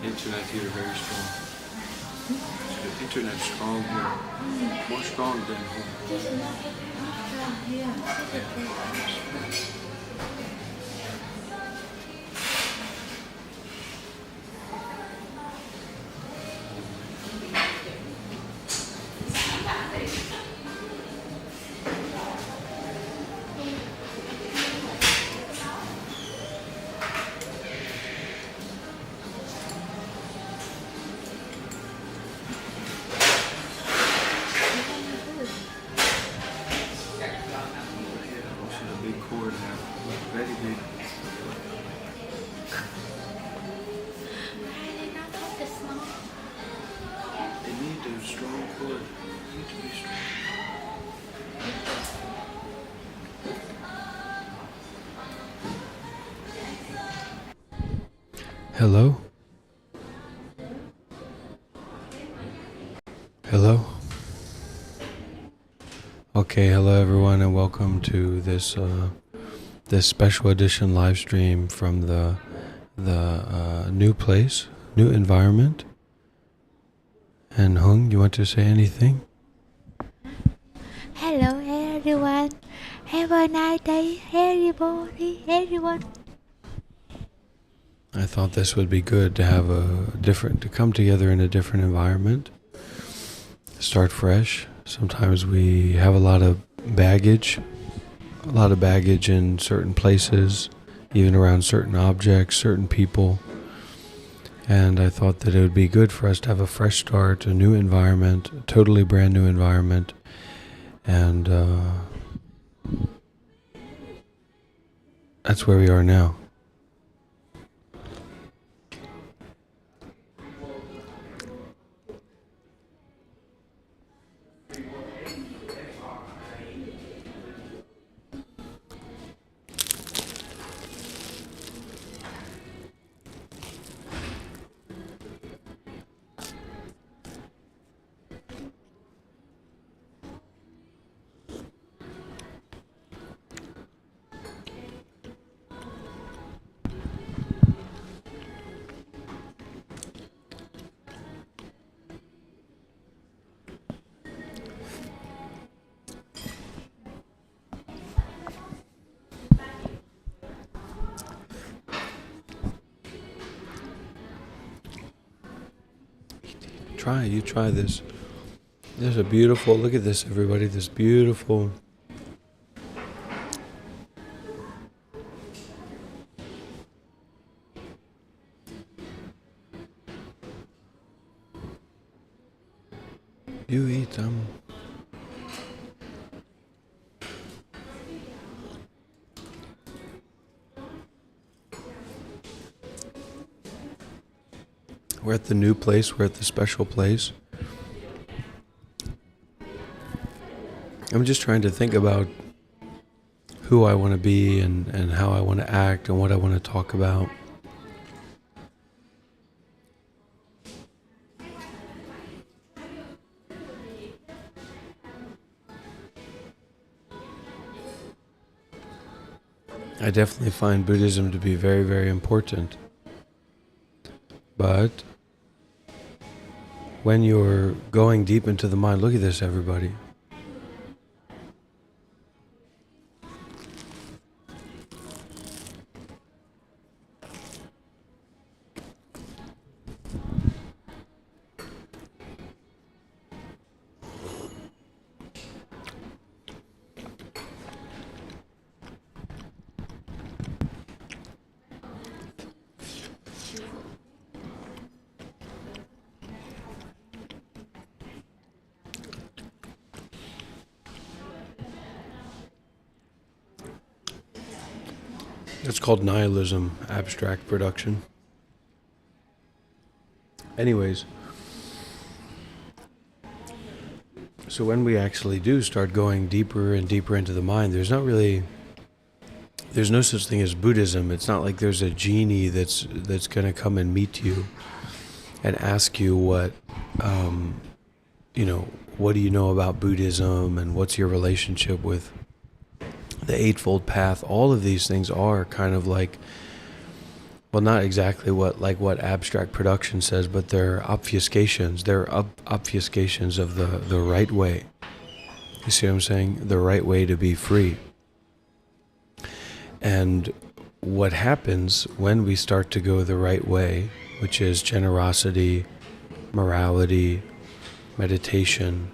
internet here very strong. So the internet strong here. More strong than home. Hello? Hello? Okay, hello everyone and welcome to this special edition live stream from the new place, new environment. And Hung, you want to say anything? Hello everyone. Have a nice day, everyone. I thought this would be good to have to come together in a different environment, start fresh. Sometimes we have a lot of baggage in certain places, even around certain objects, certain people. And I thought that it would be good for us to have a fresh start, a new environment, a totally brand new environment. And that's where we are now. You try this. There's a beautiful, look at this everybody, this beautiful you eat them. We're at the new place, we're at the special place. I'm just trying to think about who I want to be and how I want to act and what I want to talk about. I definitely find Buddhism to be very, very important. But when you're going deep into the mind, look at this, everybody. It's called nihilism, abstract production. Anyways, so when we actually do start going deeper and deeper into the mind, there's no such thing as Buddhism. It's not like there's a genie that's going to come and meet you and ask you what do you know about Buddhism and what's your relationship with the Eightfold Path. All of these things are kind of like well, not exactly what abstract production says, but they're obfuscations. They're obfuscations of the right way. You see what I'm saying? The right way to be free. And what happens when we start to go the right way, which is generosity, morality, meditation,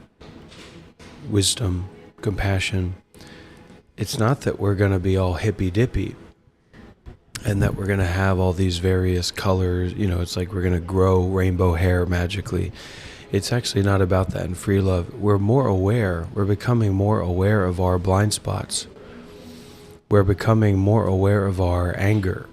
wisdom, compassion, it's not that we're going to be all hippy-dippy and that we're going to have all these various colors. It's like we're going to grow rainbow hair magically. It's actually not about that in free love. We're more aware. We're becoming more aware of our blind spots. We're becoming more aware of our anger.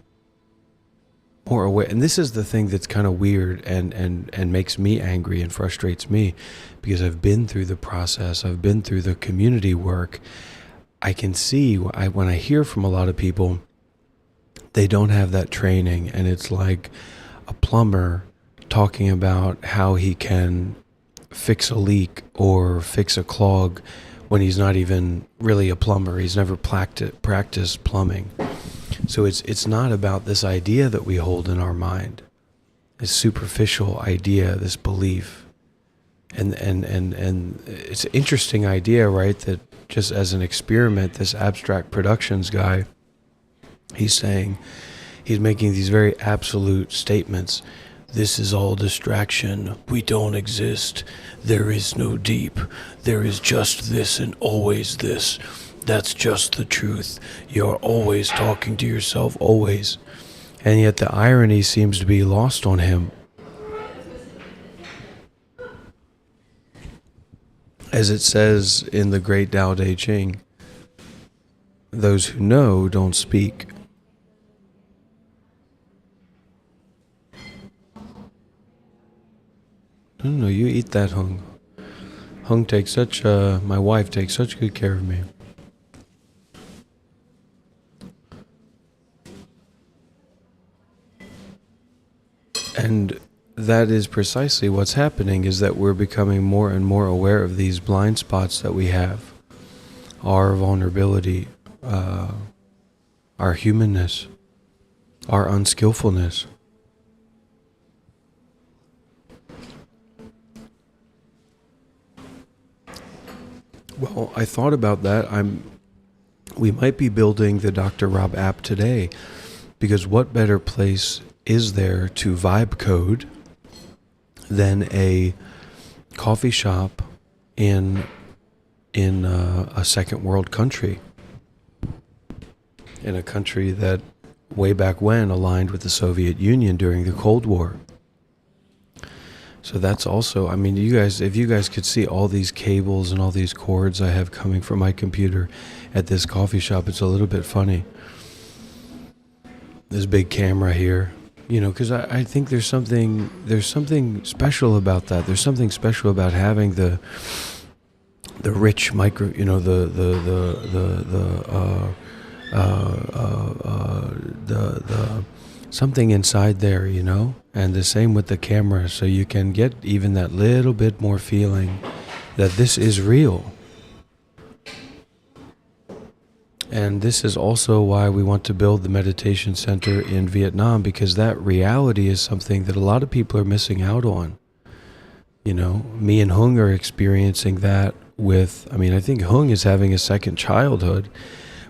More aware. And this is the thing that's kind of weird and makes me angry and frustrates me, because I've been through the process. I've been through the community work. I can see when I hear from a lot of people, they don't have that training, and it's like a plumber talking about how he can fix a leak or fix a clog when he's not even really a plumber. He's never practiced plumbing. So it's not about this idea that we hold in our mind, this superficial idea, this belief. And it's an interesting idea, right? That just as an experiment, this abstract productions guy, he's making these very absolute statements. This is all distraction. We don't exist. There is no deep. There is just this and always this. That's just the truth. You're always talking to yourself, always. And yet the irony seems to be lost on him. As it says in the great Tao Te Ching, those who know don't speak. No, you eat that, Hung. Hung takes my wife takes such good care of me. And that is precisely what's happening, is that we're becoming more and more aware of these blind spots that we have. Our vulnerability, our humanness, our unskillfulness. Well, I thought about that. We might be building the Dr.Rob app today, because what better place is there to vibe code than a coffee shop in a second world country, in a country that way back when aligned with the Soviet Union during the Cold War. So that's also, if you guys could see all these cables and all these cords I have coming from my computer at this coffee shop, it's a little bit funny. This big camera here, because I think there's something special about that. There's something special about having the rich micro, the something inside there, and the same with the camera, so you can get even that little bit more feeling that this is real. And this is also why we want to build the meditation center in Vietnam, because that reality is something that a lot of people are missing out on. Me and Hung are experiencing that with, I think Hung is having a second childhood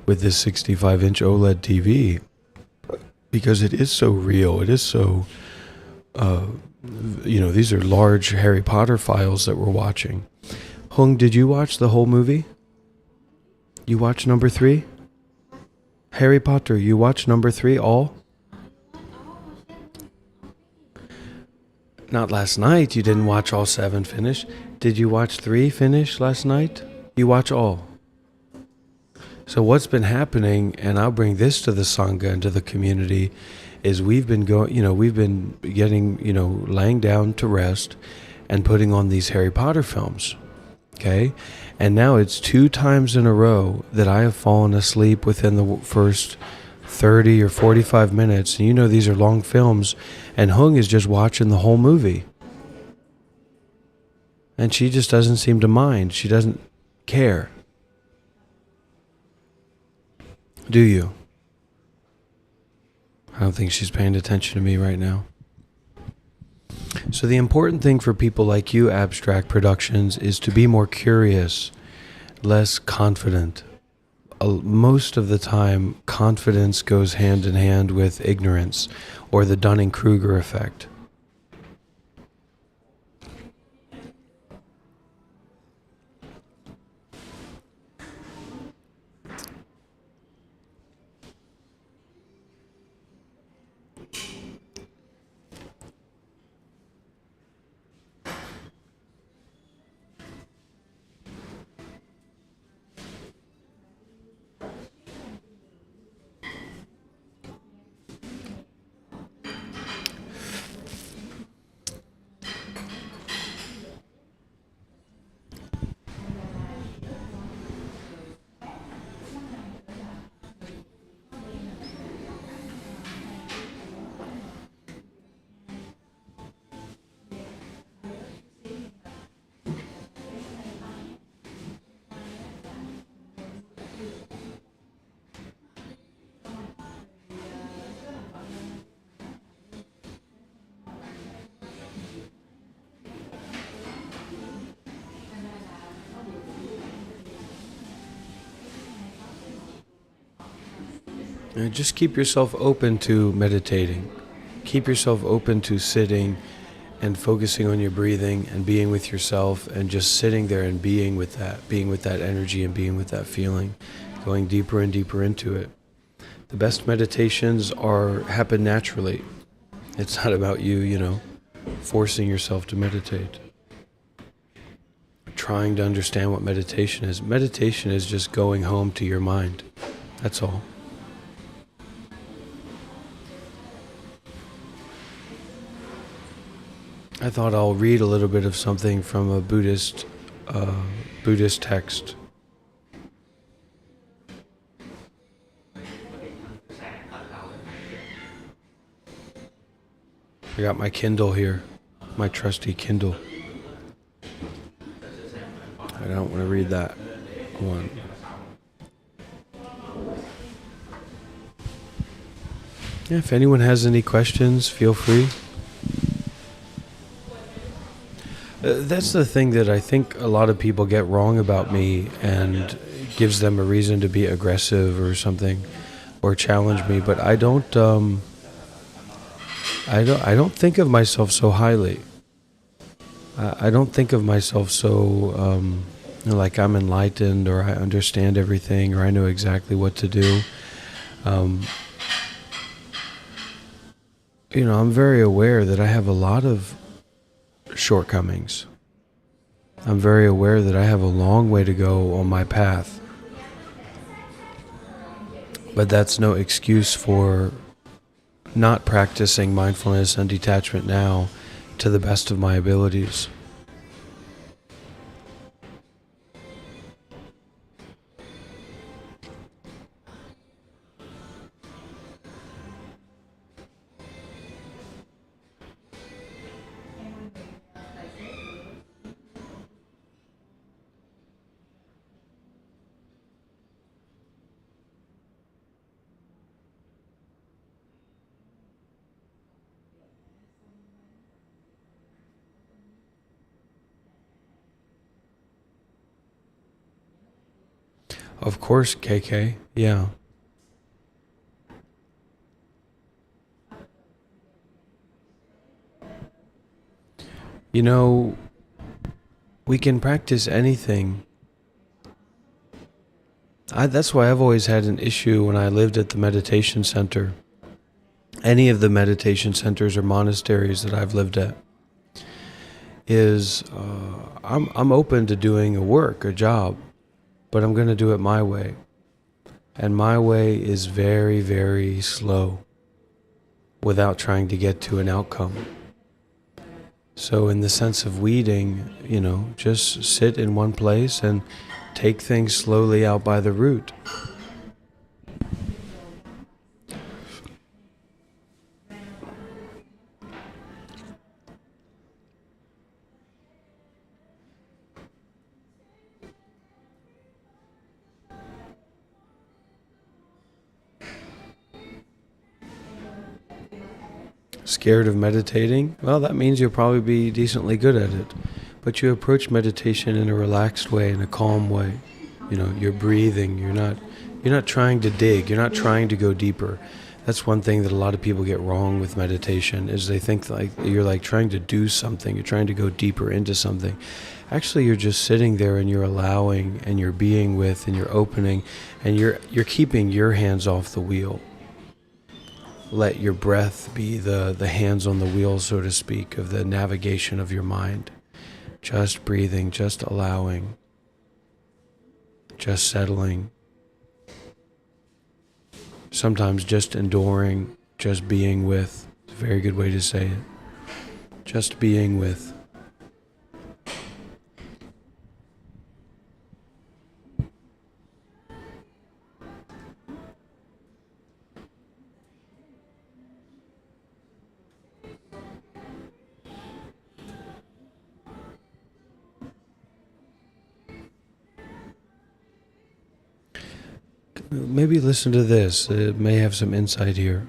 with this 65-inch OLED TV, because it is so real. It is so, these are large Harry Potter files that we're watching. Hung, did you watch the whole movie? You watched number 3? Harry Potter, you watched number 3 all? Not last night. You didn't watch all 7 finish. Did you watch 3 finish last night? You watch all. So what's been happening, and I'll bring this to the Sangha and to the community, is we've been getting, laying down to rest and putting on these Harry Potter films. Okay? And now it's 2 times in a row that I have fallen asleep within the first 30 or 45 minutes. And these are long films, and Hung is just watching the whole movie. And she just doesn't seem to mind. She doesn't care. Do you? I don't think she's paying attention to me right now. So the important thing for people like you, Abstract Productions, is to be more curious, less confident. Most of the time, confidence goes hand in hand with ignorance, or the Dunning-Kruger effect. Just keep yourself open to meditating. Keep yourself open to sitting and focusing on your breathing and being with yourself and just sitting there and being with that energy and being with that feeling, going deeper and deeper into it. The best meditations happen naturally. It's not about you, forcing yourself to meditate. Trying to understand what meditation is. Meditation is just going home to your mind. That's all. I thought I'll read a little bit of something from a Buddhist text. I got my Kindle here, my trusty Kindle. I don't want to read that one. Yeah, if anyone has any questions, feel free. That's the thing that I think a lot of people get wrong about me and gives them a reason to be aggressive or something or challenge me. But I don't think of myself so highly. I don't think of myself so like I'm enlightened or I understand everything or I know exactly what to do. I'm very aware that I have a lot of shortcomings. I'm very aware that I have a long way to go on my path. But that's no excuse for not practicing mindfulness and detachment now to the best of my abilities. Of course, KK, yeah. We can practice anything. That's why I've always had an issue when I lived at the meditation center. Any of the meditation centers or monasteries that I've lived at is I'm open to doing a job, but I'm going to do it my way. And my way is very, very slow without trying to get to an outcome. So in the sense of weeding, just sit in one place and take things slowly out by the root. Scared of meditating? Well, that means you'll probably be decently good at it. But you approach meditation in a relaxed way, in a calm way. You're breathing. You're not trying to dig. You're not trying to go deeper. That's one thing that a lot of people get wrong with meditation, is they think like you're like trying to do something. You're trying to go deeper into something. Actually, you're just sitting there and you're allowing and you're being with and you're opening and you're keeping your hands off the wheel. Let your breath be the hands on the wheel, so to speak, of the navigation of your mind. Just breathing, just allowing, just settling. Sometimes just enduring, just being with. It's a very good way to say it. Just being with. Maybe listen to this. It may have some insight here.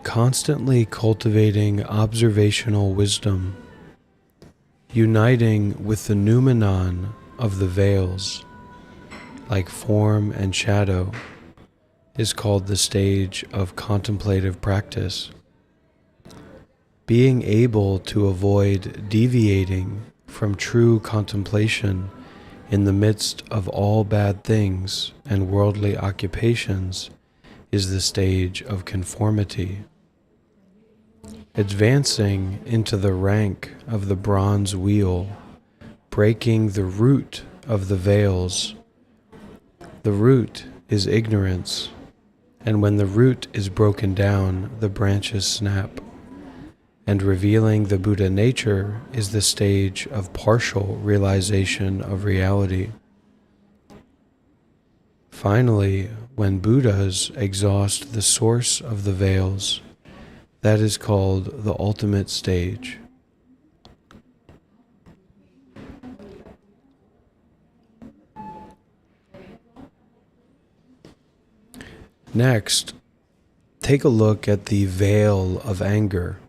Constantly cultivating observational wisdom, uniting with the noumenon of the veils, like form and shadow, is called the stage of contemplative practice. Being able to avoid deviating from true contemplation in the midst of all bad things and worldly occupations is the stage of conformity. Advancing into the rank of the bronze wheel, breaking the root of the veils. The root is ignorance, and when the root is broken down, the branches snap. And revealing the Buddha nature is the stage of partial realization of reality. Finally, when Buddhas exhaust the source of the veils, that is called the ultimate stage. Next, take a look at the veil of anger.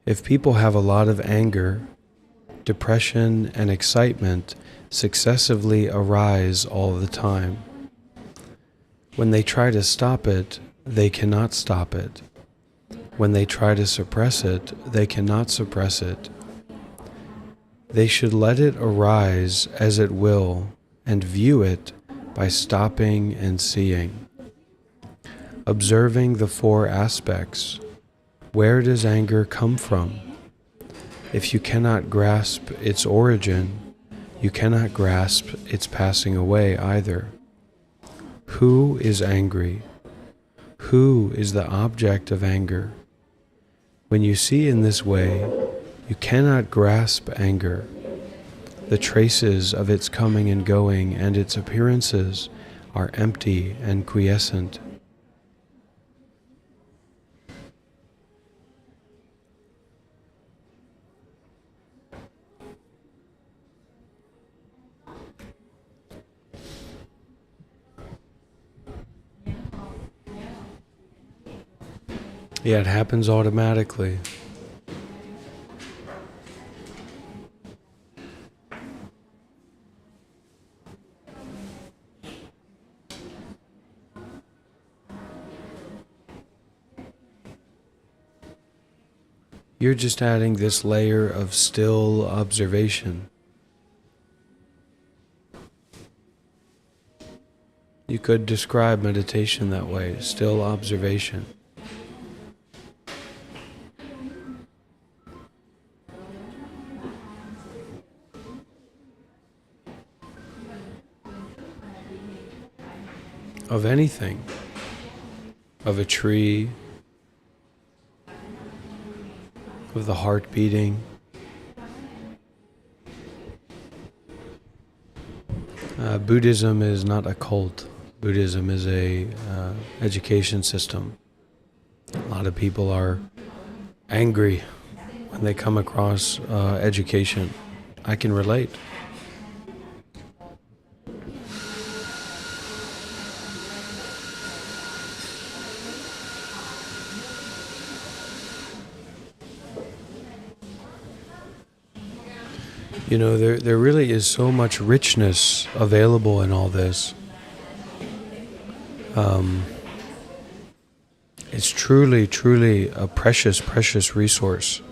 If people have a lot of anger, depression and excitement successively arise all the time. When they try to stop it, they cannot stop it. When they try to suppress it, they cannot suppress it. They should let it arise as it will and view it by stopping and seeing. Observing the four aspects. Where does anger come from? If you cannot grasp its origin, you cannot grasp its passing away either. Who is angry? Who is the object of anger? When you see in this way, you cannot grasp anger. The traces of its coming and going and its appearances are empty and quiescent. Yeah, it happens automatically. You're just adding this layer of still observation. You could describe meditation that way, still observation. Of anything, of a tree, of the heart beating. Buddhism is not a cult. Buddhism is a education system. A lot of people are angry when they come across education. I can relate. There really is so much richness available in all this. It's truly, truly a precious, precious resource.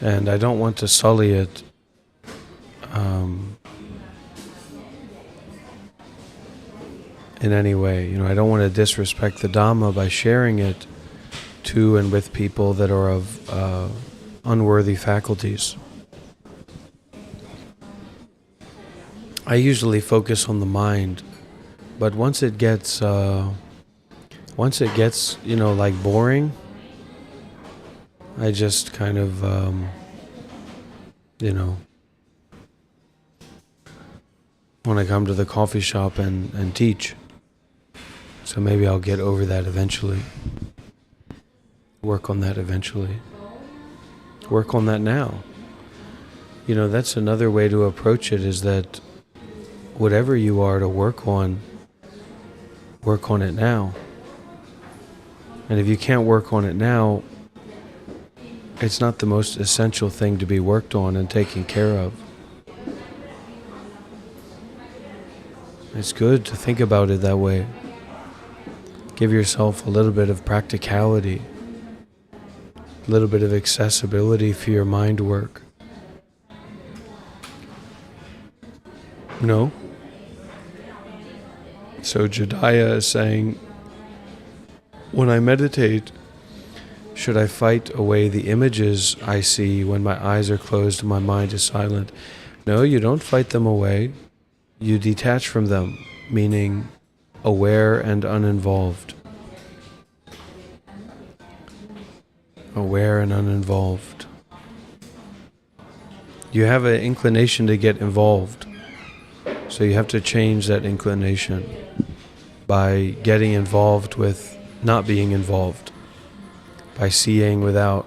And I don't want to sully it in any way. I don't want to disrespect the Dhamma by sharing it to and with people that are of unworthy faculties. I usually focus on the mind, but once it gets like boring, I just kind of want to come to the coffee shop and teach. So maybe I'll get over that eventually. Work on that eventually. Work on that now. That's another way to approach it, is that whatever you are to work on it now. And if you can't work on it now, it's not the most essential thing to be worked on and taken care of. It's good to think about it that way. Give yourself a little bit of practicality, a little bit of accessibility for your mind work. So Jadaya is saying, when I meditate, should I fight away the images I see when my eyes are closed and my mind is silent? No, you don't fight them away. You detach from them, meaning aware and uninvolved. Aware and uninvolved. You have an inclination to get involved, so you have to change that inclination by getting involved with not being involved, by seeing without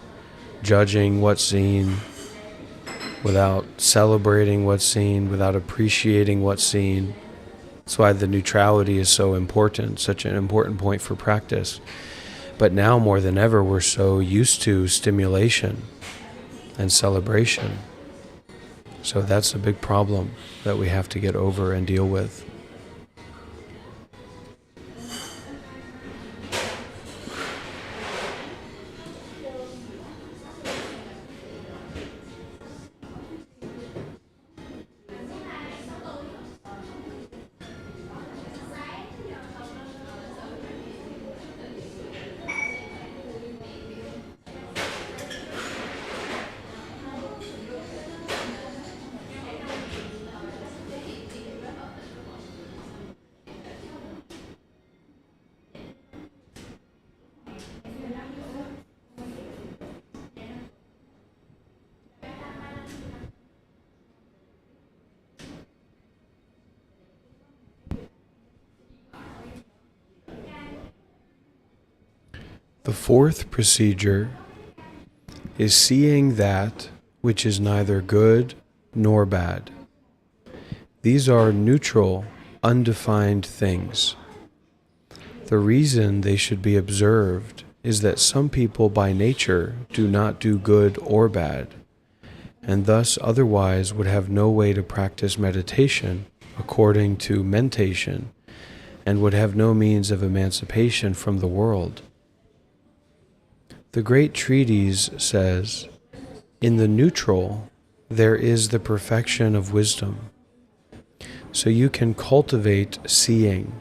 judging what's seen, without celebrating what's seen, without appreciating what's seen. That's why the neutrality is so important, such an important point for practice. But now more than ever, we're so used to stimulation and celebration. So that's a big problem that we have to get over and deal with. The fourth procedure is seeing that which is neither good nor bad. These are neutral, undefined things. The reason they should be observed is that some people by nature do not do good or bad, and thus otherwise would have no way to practice meditation according to mentation, and would have no means of emancipation from the world. The great treatise says, in the neutral there is the perfection of wisdom. So you can cultivate seeing.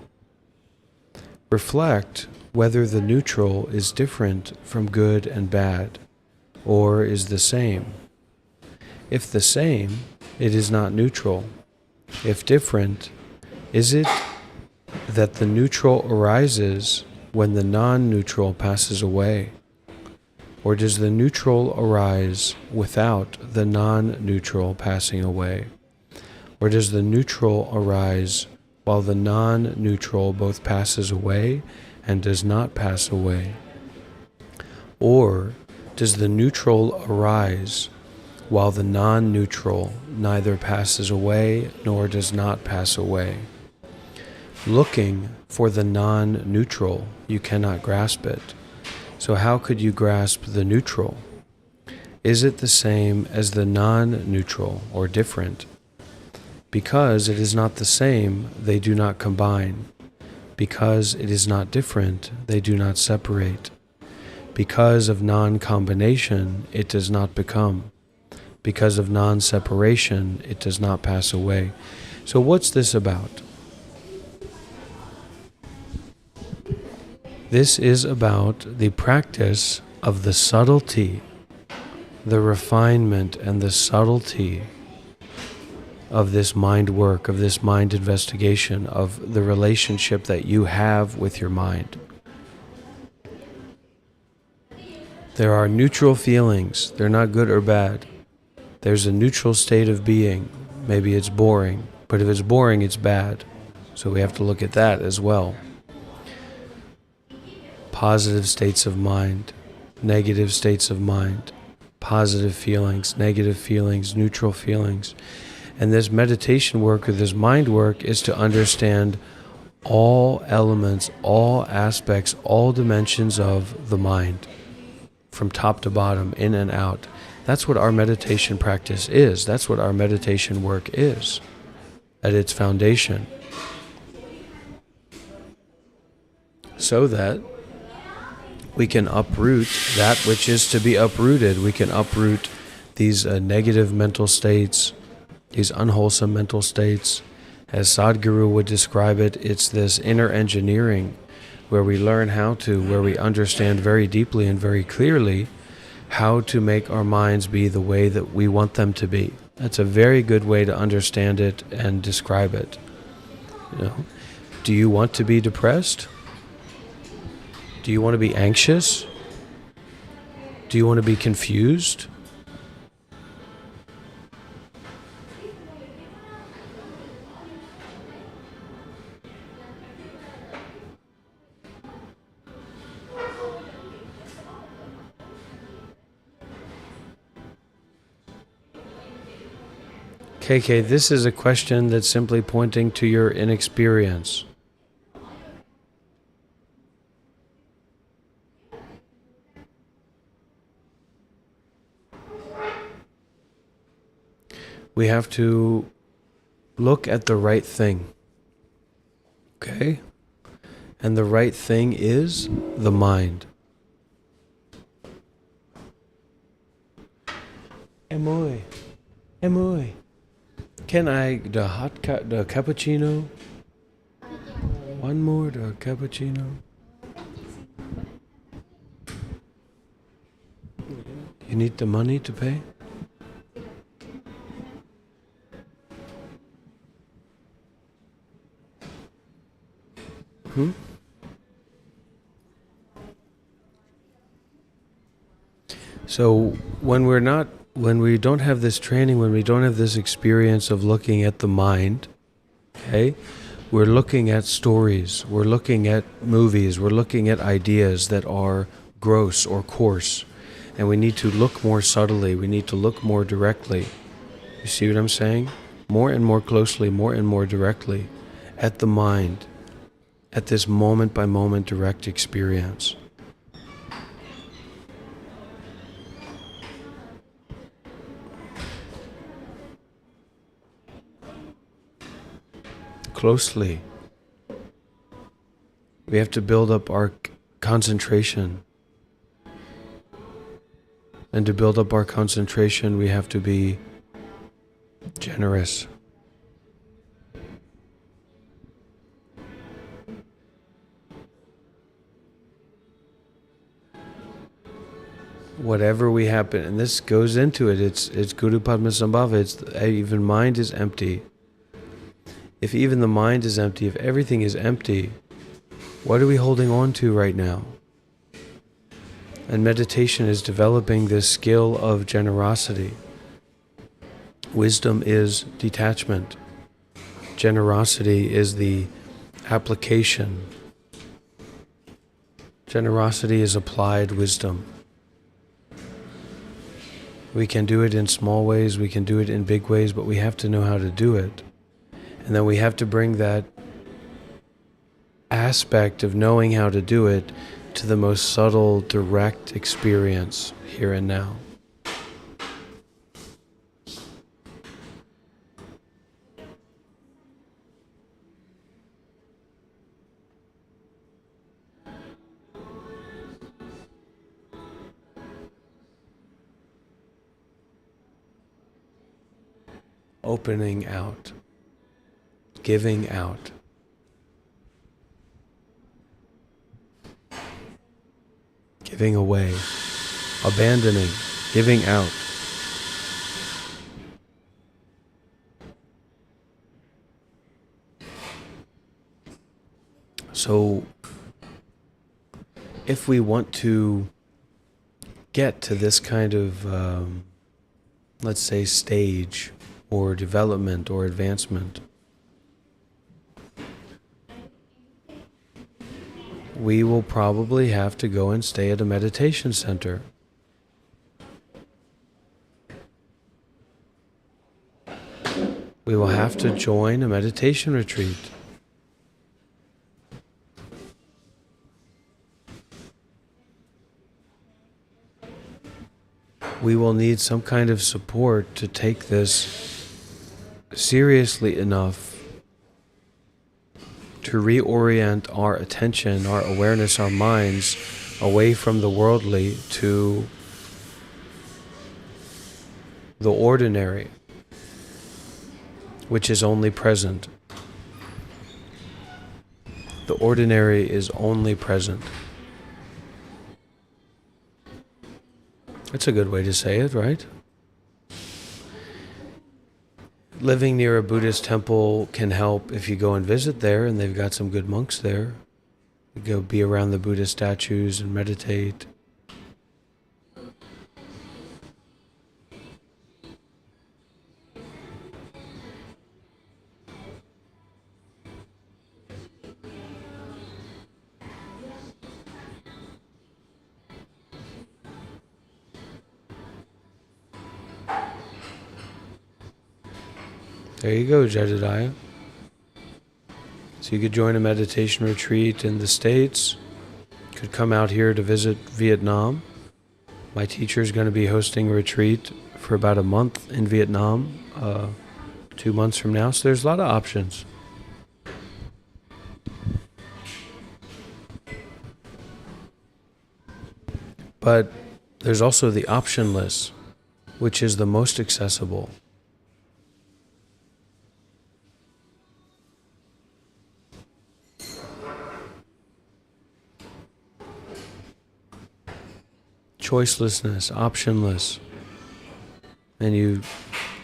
Reflect whether the neutral is different from good and bad, or is the same. If the same, it is not neutral. If different, is it that the neutral arises when the non-neutral passes away? Or does the neutral arise without the non-neutral passing away? Or does the neutral arise while the non-neutral both passes away and does not pass away? Or does the neutral arise while the non-neutral neither passes away nor does not pass away? Looking for the non-neutral, you cannot grasp it. So how could you grasp the neutral? Is it the same as the non-neutral or different? Because it is not the same, they do not combine. Because it is not different, they do not separate. Because of non-combination, it does not become. Because of non-separation, it does not pass away. So what's this about? This is about the practice of the subtlety, the refinement and the subtlety of this mind work, of this mind investigation, of the relationship that you have with your mind. There are neutral feelings. They're not good or bad. There's a neutral state of being. Maybe it's boring, but if it's boring, it's bad. So we have to look at that as well. Positive states of mind, negative states of mind, positive feelings, negative feelings, neutral feelings. And this meditation work or this mind work is to understand all elements, all aspects, all dimensions of the mind, from top to bottom, in and out. That's what our meditation practice is. That's what our meditation work is at its foundation. So that we can uproot that which is to be uprooted. We can uproot these negative mental states, these unwholesome mental states. As Sadhguru would describe it, it's this inner engineering where we learn where we understand very deeply and very clearly how to make our minds be the way that we want them to be. That's a very good way to understand it and describe it. Do you want to be depressed? Do you want to be anxious? Do you want to be confused? KK, this is a question that's simply pointing to your inexperience. We have to look at the right thing. Okay? And the right thing is the mind. Emoy. Can I the cappuccino? One more the cappuccino. You need the money to pay? So when we don't have this training, when we don't have this experience of looking at the mind, okay, we're looking at stories, we're looking at movies, we're looking at ideas that are gross or coarse, and we need to look more subtly, we need to look more directly. You see what I'm saying? More and more closely, more and more directly at the mind, at this moment-by-moment direct experience. Closely. We have to build up our concentration. And to build up our concentration, we have to be generous. Whatever we happen, and this goes into it, it's Guru Padmasambhava, it's even mind is empty. If even the mind is empty, if everything is empty, what are we holding on to right now? And meditation is developing this skill of generosity. Wisdom is detachment. Generosity is the application. Generosity is applied wisdom. We can do it in small ways, we can do it in big ways, but we have to know how to do it. And then we have to bring that aspect of knowing how to do it to the most subtle, direct experience here and now. opening out, giving out. Giving away, abandoning, giving out. So, if we want to get to this kind of, let's say, stage or development or advancement, we will probably have to go and stay at a meditation center. We will have to join a meditation retreat. We will need some kind of support to take this seriously enough to reorient our attention, our awareness, our minds away from the worldly to the ordinary, which is only present. The ordinary is only present. That's a good way to say it, right? Living near a Buddhist temple can help if you go and visit there, and they've got some good monks there. You go be around the Buddha statues and meditate. There you go, Jedediah. So you could join a meditation retreat in the States. Could come out here to visit Vietnam. My teacher is going to be hosting a retreat for about a month in Vietnam, 2 months from now. So there's a lot of options. But there's also the optionless, which is the most accessible. Choicelessness, optionless. And you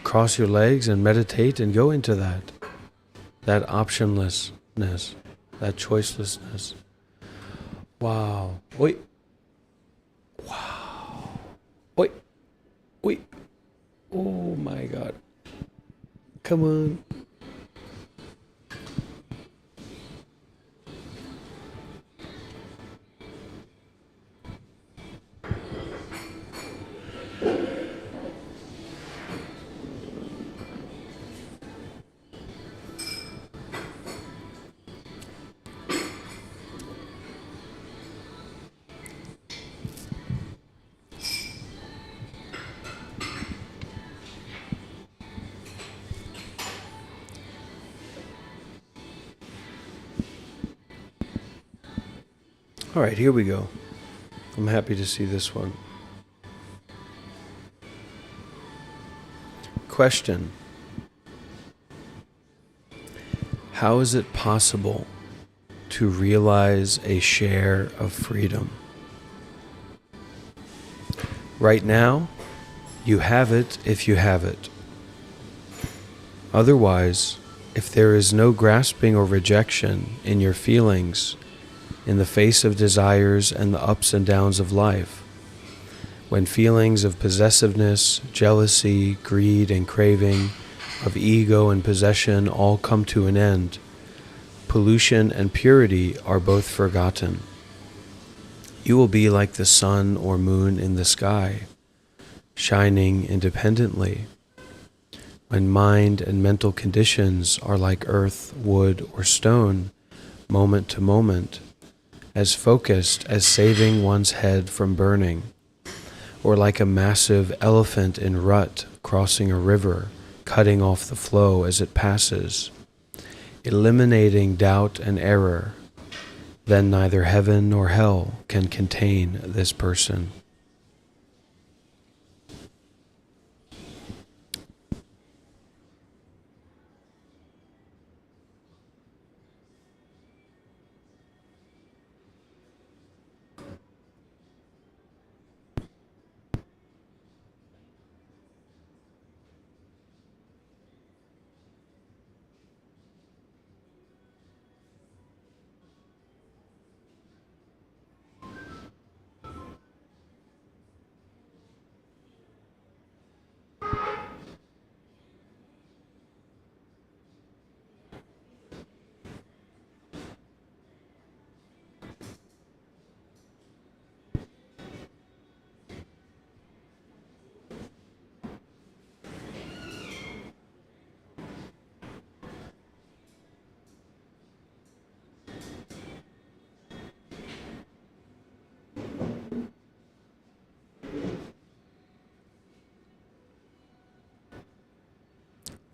cross your legs and meditate and go into that optionlessness, that choicelessness. Wow. Wait. Wow. Wait. Wait. Oh my God. Come on. All right, here we go. I'm happy to see this one. Question: how is it possible to realize a share of freedom? Right now, you have it if you have it. Otherwise, if there is no grasping or rejection in your feelings, in the face of desires and the ups and downs of life, when feelings of possessiveness, jealousy, greed, and craving, of ego and possession all come to an end, pollution and purity are both forgotten. You will be like the sun or moon in the sky, shining independently. When mind and mental conditions are like earth, wood, or stone, moment to moment, as focused as saving one's head from burning, or like a massive elephant in rut crossing a river, cutting off the flow as it passes, eliminating doubt and error, then neither heaven nor hell can contain this person.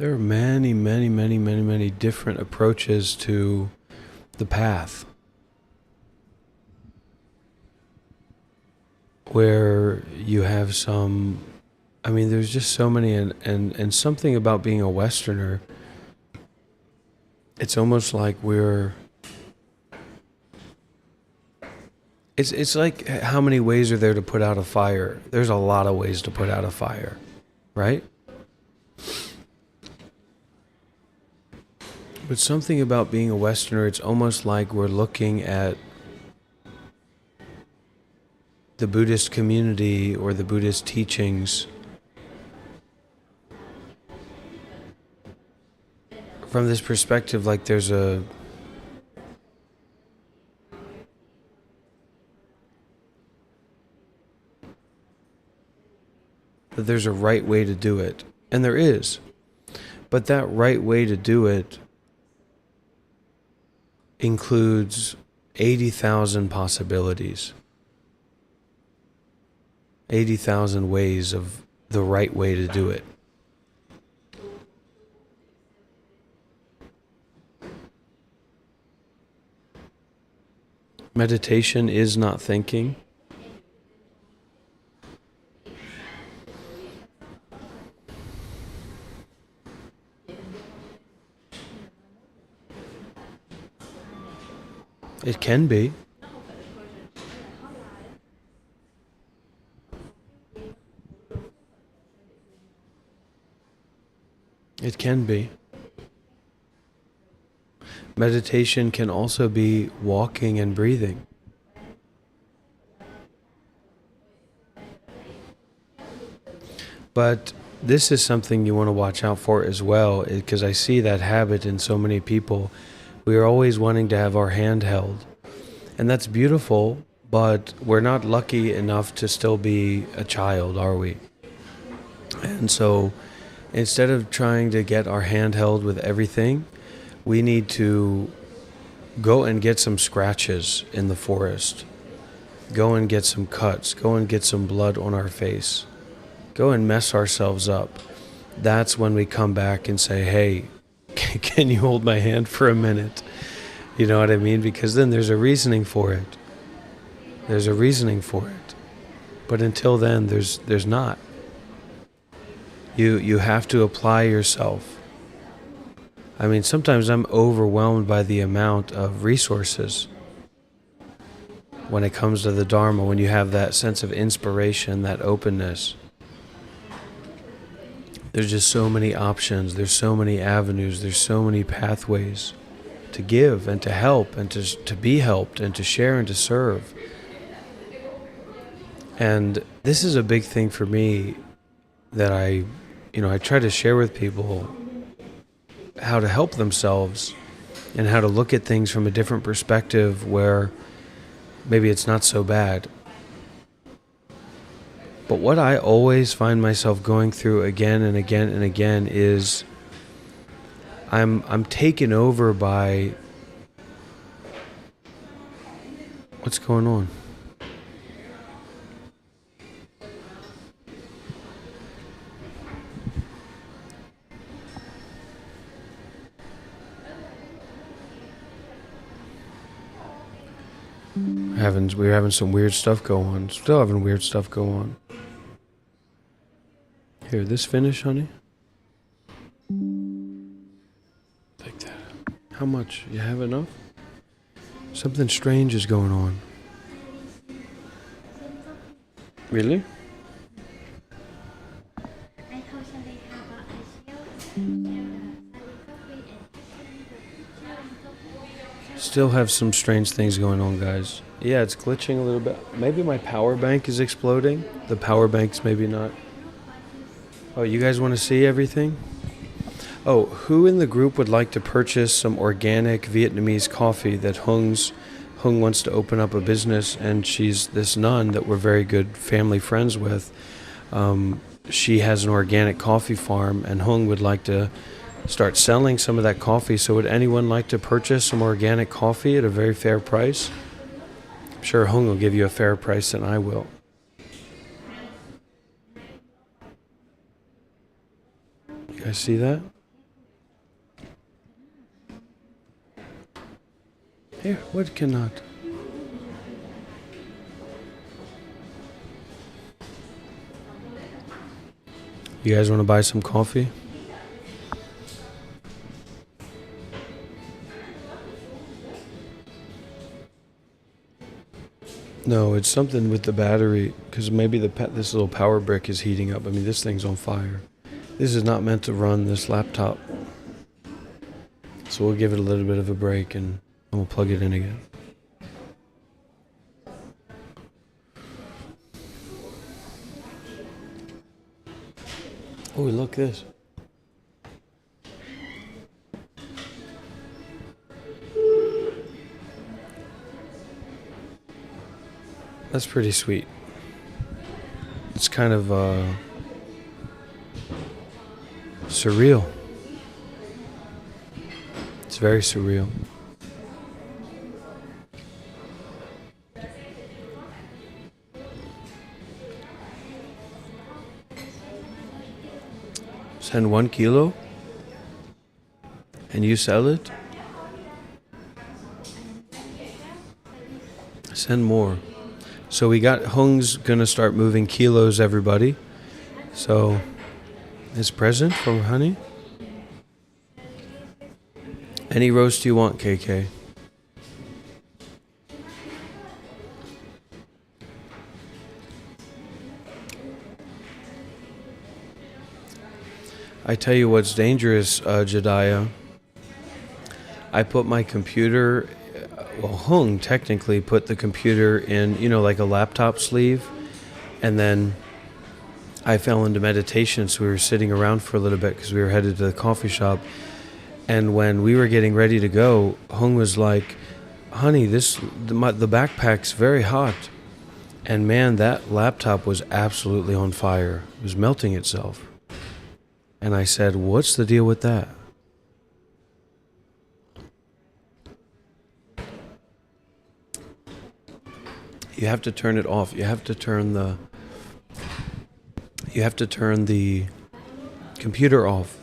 There are many, many, many, many, many different approaches to the path, where you have some, there's just so many, and something about being a Westerner, it's almost like it's like, how many ways are there to put out a fire? There's a lot of ways to put out a fire, right? But something about being a Westerner, it's almost like we're looking at the Buddhist community or the Buddhist teachings from this perspective, like there's a right way to do it. And there is. But that right way to do it includes 80,000 possibilities. 80,000 ways of the right way to do it. Meditation is not thinking. It can be. It can be. Meditation can also be walking and breathing. But this is something you want to watch out for as well, because I see that habit in so many people. We are always wanting to have our hand held. And that's beautiful, but we're not lucky enough to still be a child, are we? And so instead of trying to get our hand held with everything, we need to go and get some scratches in the forest. Go and get some cuts. Go and get some blood on our face. Go and mess ourselves up. That's when we come back and say, hey, can you hold my hand for a minute? You know what I mean? Because then there's a reasoning for it. There's a reasoning for it. But until then, there's not. You have to apply yourself. Sometimes I'm overwhelmed by the amount of resources when it comes to the Dharma, when you have that sense of inspiration, that openness. There's just so many options, there's so many avenues, there's so many pathways to give and to help and to be helped and to share and to serve. And this is a big thing for me that I try to share with people, how to help themselves and how to look at things from a different perspective where maybe it's not so bad. But what I always find myself going through again and again and again is I'm taken over by what's going on. We're having some weird stuff go on. Still having weird stuff go on. Here, this finish, honey? Take that. How much? You have enough? Something strange is going on. Really? Still have some strange things going on, guys. Yeah, it's glitching a little bit. Maybe my power bank is exploding. The power bank's maybe not. Oh, you guys want to see everything? Oh, who in the group would like to purchase some organic Vietnamese coffee that Hung wants to open up a business, and she's this nun that we're very good family friends with. She has an organic coffee farm, and Hung would like to start selling some of that coffee. So would anyone like to purchase some organic coffee at a very fair price? I'm sure Hung will give you a fairer price than I will. You guys see that? Here, what cannot? You guys want to buy some coffee? No, it's something with the battery, because maybe this little power brick is heating up. I mean, this thing's on fire. This is not meant to run this laptop. So we'll give it a little bit of a break and we'll plug it in again. Oh, look this. That's pretty sweet. It's kind of surreal. It's very surreal. Send 1 kilo and you sell it? Send more. So we got Hung's gonna start moving kilos, everybody. So this present from Honey. Any roast you want, KK. I tell you what's dangerous, Jediah. I put my computer, Hung technically put the computer in, like a laptop sleeve. And then I fell into meditation, so we were sitting around for a little bit because we were headed to the coffee shop. And when we were getting ready to go, Hung was like, honey, the backpack's very hot. And man, that laptop was absolutely on fire. It was melting itself. And I said, what's the deal with that? You have to turn it off. You have to turn the computer off.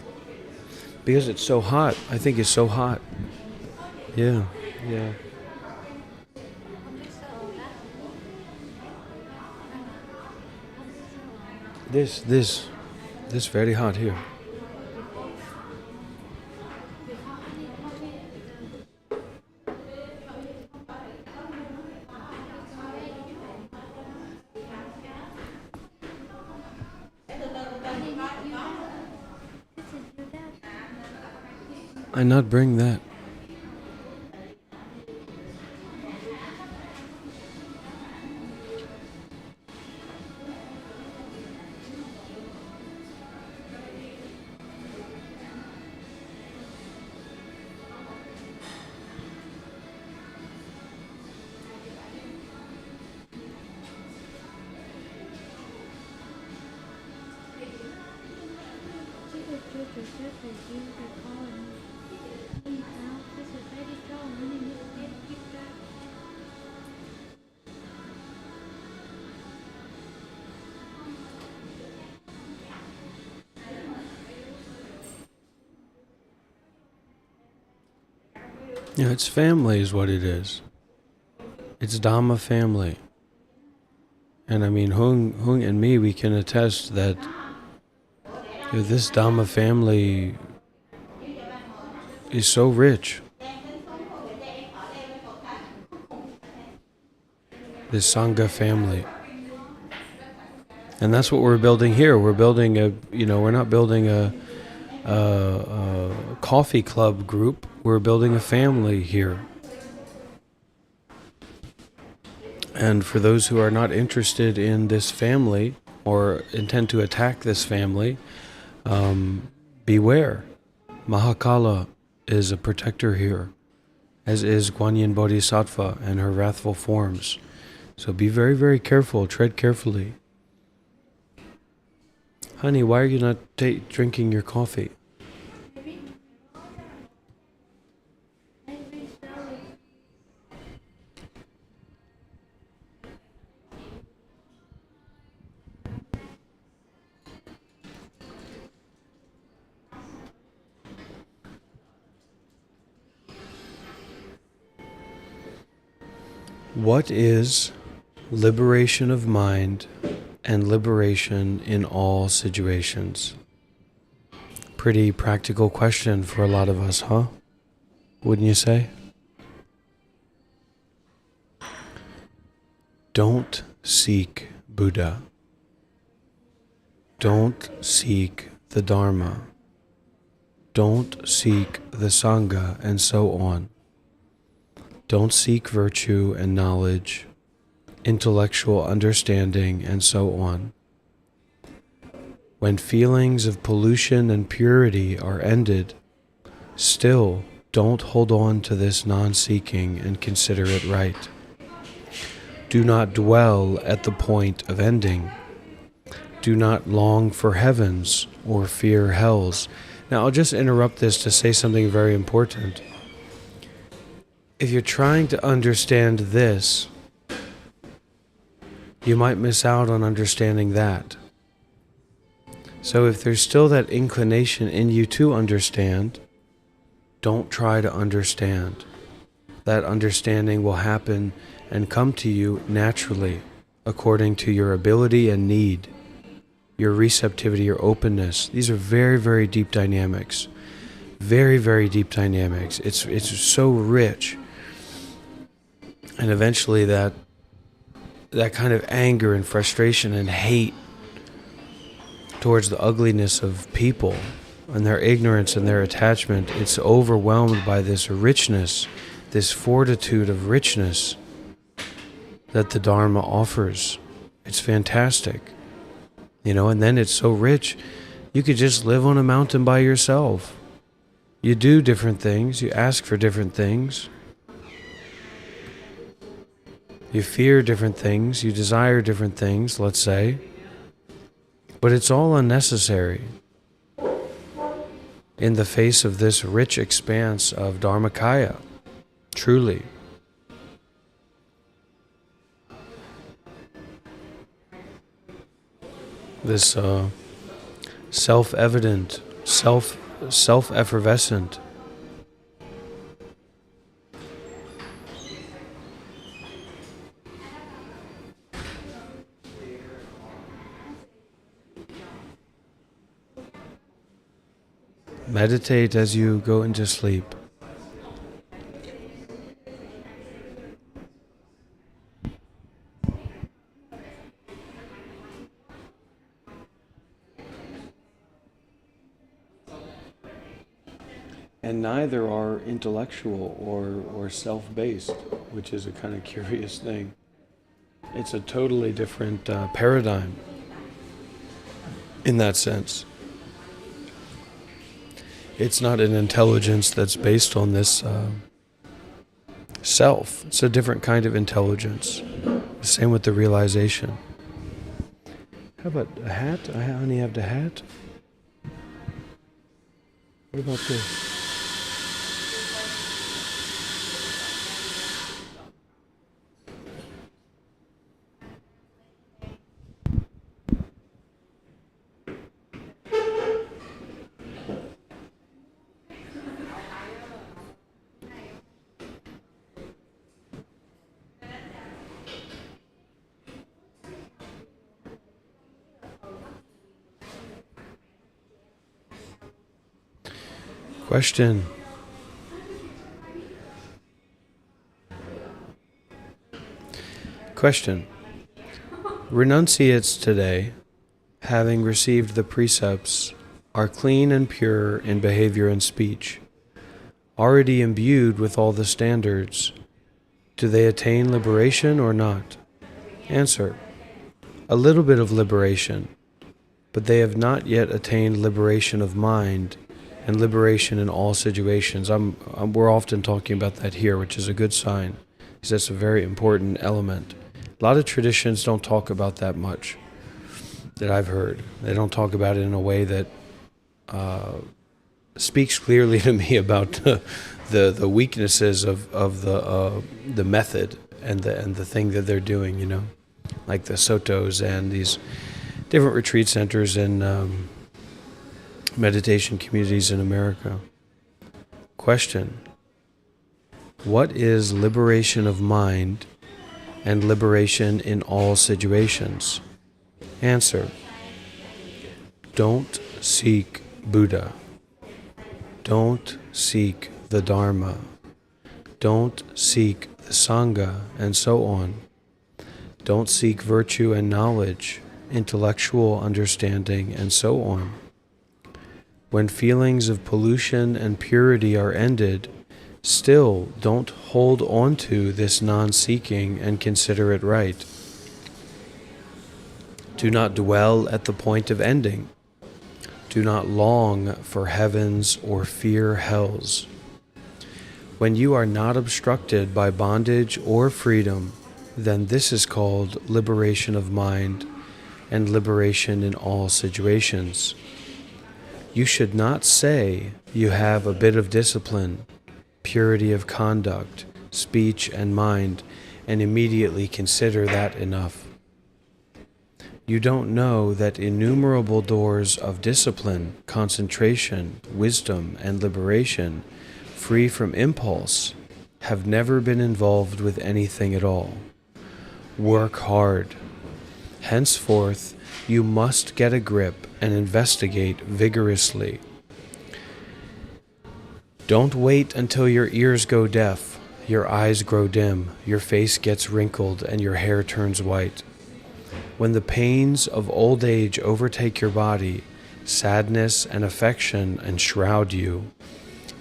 Because it's so hot. I think it's so hot. Yeah. This very hot here. I not bring that. Yeah, it's family is what it is. It's Dhamma family. And I mean, Hung and me, we can attest that this Dhamma family is so rich. This Sangha family. And that's what we're building here. We're building we're not building a coffee club group. We're building a family here. And for those who are not interested in this family or intend to attack this family, beware. Mahakala is a protector here, as is Guan Yin Bodhisattva and her wrathful forms. So be very, very careful. Tread carefully. Honey, why are you not drinking your coffee? What is liberation of mind and liberation in all situations? Pretty practical question for a lot of us, huh? Wouldn't you say? Don't seek Buddha. Don't seek the Dharma. Don't seek the Sangha, and so on. Don't seek virtue and knowledge, intellectual understanding, and so on. When feelings of pollution and purity are ended, still don't hold on to this non-seeking and consider it right. Do not dwell at the point of ending. Do not long for heavens or fear hells. Now, I'll just interrupt this to say something very important. If you're trying to understand this, you might miss out on understanding that. So if there's still that inclination in you to understand, don't try to understand. That understanding will happen and come to you naturally, according to your ability and need, your receptivity, your openness. These are very, very deep dynamics. Very, very deep dynamics. It's so rich. And eventually that kind of anger and frustration and hate towards the ugliness of people and their ignorance and their attachment, it's overwhelmed by this richness, this fortitude of richness that the Dharma offers. It's fantastic. And then it's so rich, you could just live on a mountain by yourself. You do different things, you ask for different things. You fear different things, you desire different things, let's say. But it's all unnecessary in the face of this rich expanse of Dharmakaya, truly. This self-evident, self-effervescent, meditate as you go into sleep. And neither are intellectual or self-based, which is a kind of curious thing. It's a totally different paradigm in that sense. It's not an intelligence that's based on this self. It's a different kind of intelligence. Same with the realization. How about a hat? I only have the hat. What about this? Question. Renunciates today, having received the precepts, are clean and pure in behavior and speech, already imbued with all the standards. Do they attain liberation or not? Answer. A little bit of liberation, but they have not yet attained liberation of mind and liberation in all situations. We're often talking about that here, which is a good sign, because that's a very important element. A lot of traditions don't talk about that much, that I've heard. They don't talk about it in a way that speaks clearly to me about the weaknesses of the method and the thing that they're doing. Like the Sotos and these different retreat centers and meditation communities in America. Question. What is liberation of mind and liberation in all situations? Answer: don't seek Buddha. Don't seek the Dharma. Don't seek the Sangha, and so on. Don't seek virtue and knowledge, intellectual understanding, and so on. When feelings of pollution and purity are ended, still don't hold on to this non-seeking and consider it right. Do not dwell at the point of ending. Do not long for heavens or fear hells. When you are not obstructed by bondage or freedom, then this is called liberation of mind and liberation in all situations. You should not say you have a bit of discipline, purity of conduct, speech, and mind, and immediately consider that enough. You don't know that innumerable doors of discipline, concentration, wisdom, and liberation, free from impulse, have never been involved with anything at all. Work hard. Henceforth, you must get a grip and investigate vigorously. Don't wait until your ears go deaf, your eyes grow dim, your face gets wrinkled, and your hair turns white. When the pains of old age overtake your body, sadness and affection enshroud you.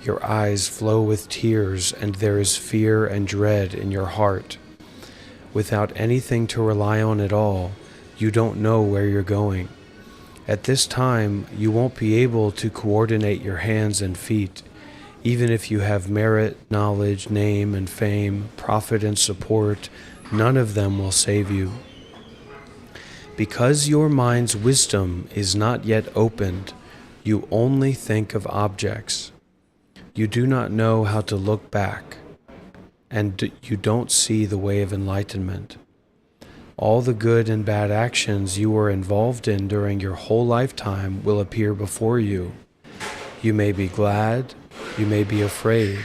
Your eyes flow with tears, and there is fear and dread in your heart. Without anything to rely on at all, you don't know where you're going. At this time, you won't be able to coordinate your hands and feet. Even if you have merit, knowledge, name, and fame, profit and support, none of them will save you. Because your mind's wisdom is not yet opened, you only think of objects. You do not know how to look back, and you don't see the way of enlightenment. All the good and bad actions you were involved in during your whole lifetime will appear before you. You may be glad, you may be afraid.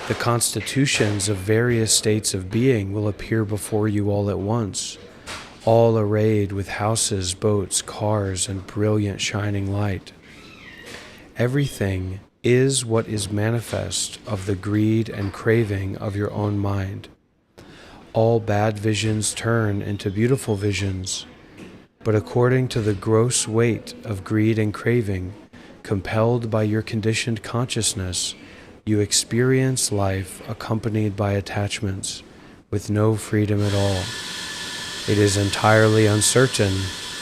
The constitutions of various states of being will appear before you all at once, all arrayed with houses, boats, cars, and brilliant shining light. Everything is what is manifest of the greed and craving of your own mind. All bad visions turn into beautiful visions, but according to the gross weight of greed and craving, compelled by your conditioned consciousness, you experience life accompanied by attachments, with no freedom at all. It is entirely uncertain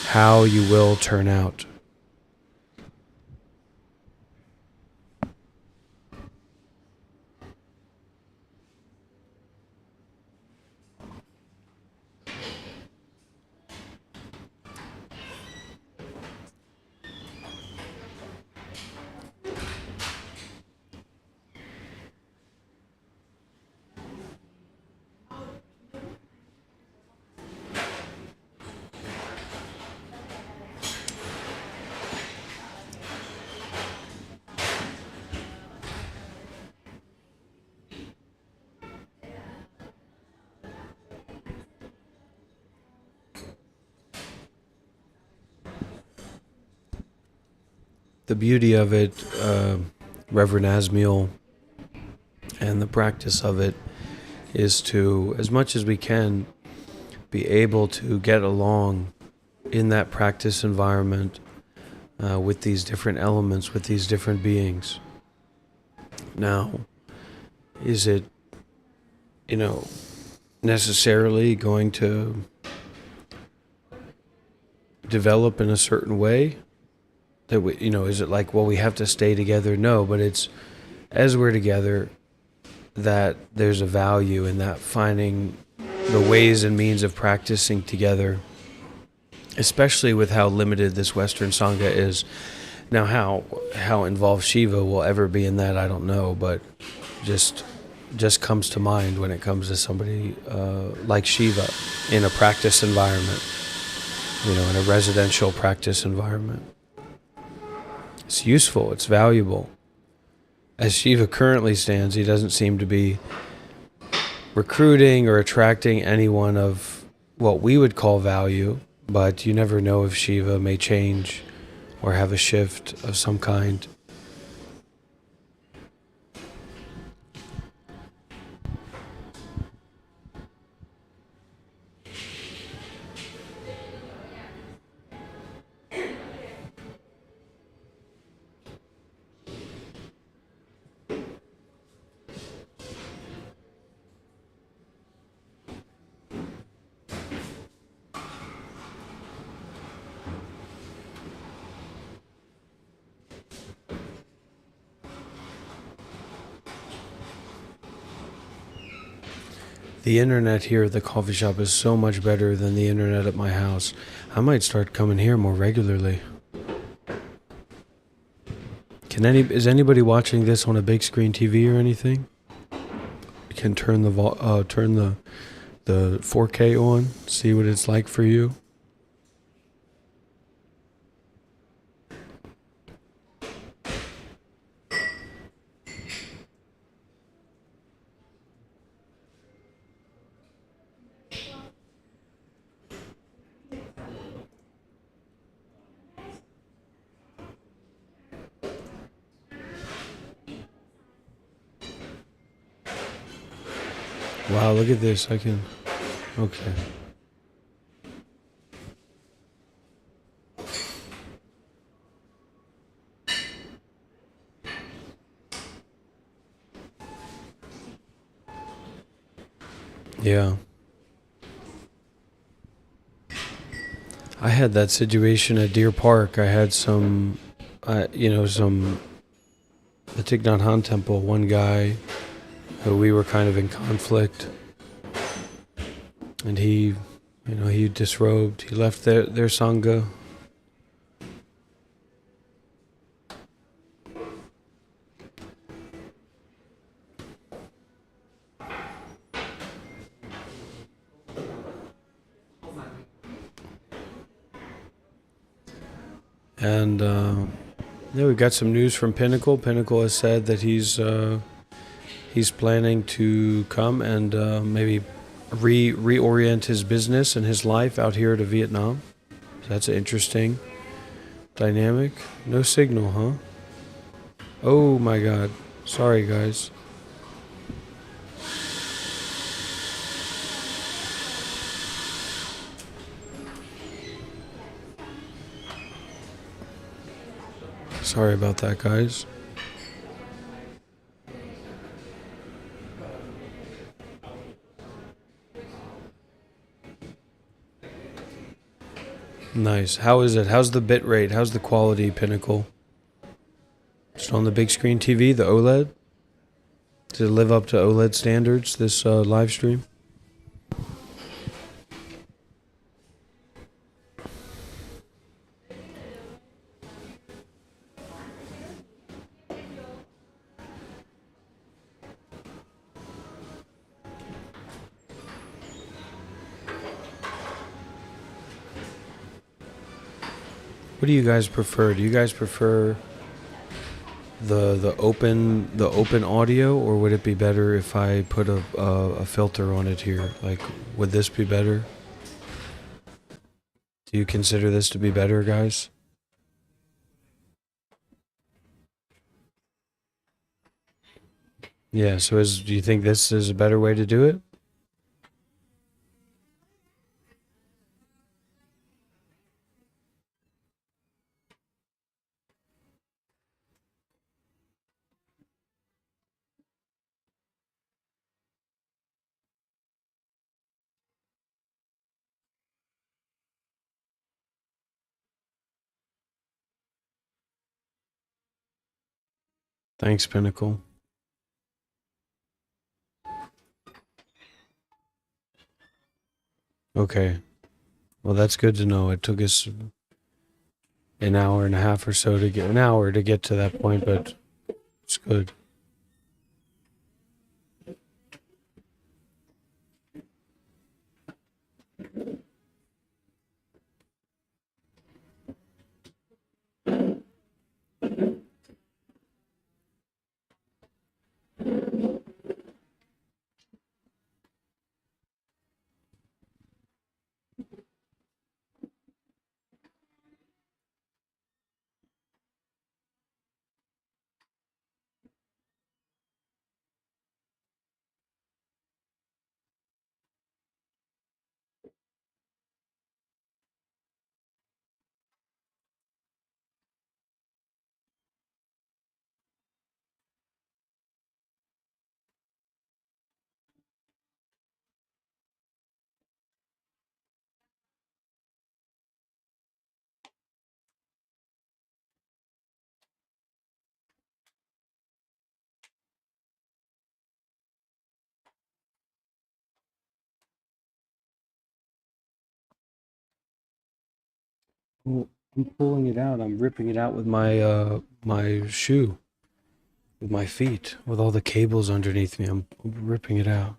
how you will turn out. The beauty of it, Reverend Asmiel, and the practice of it is to, as much as we can, be able to get along in that practice environment with these different elements, with these different beings. Now, is it, necessarily going to develop in a certain way? That we, is it like, well, we have to stay together? No, but it's as we're together that there's a value in that, finding the ways and means of practicing together, especially with how limited this Western Sangha is. Now, how involved Shiva will ever be in that, I don't know, but just comes to mind when it comes to somebody like Shiva in a practice environment, in a residential practice environment. It's useful, it's valuable. As Shiva currently stands, he doesn't seem to be recruiting or attracting anyone of what we would call value, but you never know if Shiva may change or have a shift of some kind. The internet here at the coffee shop is so much better than the internet at my house. I might start coming here more regularly. Is anybody watching this on a big screen TV or anything? You can turn the 4K on, see what it's like for you. Wow, look at this. Okay. Yeah. I had that situation at Deer Park. I had some the Thich Nhat Hanh temple, one guy who we were kind of in conflict, and he disrobed. He left their sangha. And yeah, we got some news from Pinnacle. Pinnacle has said that he's planning to come and maybe reorient his business and his life out here to Vietnam. So that's an interesting dynamic. No signal, huh? Oh my God. Sorry, guys. Sorry about that, guys. Nice. How is it? How's the bit rate? How's the quality, Pinnacle? Just on the big screen TV, the OLED? Does it live up to OLED standards, this live stream? What do you guys prefer? Do you guys prefer the open audio, or would it be better if I put a filter on it here? Like, would this be better? Do you consider this to be better, guys? Yeah. So, do you think this is a better way to do it? Thanks, Pinnacle. Okay. Well, that's good to know. It took us an hour and a half or so to get to that point, but it's good. Well, I'm pulling it out. I'm ripping it out with my shoe, with my feet, with all the cables underneath me. I'm ripping it out.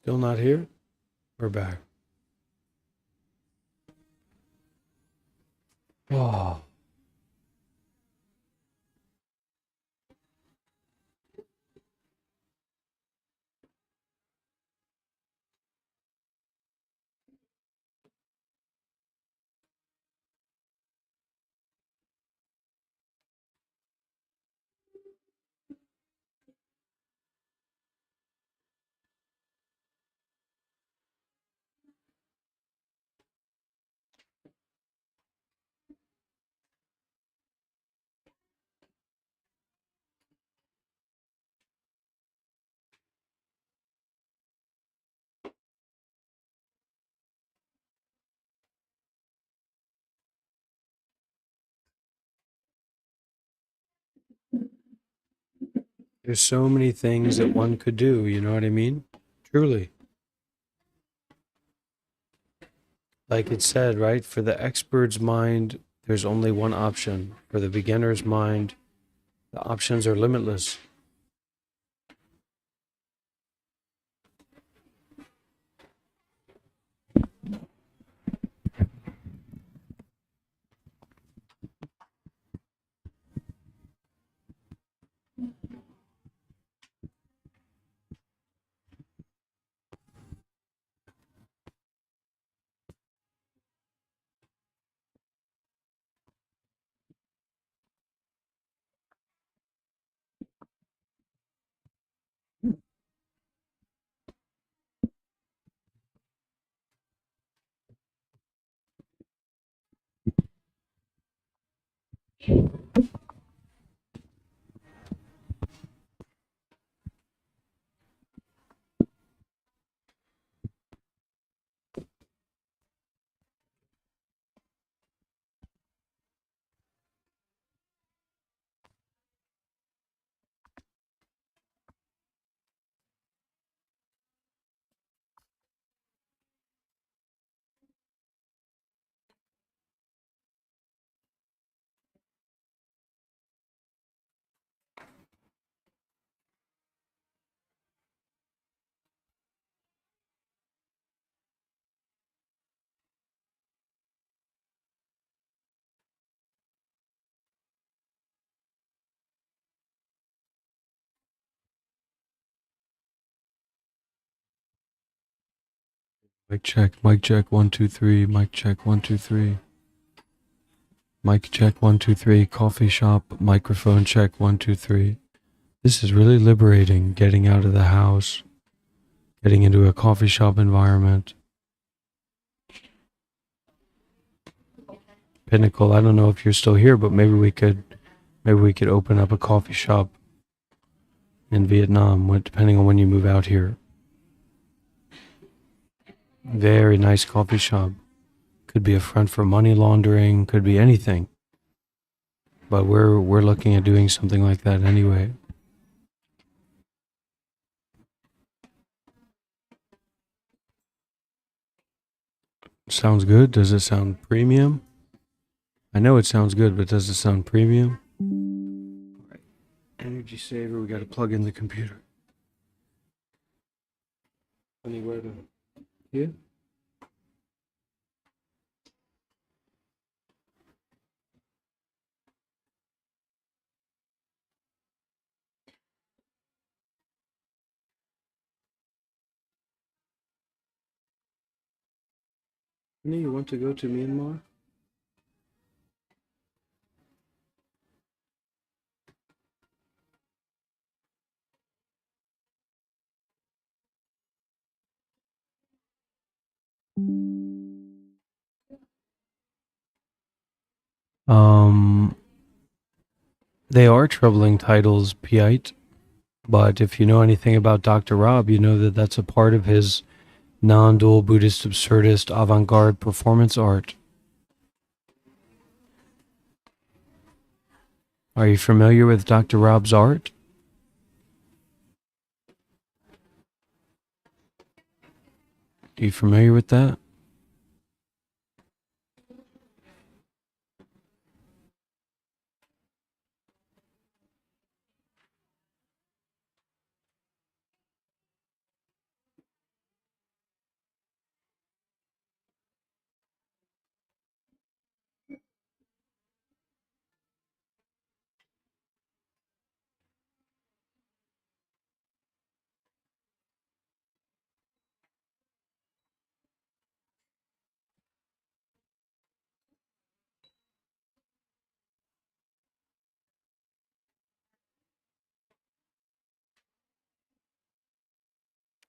Still not here? We're back. Oh, there's so many things that one could do. You know what I mean? Truly. Like it said, right? For the expert's mind, there's only one option. For the beginner's mind, the options are limitless. Mic check, 1, 2, 3, mic check, 1, 2, 3. Mic check, 1, 2, 3, coffee shop, microphone check, 1, 2, 3. This is really liberating, getting out of the house, getting into a coffee shop environment. Pinnacle, I don't know if you're still here, but maybe we could open up a coffee shop in Vietnam, depending on when you move out here. Very nice coffee shop. Could be a front for money laundering, could be anything. But we're looking at doing something like that anyway. Sounds good. Does it sound premium? I know it sounds good, but does it sound premium? All right. Energy saver. We got to plug in the computer. Anywhere to here? Honey, you want to go to Myanmar? Um, They are troubling titles, Piite. But if you know anything about Dr. Rob, you know that that's a part of his non-dual Buddhist absurdist avant-garde performance art. Are you familiar with Dr. Rob's art? Are you familiar with that?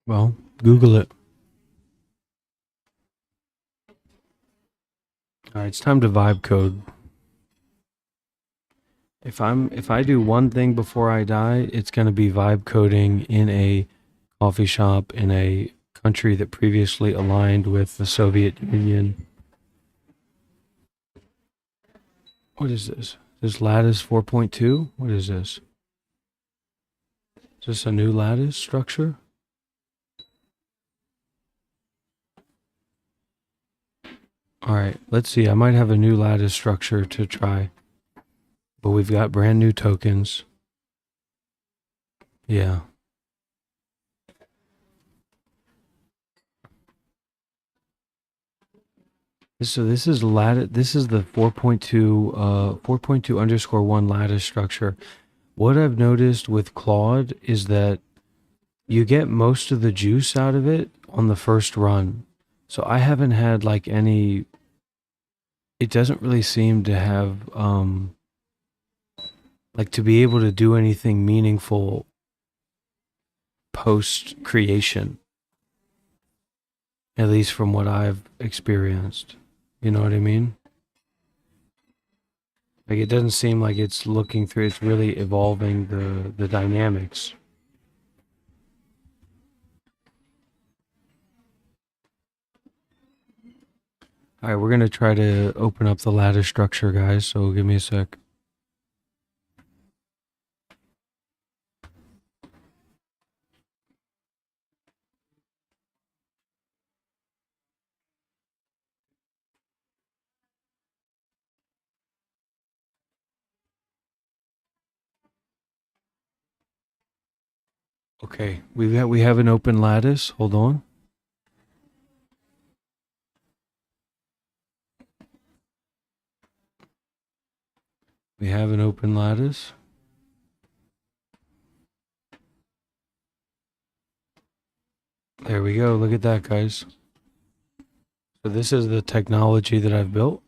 Well, Google it. All right, it's time to vibe code. If I do one thing before I die, it's going to be vibe coding in a coffee shop in a country that previously aligned with the Soviet Union. What is this? This lattice 4.2? What is this? Is this a new lattice structure? All right, let's see. I might have a new lattice structure to try. But we've got brand new tokens. Yeah. So this is lattice. This is the 4.2 underscore 1 lattice structure. What I've noticed with Claude is that you get most of the juice out of it on the first run. So I haven't had like any. It doesn't really seem to have like to be able to do anything meaningful post creation, at least from what I've experienced. You know what I mean? Like it doesn't seem like it's looking through. It's really evolving the dynamics. All right, we're gonna try to open up the lattice structure, guys. So give me a sec. Okay, we have an open lattice. Hold on. We have an open lattice. There we go. Look at that, guys. So this is the technology that I've built.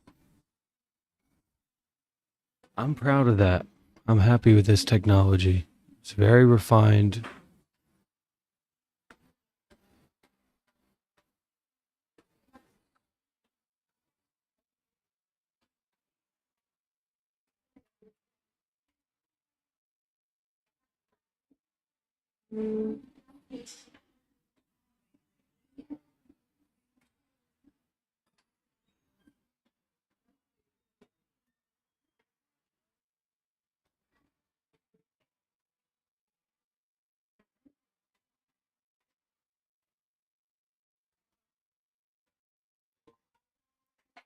I'm proud of that. I'm happy with this technology. It's very refined.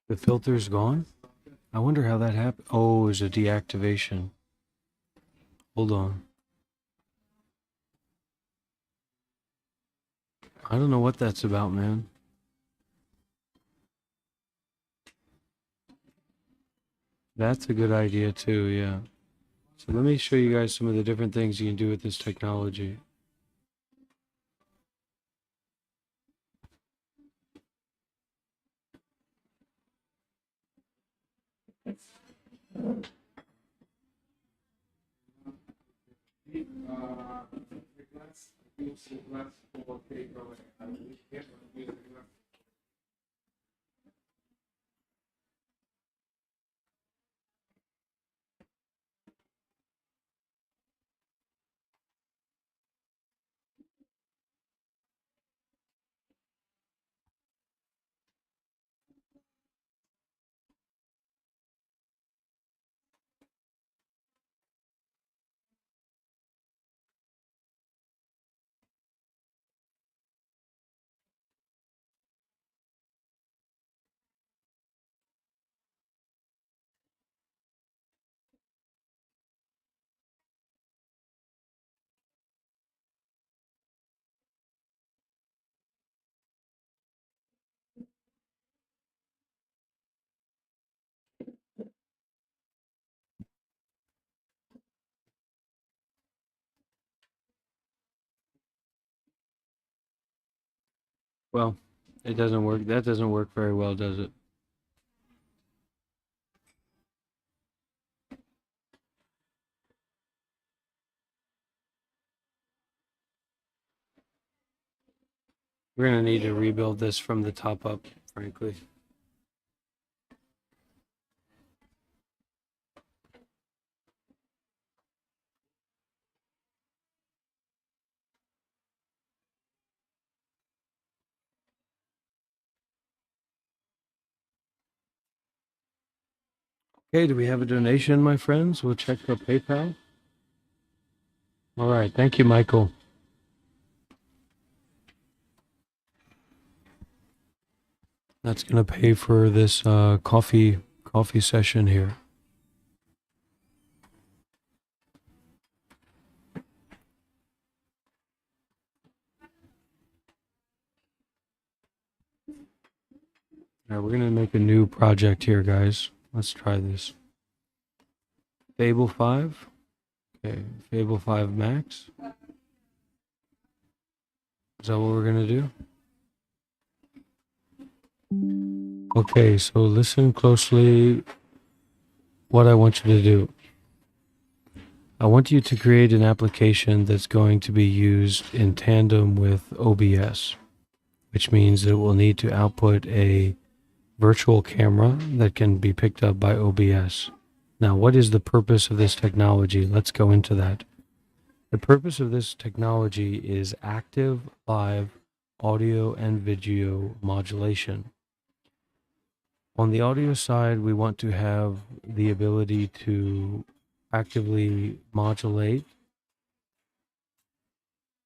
The filter's gone. I wonder how that happened. Oh, it was a deactivation. Hold on. I don't know what that's about, man. That's a good idea too, yeah. So let me show you guys some of the different things you can do with this technology. Well, it doesn't work. That doesn't work very well, does it? We're gonna need to rebuild this from the top up, frankly. Okay, do we have a donation, my friends? We'll check the PayPal. All right, thank you, Michael. That's gonna pay for this coffee session here. All right, we're gonna make a new project here, guys. Let's try this. Fable 5. Okay, Fable 5 Max. Is that what we're gonna do? Okay, so listen closely what I want you to do. I want you to create an application that's going to be used in tandem with OBS, which means that it will need to output a virtual camera that can be picked up by OBS. Now, what is the purpose of this technology? Let's go into that. The purpose of this technology is active live audio and video modulation. On the audio side, we want to have the ability to actively modulate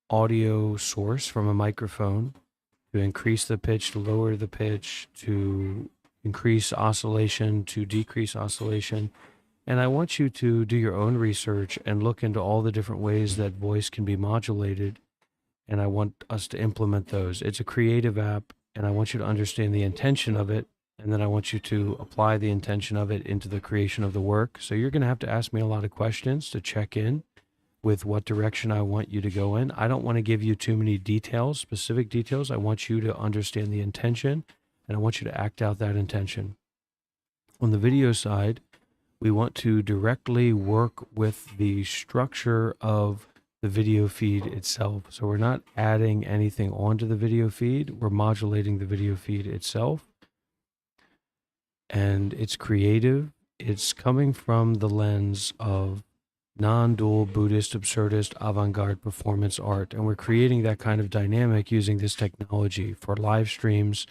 audio source from a microphone to increase the pitch, to lower the pitch, to increase oscillation, to decrease oscillation. And I want you to do your own research and look into all the different ways that voice can be modulated. And I want us to implement those. It's a creative app, and I want you to understand the intention of it. And then I want you to apply the intention of it into the creation of the work. So you're going to have to ask me a lot of questions to check in with what direction I want you to go in. I don't want to give you too many details, specific details. I want you to understand the intention, and I want you to act out that intention. On the video side, we want to directly work with the structure of the video feed itself. So we're not adding anything onto the video feed. We're modulating the video feed itself. And it's creative. It's coming from the lens of non-dual Buddhist, absurdist, avant-garde performance art. And we're creating that kind of dynamic using this technology for live streams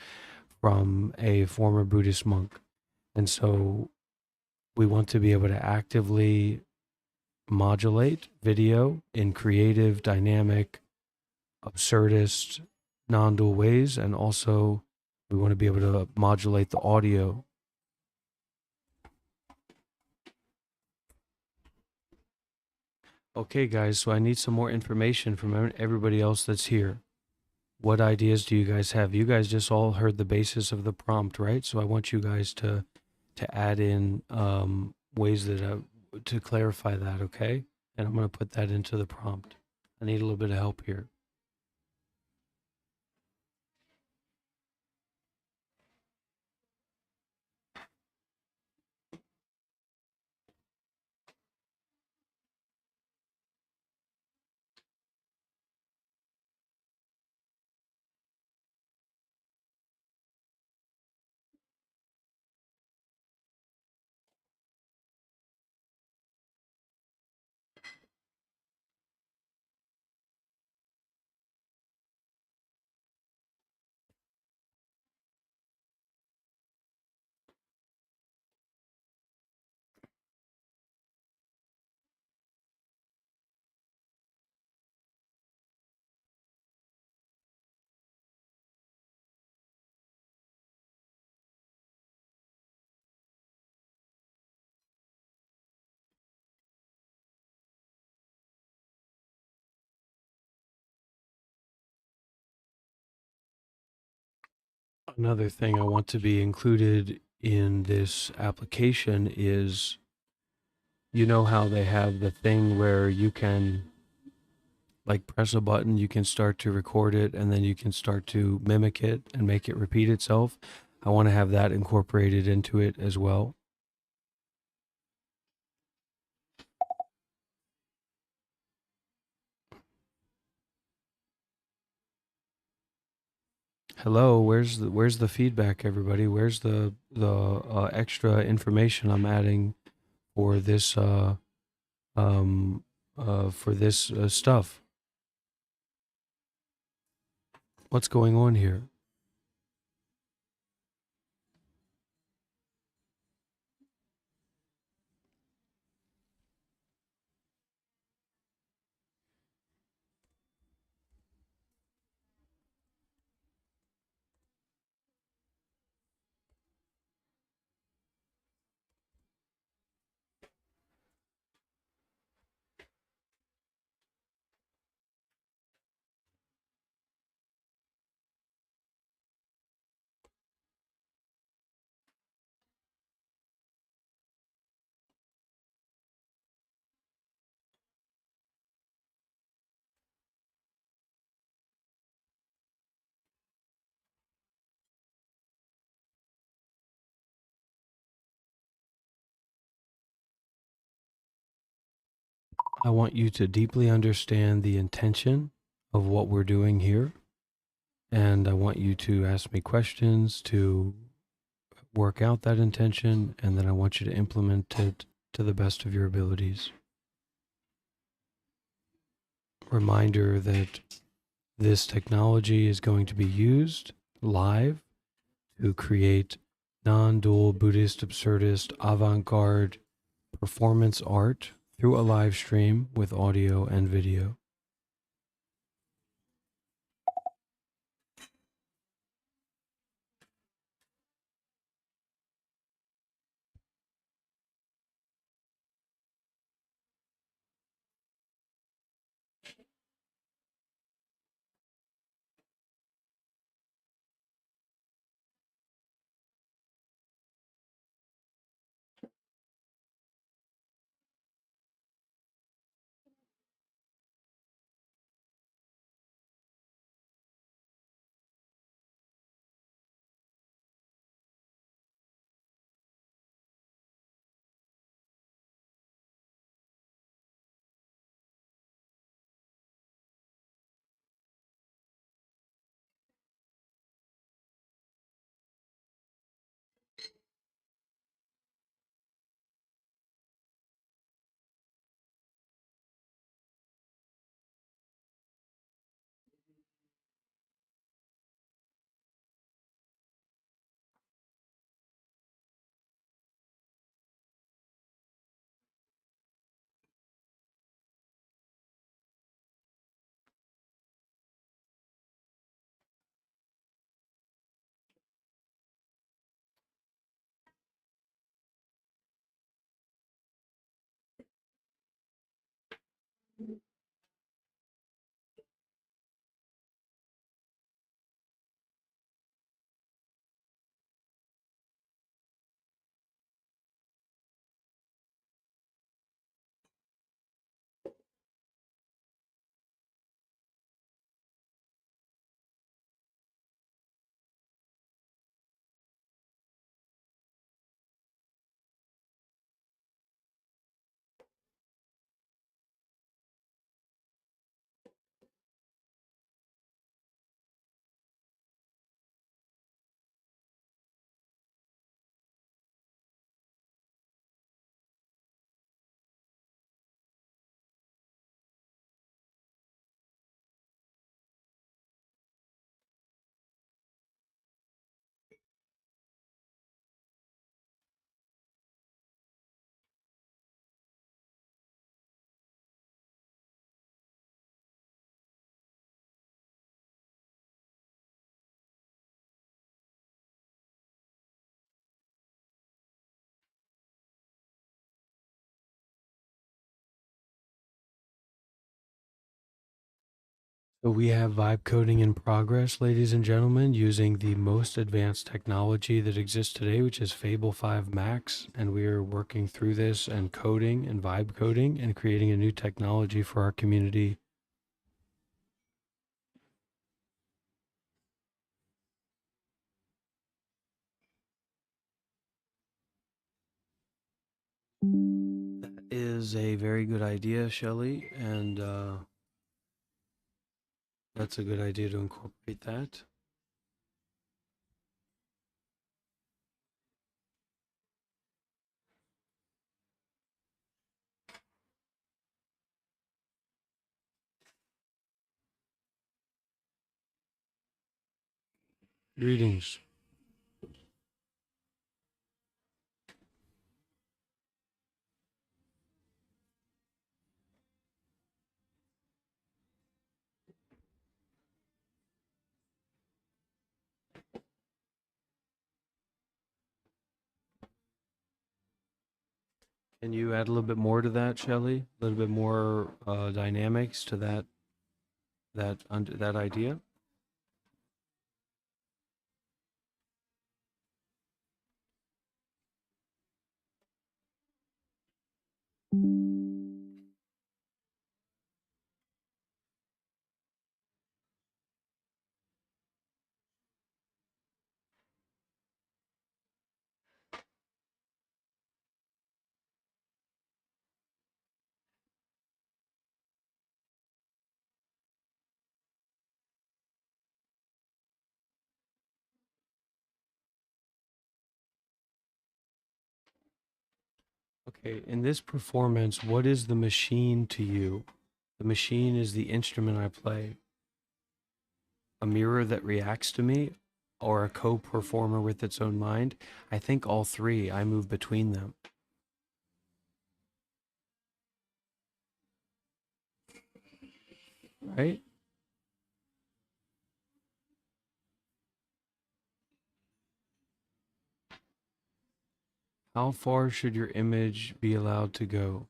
from a former Buddhist monk. And so we want to be able to actively modulate video in creative, dynamic, absurdist, non-dual ways. And also we want to be able to modulate the audio. Okay, guys, so I need some more information from everybody else that's here. What ideas do you guys have? You guys just all heard the basis of the prompt, right? So I want you guys to add in ways that to clarify that, okay? And I'm going to put that into the prompt. I need a little bit of help here. Another thing I want to be included in this application is, you know how they have the thing where you can like press a button, you can start to record it, and then you can start to mimic it and make it repeat itself. I want to have that incorporated into it as well. Hello, where's the feedback, everybody? Where's the extra information I'm adding for this um stuff? What's going on here? I want you to deeply understand the intention of what we're doing here, and I want you to ask me questions to work out that intention, and then I want you to implement it to the best of your abilities. Reminder that this technology is going to be used live to create non dual Buddhist absurdist avant garde performance art through a live stream with audio and video. So we have vibe coding in progress, ladies and gentlemen, using the most advanced technology that exists today, which is Fable 5 Max. And we are working through this and coding and vibe coding and creating a new technology for our community is a very good idea, Shelley, and that's a good idea to incorporate that. Greetings. Can you add a little bit more to that, Shelley? A little bit more dynamics to that idea? Okay, in this performance, what is the machine to you? The machine is the instrument I play. A mirror that reacts to me, or a co-performer with its own mind? I think all three. I move between them. Right? How far should your image be allowed to go?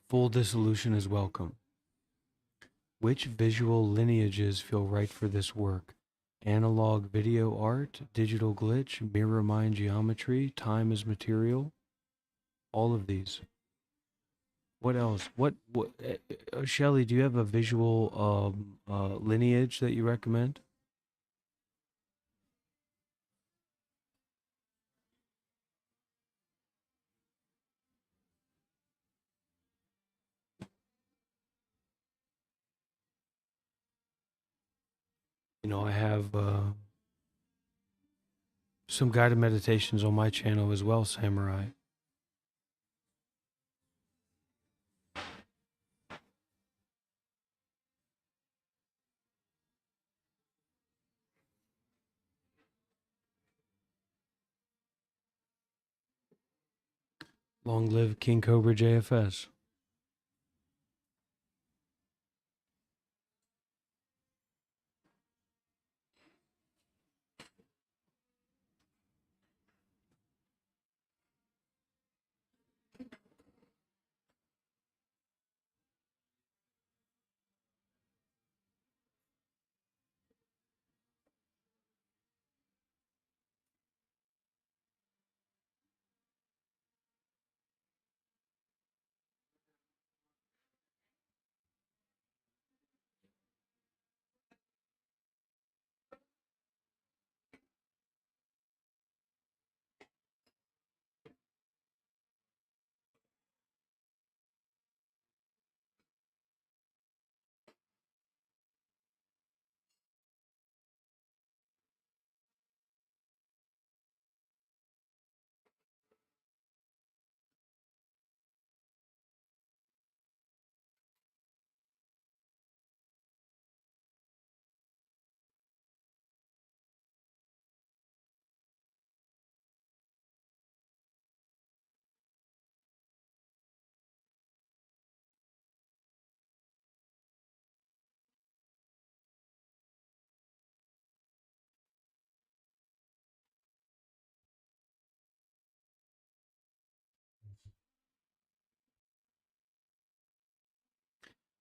Full dissolution is welcome. Which visual lineages feel right for this work? Analog video art, digital glitch, mirror mind geometry, time is material? All of these. What else? Shelley, do you have a visual lineage that you recommend? I have some guided meditations on my channel as well, Samurai. Long live King Cobra JFS.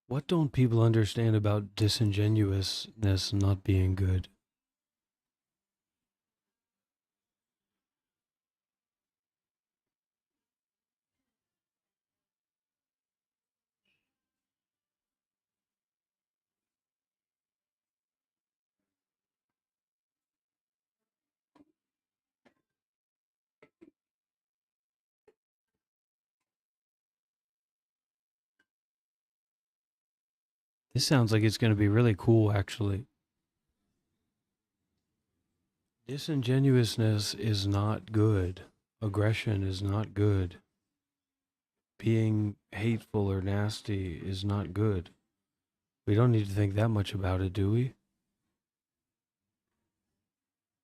What don't people understand about disingenuousness not being good? This sounds like it's going to be really cool, actually. Disingenuousness is not good. Aggression is not good. Being hateful or nasty is not good. We don't need to think that much about it, do we?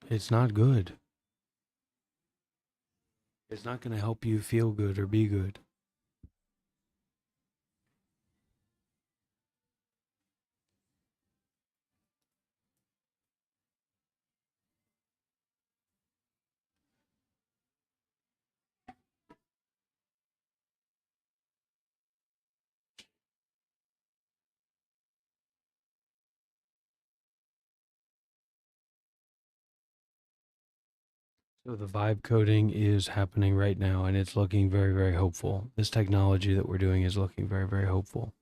It's not good. It's not going to help you feel good or be good. So the vibe coding is happening right now and it's looking very, very hopeful. This technology that we're doing is looking very, very hopeful.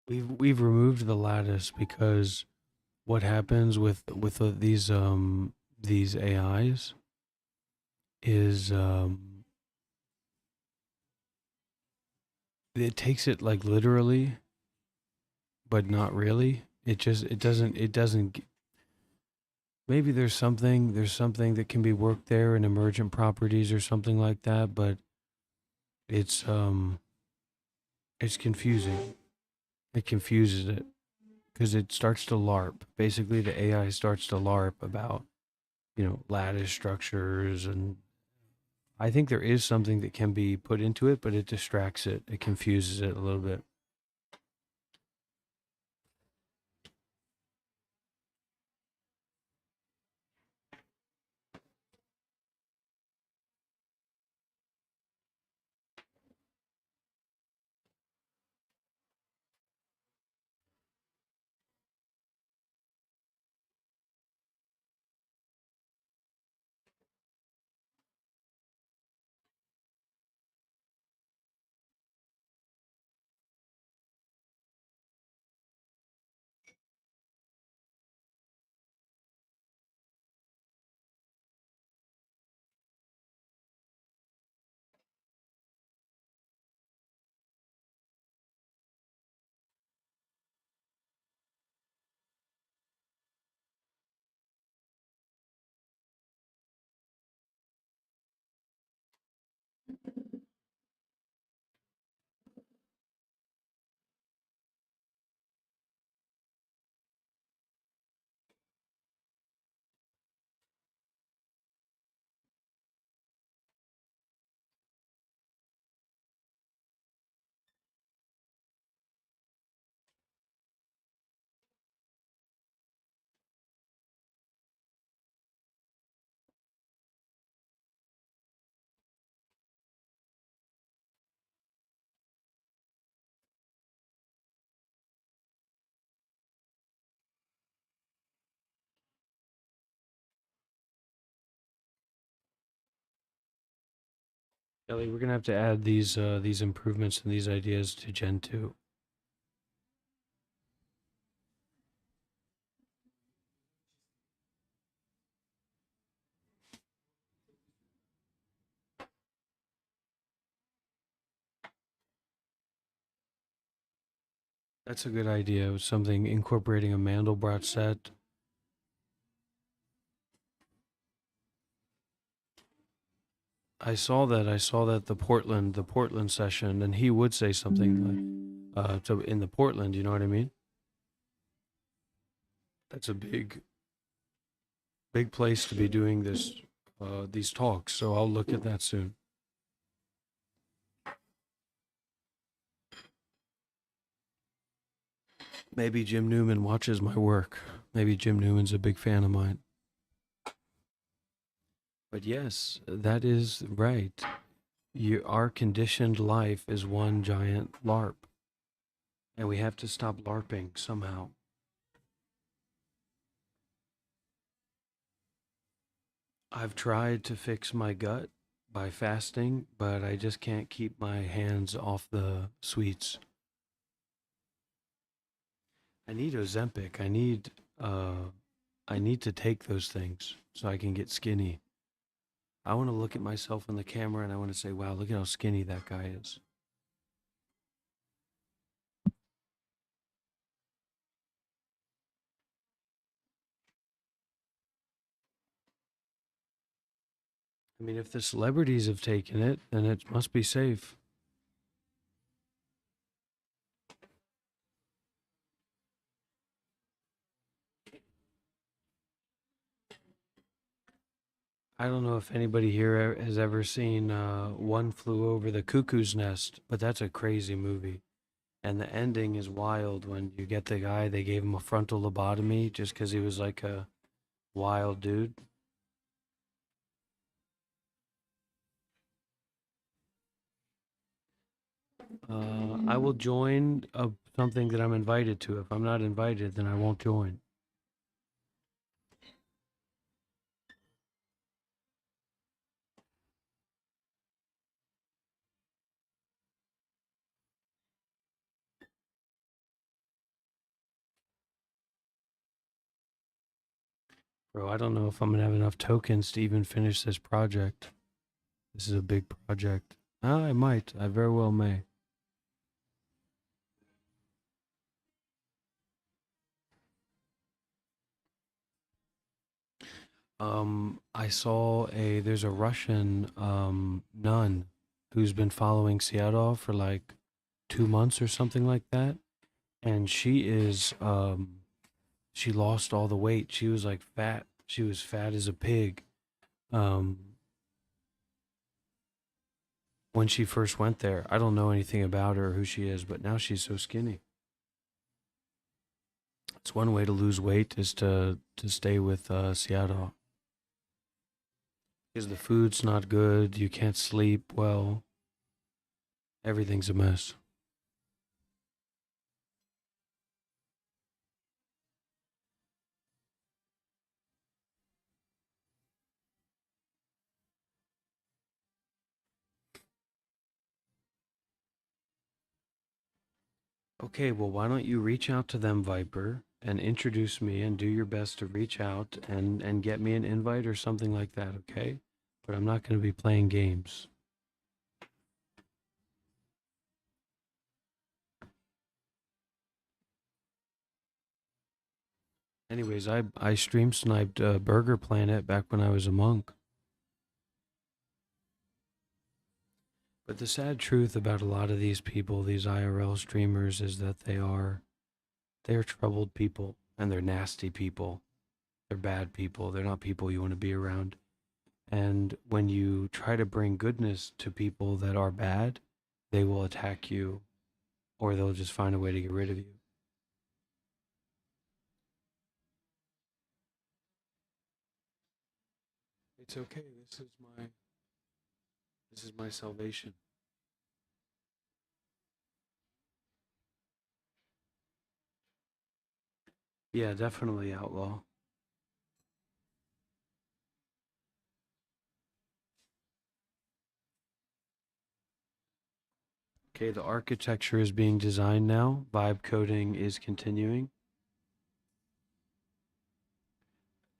We've removed the lattice because what happens with these AIs is it takes it like literally, but not really. It doesn't. Maybe there's something that can be worked there in emergent properties or something like that, but it's um it's confusing. It confuses it because it starts to LARP. Basically, the AI starts to LARP about lattice structures, and I think there is something that can be put into it, but it distracts it. It confuses it a little bit. Ellie, we're gonna have to add these improvements and these ideas to Gen 2. That's a good idea. Something incorporating a Mandelbrot set I saw that the Portland session, and he would say something like, so in the Portland, you know what I mean? That's a big place to be doing these talks. So I'll look at that soon. Maybe Jim Newman watches my work. Maybe Jim Newman's a big fan of mine. But yes, that is right. Our conditioned life is one giant LARP, and we have to stop LARPing somehow. I've tried to fix my gut by fasting, but I just can't keep my hands off the sweets. I need Ozempic. I need to take those things so I can get skinny. I want to look at myself in the camera and I want to say, "Wow, look at how skinny that guy is." I mean, if the celebrities have taken it, then it must be safe. I don't know if anybody here has ever seen One Flew Over the Cuckoo's Nest, but that's a crazy movie. And the ending is wild when you get the guy, they gave him a frontal lobotomy just because he was like a wild dude. I will join something that I'm invited to. If I'm not invited, then I won't join. Bro, I don't know if I'm going to have enough tokens to even finish this project. This is a big project. I might. I very well may. I saw there's a Russian nun who's been following Seattle for like 2 months or something like that. And she lost all the weight. She was like fat. She was fat as a pig. Um, when she first went there, I don't know anything about her or who she is, but now she's so skinny. It's one way to lose weight is to stay with Seattle because the food's not good. You can't sleep well. Everything's a mess. Okay, well, why don't you reach out to them, Viper, and introduce me and do your best to reach out and get me an invite or something like that, okay? But I'm not going to be playing games. Anyways, I stream sniped Burger Planet back when I was a monk. But the sad truth about a lot of these people, these IRL streamers, is that they're troubled people and they're nasty people. They're bad people. They're not people you want to be around. And when you try to bring goodness to people that are bad, they will attack you or they'll just find a way to get rid of you. It's okay. This is my salvation. Yeah, definitely outlaw. Okay, the architecture is being designed now. Vibe coding is continuing.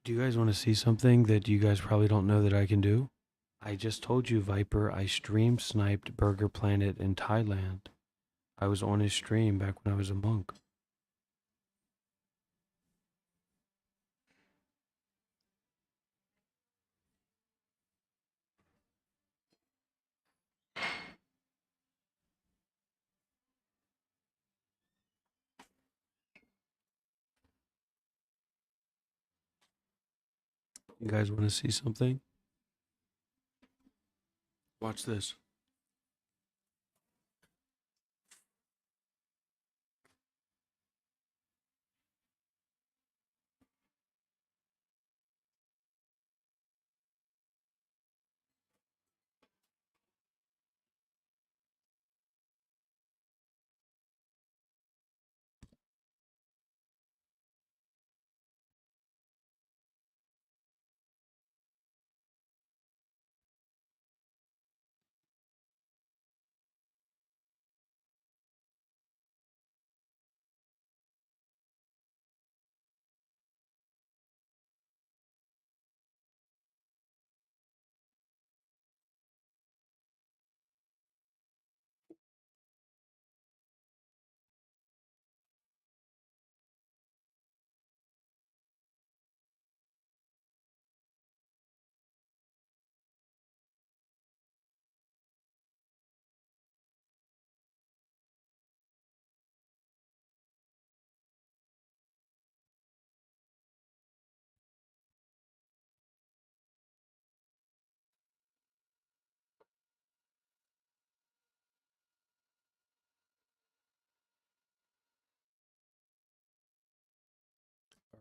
Do you guys want to see something that you guys probably don't know that I can do? I just told you, Viper, I stream sniped Burger Planet in Thailand. I was on his stream back when I was a monk. You guys want to see something? Watch this.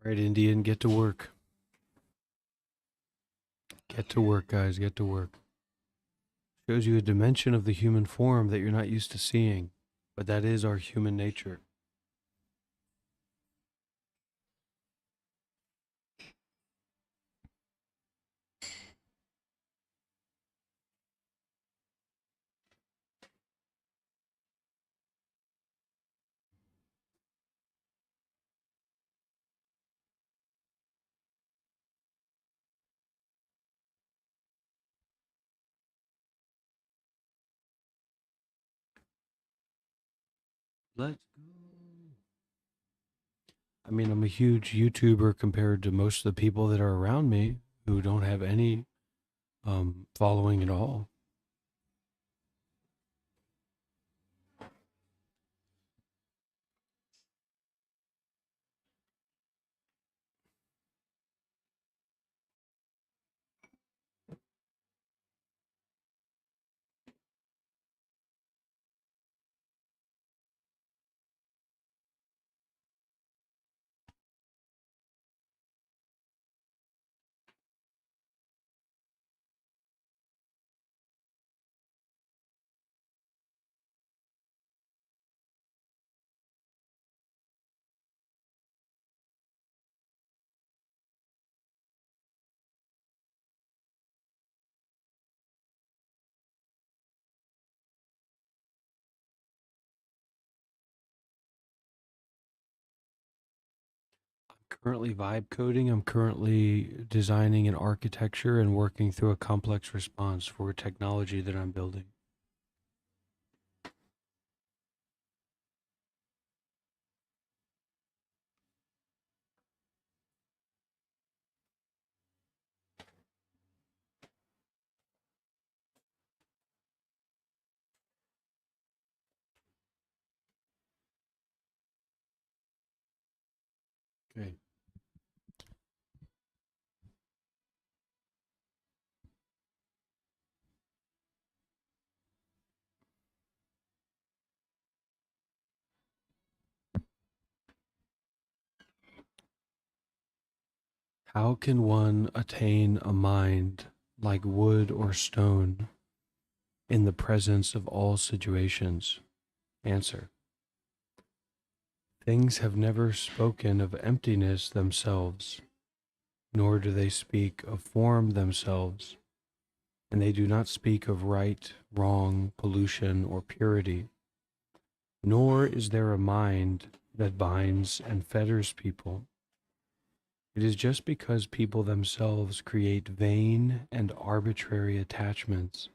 All right, Indian, get to work. Get to work, guys. Get to work. Shows you a dimension of the human form that you're not used to seeing, but that is our human nature. Let's go. I mean, I'm a huge YouTuber compared to most of the people that are around me who don't have any following at all. I'm currently vibe coding. I'm currently designing an architecture and working through a complex response for a technology that I'm building. Okay. How can one attain a mind like wood or stone in the presence of all situations? Answer. Things have never spoken of emptiness themselves, nor do they speak of form themselves, and they do not speak of right, wrong, pollution, or purity. Nor is there a mind that binds and fetters people. It is just because people themselves create vain and arbitrary attachments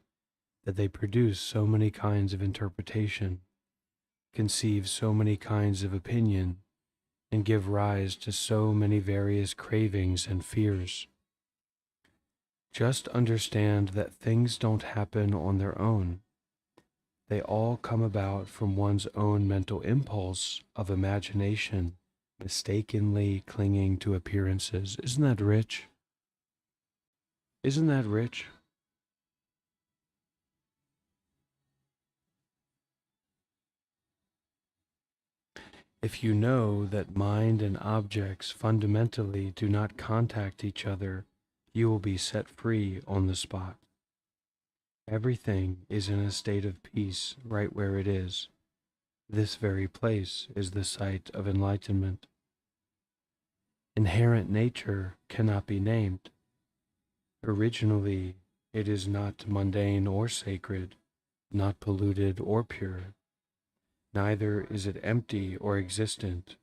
that they produce so many kinds of interpretation, conceive so many kinds of opinion, and give rise to so many various cravings and fears. Just understand that things don't happen on their own. They all come about from one's own mental impulse of imagination, mistakenly clinging to appearances. Isn't that rich? Isn't that rich? If you know that mind and objects fundamentally do not contact each other, you will be set free on the spot. Everything is in a state of peace right where it is. This very place is the site of enlightenment. Inherent nature cannot be named. Originally, it is not mundane or sacred, not polluted or pure. Neither is it empty or existent,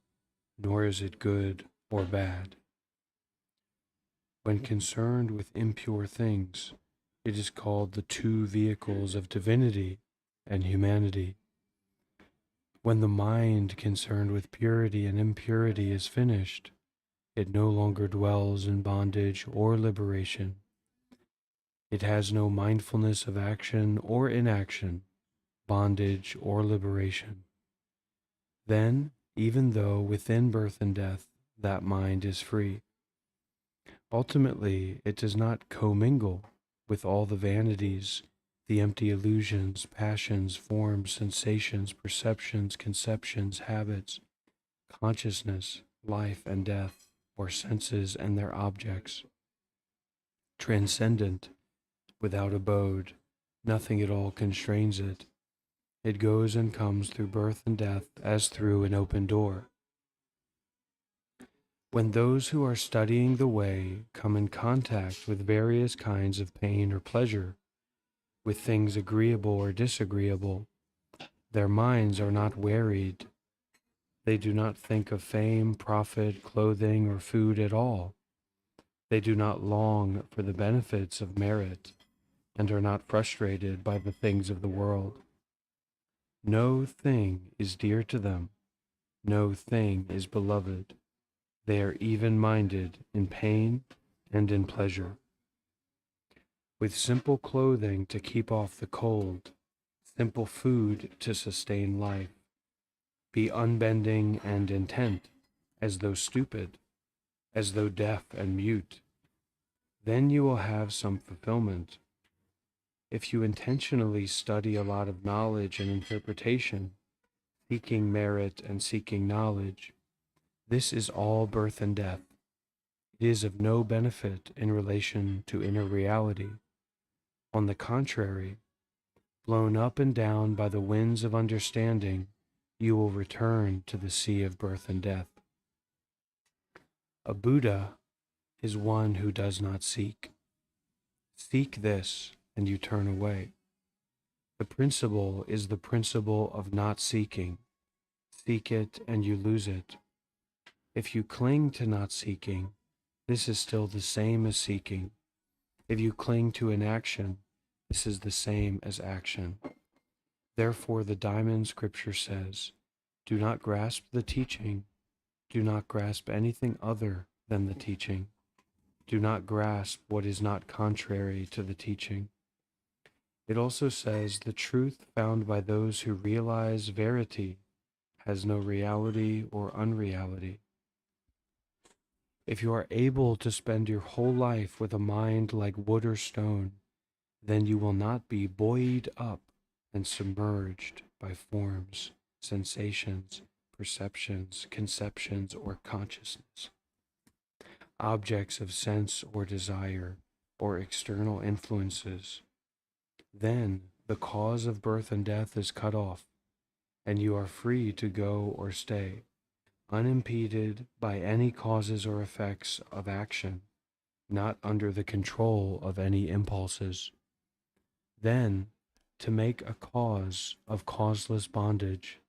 nor is it good or bad. When concerned with impure things, it is called the two vehicles of divinity and humanity. When the mind concerned with purity and impurity is finished, it no longer dwells in bondage or liberation. It has no mindfulness of action or inaction, bondage or liberation. Then, even though within birth and death, that mind is free. Ultimately, it does not commingle with all the vanities, the empty illusions, passions, forms, sensations, perceptions, conceptions, habits, consciousness, life and death, or senses and their objects. Transcendent, without abode, nothing at all constrains it. It goes and comes through birth and death as through an open door. When those who are studying the way come in contact with various kinds of pain or pleasure, with things agreeable or disagreeable, their minds are not wearied. They do not think of fame, profit, clothing, or food at all. They do not long for the benefits of merit and are not frustrated by the things of the world. No thing is dear to them. No thing is beloved. They are even-minded in pain and in pleasure. With simple clothing to keep off the cold, simple food to sustain life, be unbending and intent, as though stupid, as though deaf and mute. Then you will have some fulfillment. If you intentionally study a lot of knowledge and interpretation, seeking merit and seeking knowledge, this is all birth and death. It is of no benefit in relation to inner reality. On the contrary, blown up and down by the winds of understanding, you will return to the sea of birth and death. A Buddha is one who does not seek. Seek this, and you turn away. The principle is the principle of not seeking. Seek it, and you lose it. If you cling to not seeking, this is still the same as seeking. If you cling to inaction, this is the same as action. Therefore, the Diamond Scripture says, do not grasp the teaching. Do not grasp anything other than the teaching. Do not grasp what is not contrary to the teaching. It also says, the truth found by those who realize verity has no reality or unreality. If you are able to spend your whole life with a mind like wood or stone, then you will not be buoyed up and submerged by forms, sensations, perceptions, conceptions, or consciousness, objects of sense or desire, or external influences. Then the cause of birth and death is cut off, and you are free to go or stay, unimpeded by any causes or effects of action, not under the control of any impulses. Then, to make a cause of causeless bondage,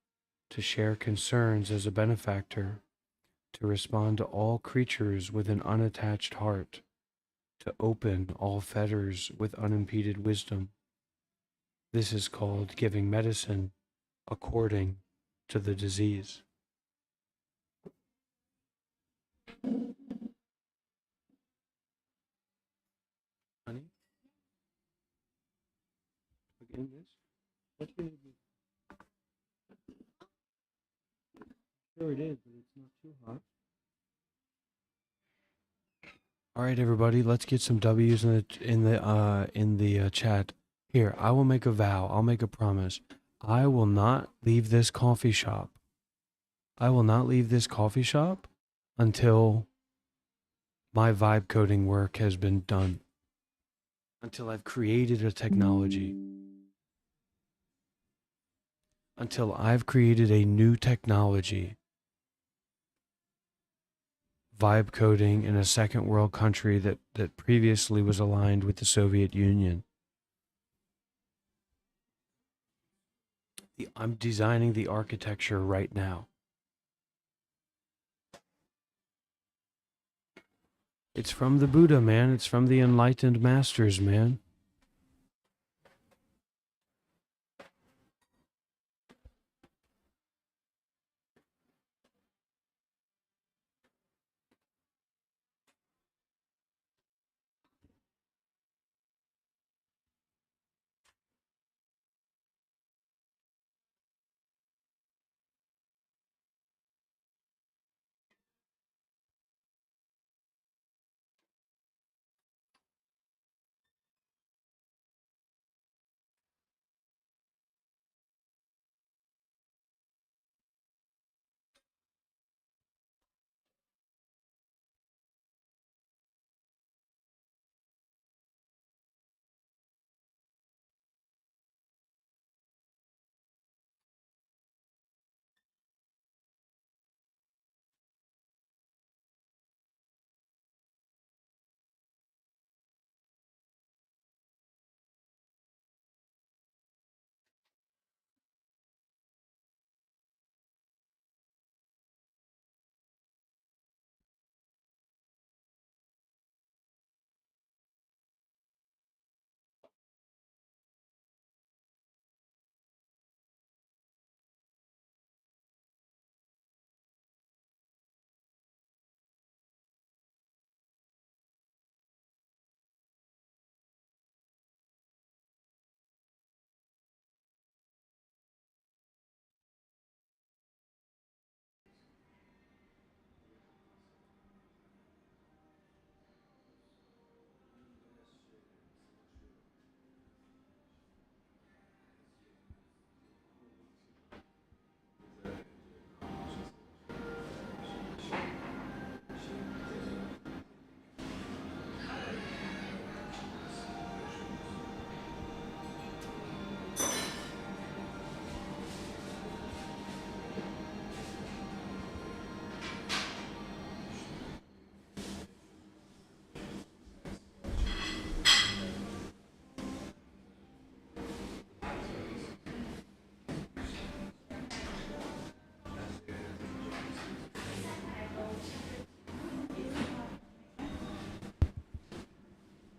to share concerns as a benefactor, to respond to all creatures with an unattached heart, to open all fetters with unimpeded wisdom. This is called giving medicine according to the disease. Honey, again this? What do you need? Sure it is, but it's not too hot. All right, everybody, let's get some W's in the chat. Here, I will make a vow. I'll make a promise. I will not leave this coffee shop. I will not leave this coffee shop until my vibe coding work has been done. Until I've created a technology. Until I've created a new technology. Vibe coding in a second world country that previously was aligned with the Soviet Union. I'm designing the architecture right now. It's from the Buddha, man. It's from the enlightened masters, man.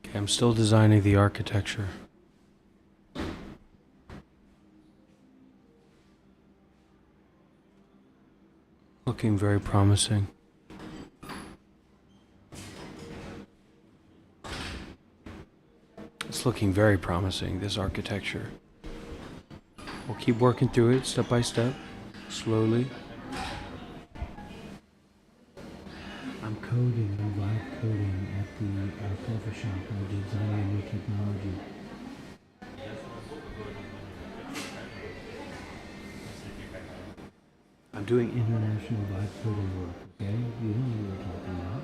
Okay, I'm still designing the architecture. Looking very promising. It's looking very promising, this architecture. We'll keep working through it step by step, slowly. I'm coding, I'm vibe coding at the coffee shop. I'm designing a new technology. I'm doing international vibe coding work, okay? You don't know what we're talking about.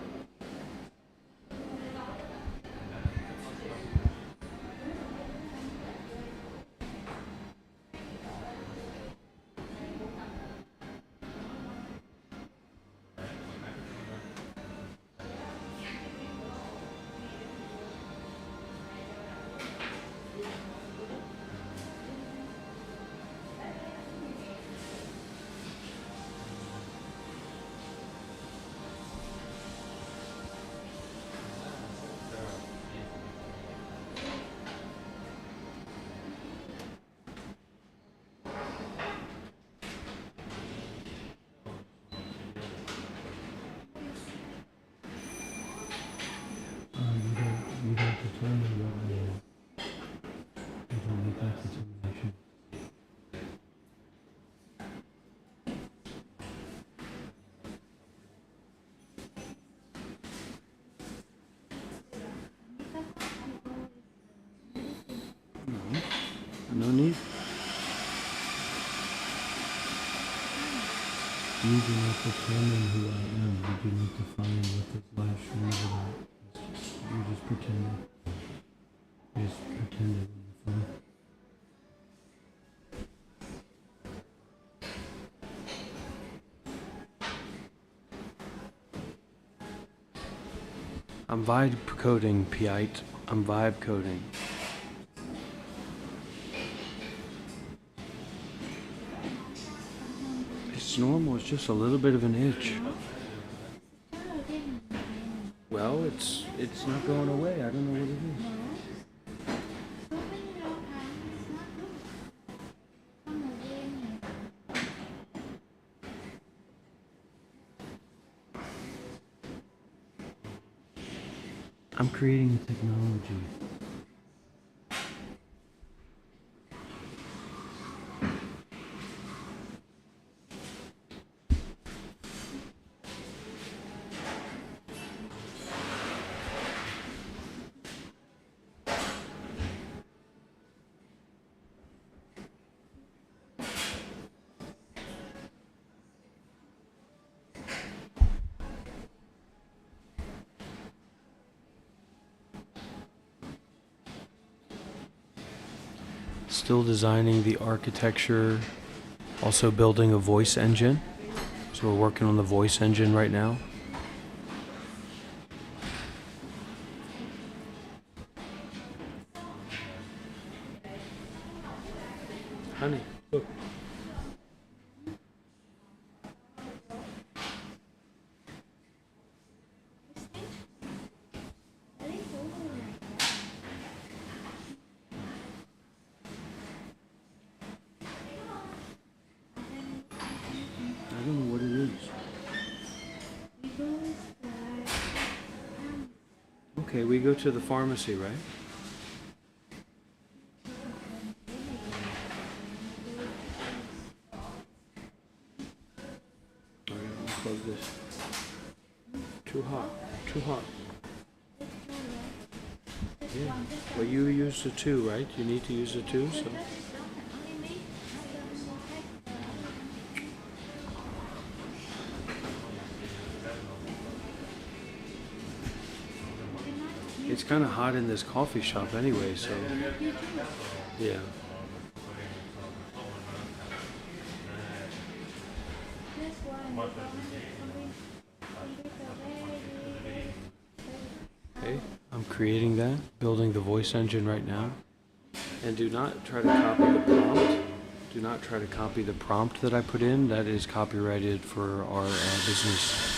No need. You do not determine who I am. You do not define what this live stream is about. You're just pretending. You just pretended on the phone. I'm vibe coding, Piite. I'm vibe coding. It's normal, it's just a little bit of an itch. Well, it's not going away. I don't know what it is. I'm creating a technology. Still designing the architecture, also building a voice engine. So we're working on the voice engine right now. Honey, look. I don't know what it is. Okay, we go to the pharmacy, right? Alright, I'll close this. Too hot. Too hot. Yeah. Well, you use the 2, right? You need to use the 2, so... It's kind of hot in this coffee shop anyway, so... Yeah. Okay, I'm creating that, building the voice engine right now. And do not try to copy the prompt. Do not try to copy the prompt that I put in. That is copyrighted for our business.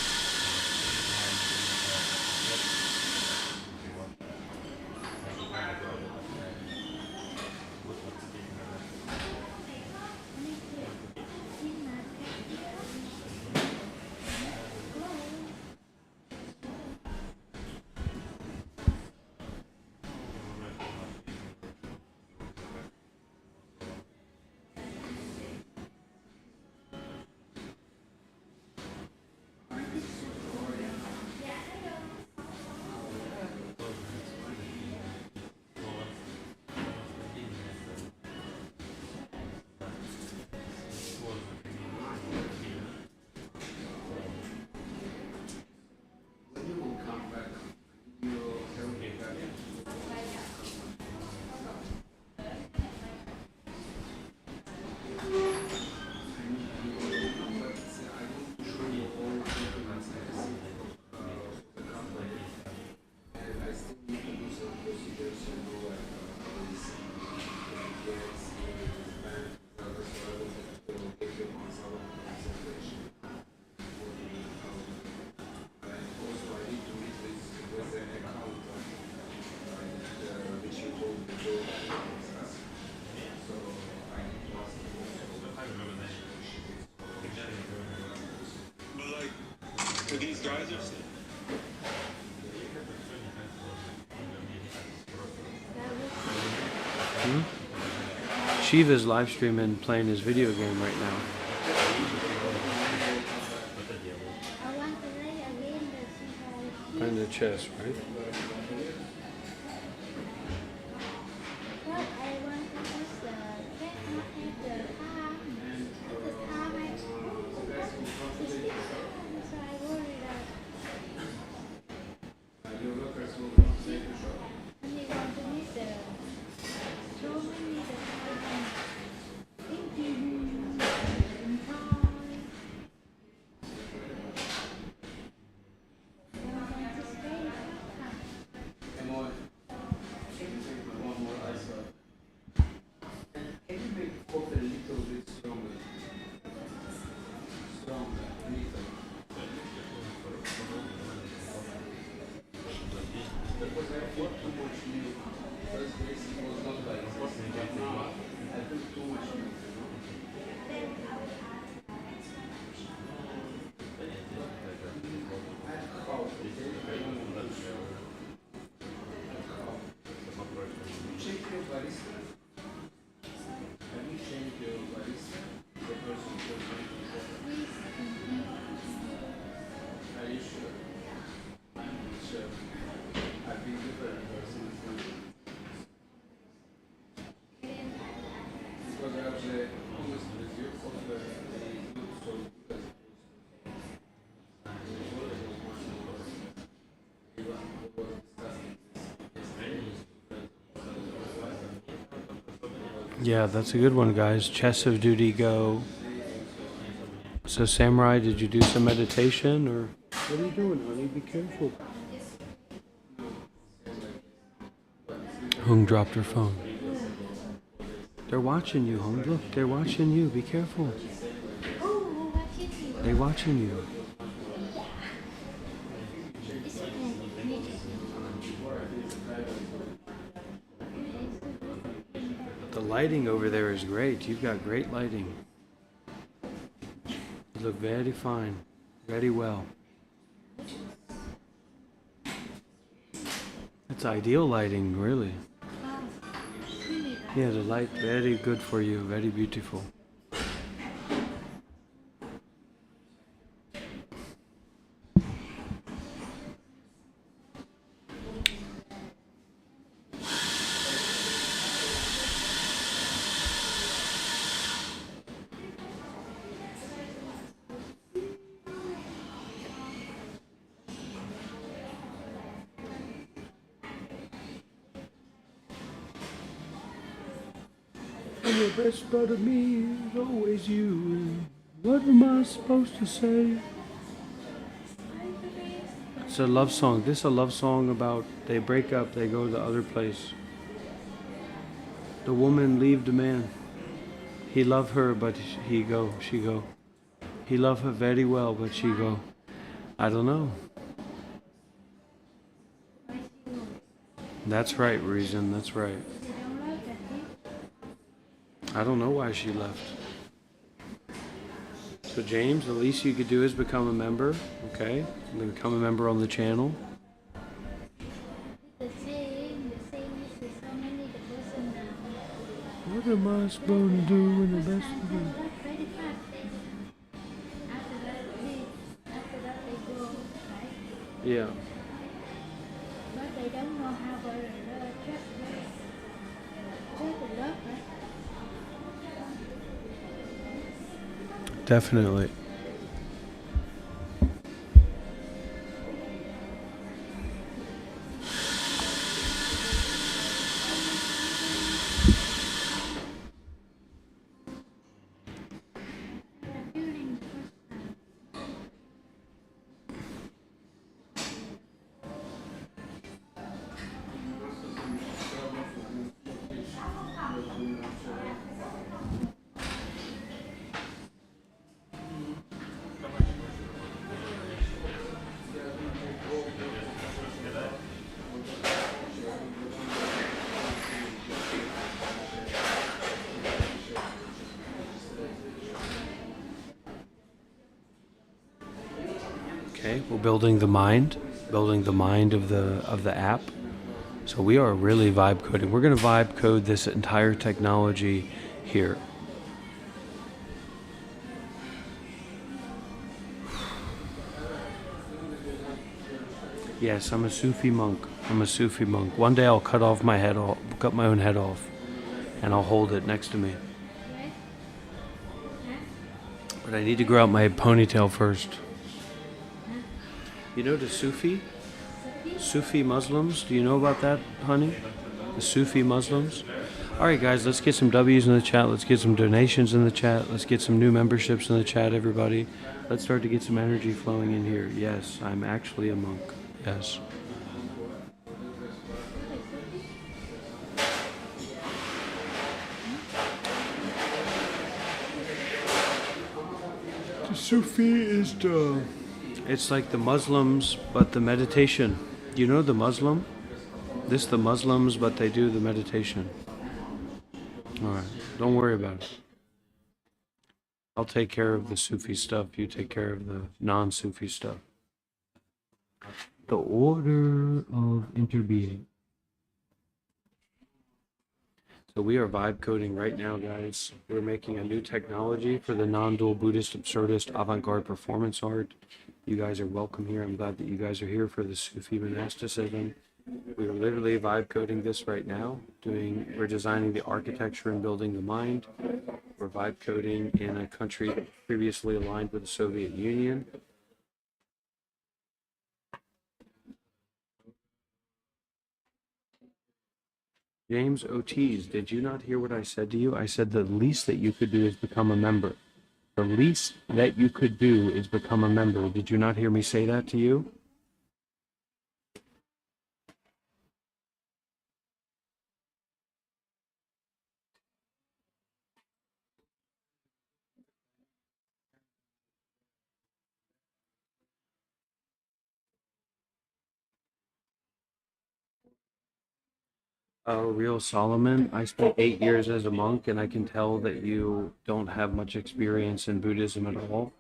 These guys are sick. Shiva's live streaming, playing his video game right now. Playing the chess, right? What I want Yeah, that's a good one, guys. Chest of duty, go. So, Samurai, did you do some meditation or what are you doing, honey? Be careful. Hung dropped her phone. They're watching you, Hung. Look, they're watching you. Be careful. Oh, watching you. They're watching you. It's okay. The lighting over there is great. You've got great lighting. You look very fine. Very well. It's ideal lighting, really. Wow. Really? Yeah, the light very good for you. Very beautiful. And the best part of me is always you. What am I supposed to say? It's a love song. This is a love song about they break up, they go to the other place. The woman leave the man. He love her, but he go, she go. He love her very well, but she go. I don't know. That's right, Reason. That's right. I don't know why she left. So James, the least you could do is become a member. Okay, I'm gonna become a member on the channel. The same is so many the person now. What am I supposed to do in the best of the... Very fast. After that they go, right? Yeah. But they don't know how to trust the love, right? Definitely. Okay, we're building the mind of the app. So we are really vibe coding. We're going to vibe code this entire technology here. Yes, I'm a Sufi monk. One day I'll cut my own head off, and I'll hold it next to me. But I need to grow out my ponytail first. You know the Sufi Muslims? Do you know about that, honey? The Sufi Muslims? All right, guys, let's get some W's in the chat. Let's get some donations in the chat. Let's get some new memberships in the chat, everybody. Let's start to get some energy flowing in here. Yes, I'm actually a monk. Yes. The Sufi is it's like the Muslims, but the meditation. You know the Muslim? This the Muslims, but they do the meditation. All right, don't worry about it. I'll take care of the Sufi stuff. You take care of the non-Sufi stuff. The order of interbeing. So we are vibe coding right now, guys. We're making a new technology for the non-dual Buddhist absurdist avant-garde performance art. You guys are welcome here. I'm glad that you guys are here for the Sufi monasticism. We are literally vibe coding this right now. We're designing the architecture and building the mind. We're vibe coding in a country previously aligned with the Soviet Union. James Ortiz, did you not hear what I said to you? I said the least that you could do is become a member. The least that you could do is become a member. Did you not hear me say that to you? Real Solomon, I spent 8 years as a monk, and I can tell that you don't have much experience in Buddhism at all.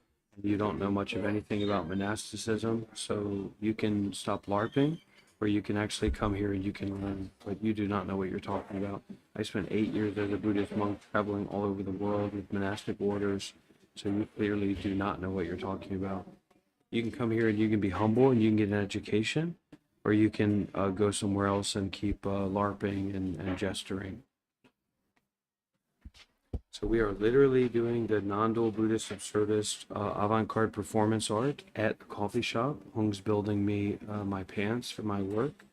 You don't know much of anything about monasticism, so you can stop LARPing, or you can actually come here and you can learn, but you do not know what you're talking about. I spent 8 years as a Buddhist monk traveling all over the world with monastic orders, so you clearly do not know what you're talking about. You can come here and you can be humble and you can get an education, or you can go somewhere else and keep LARPing and gesturing. So we are literally doing the non-dual Buddhist absurdist avant-garde performance art at the coffee shop. Hung's building me my pants for my work,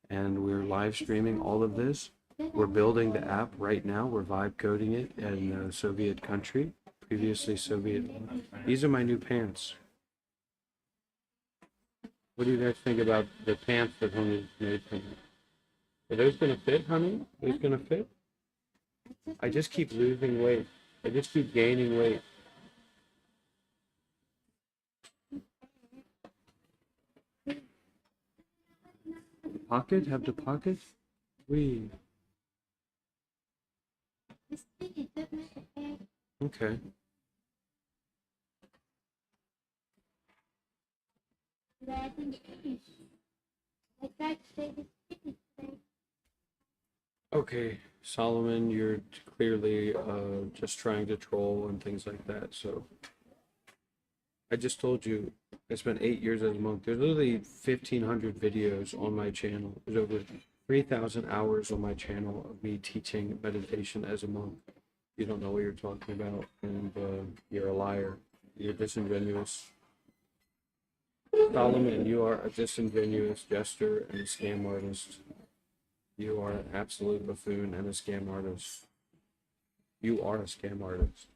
and we're live streaming all of this. We're building the app right now. We're vibe coding it in a Soviet country, previously Soviet. These are my new pants. What do you guys think about the pants that Honey made for me? Are those gonna fit, honey? Are those gonna fit? I just keep losing weight. I just keep gaining weight. Pocket? Have the pocket? We. Okay. Okay, Solomon, you're clearly just trying to troll and things like that. So I just told you I spent 8 years as a monk. There's literally 1,500 videos on my channel. There's over 3,000 hours on my channel of me teaching meditation as a monk. You don't know what you're talking about, and you're a liar. You're disingenuous. Solomon, you are a disingenuous jester and a scam artist. You are an absolute buffoon and a scam artist. You are a scam artist.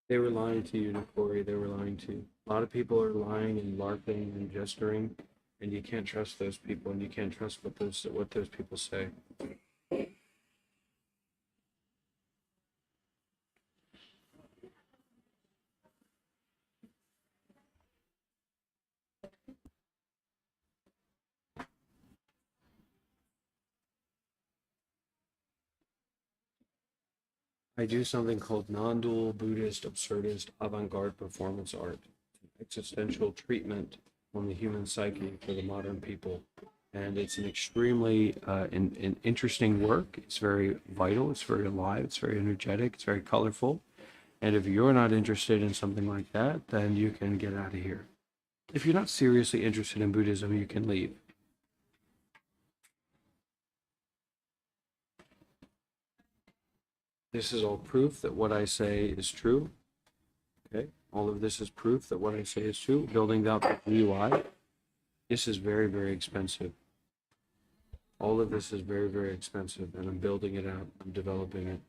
They were lying to you, Corey. They were lying to you. A lot of people are lying and LARPing and gesturing, and you can't trust those people, and you can't trust what those people say. I do something called non-dual Buddhist absurdist avant-garde performance art, existential treatment on the human psyche for the modern people. And it's an extremely an interesting work. It's very vital, it's very alive, it's very energetic, it's very colorful. And if you're not interested in something like that, then you can get out of here. If you're not seriously interested in Buddhism, you can leave. This is all proof that what I say is true. Okay, all of this is proof that what I say is true. Building out the UI. This is very, very expensive. All of this is very, very expensive, and I'm building it out. I'm developing it.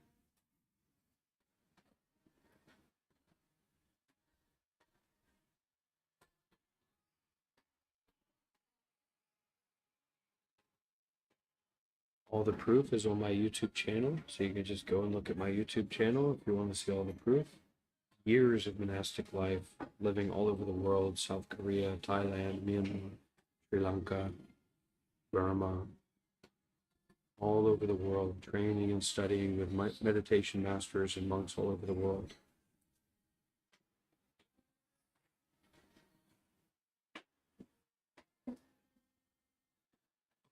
All the proof is on my YouTube channel, so you can just go and look at my YouTube channel if you want to see all the proof. Years of monastic life, living all over the world, South Korea, Thailand, Myanmar, Sri Lanka, Burma, all over the world, training and studying with meditation masters and monks all over the world.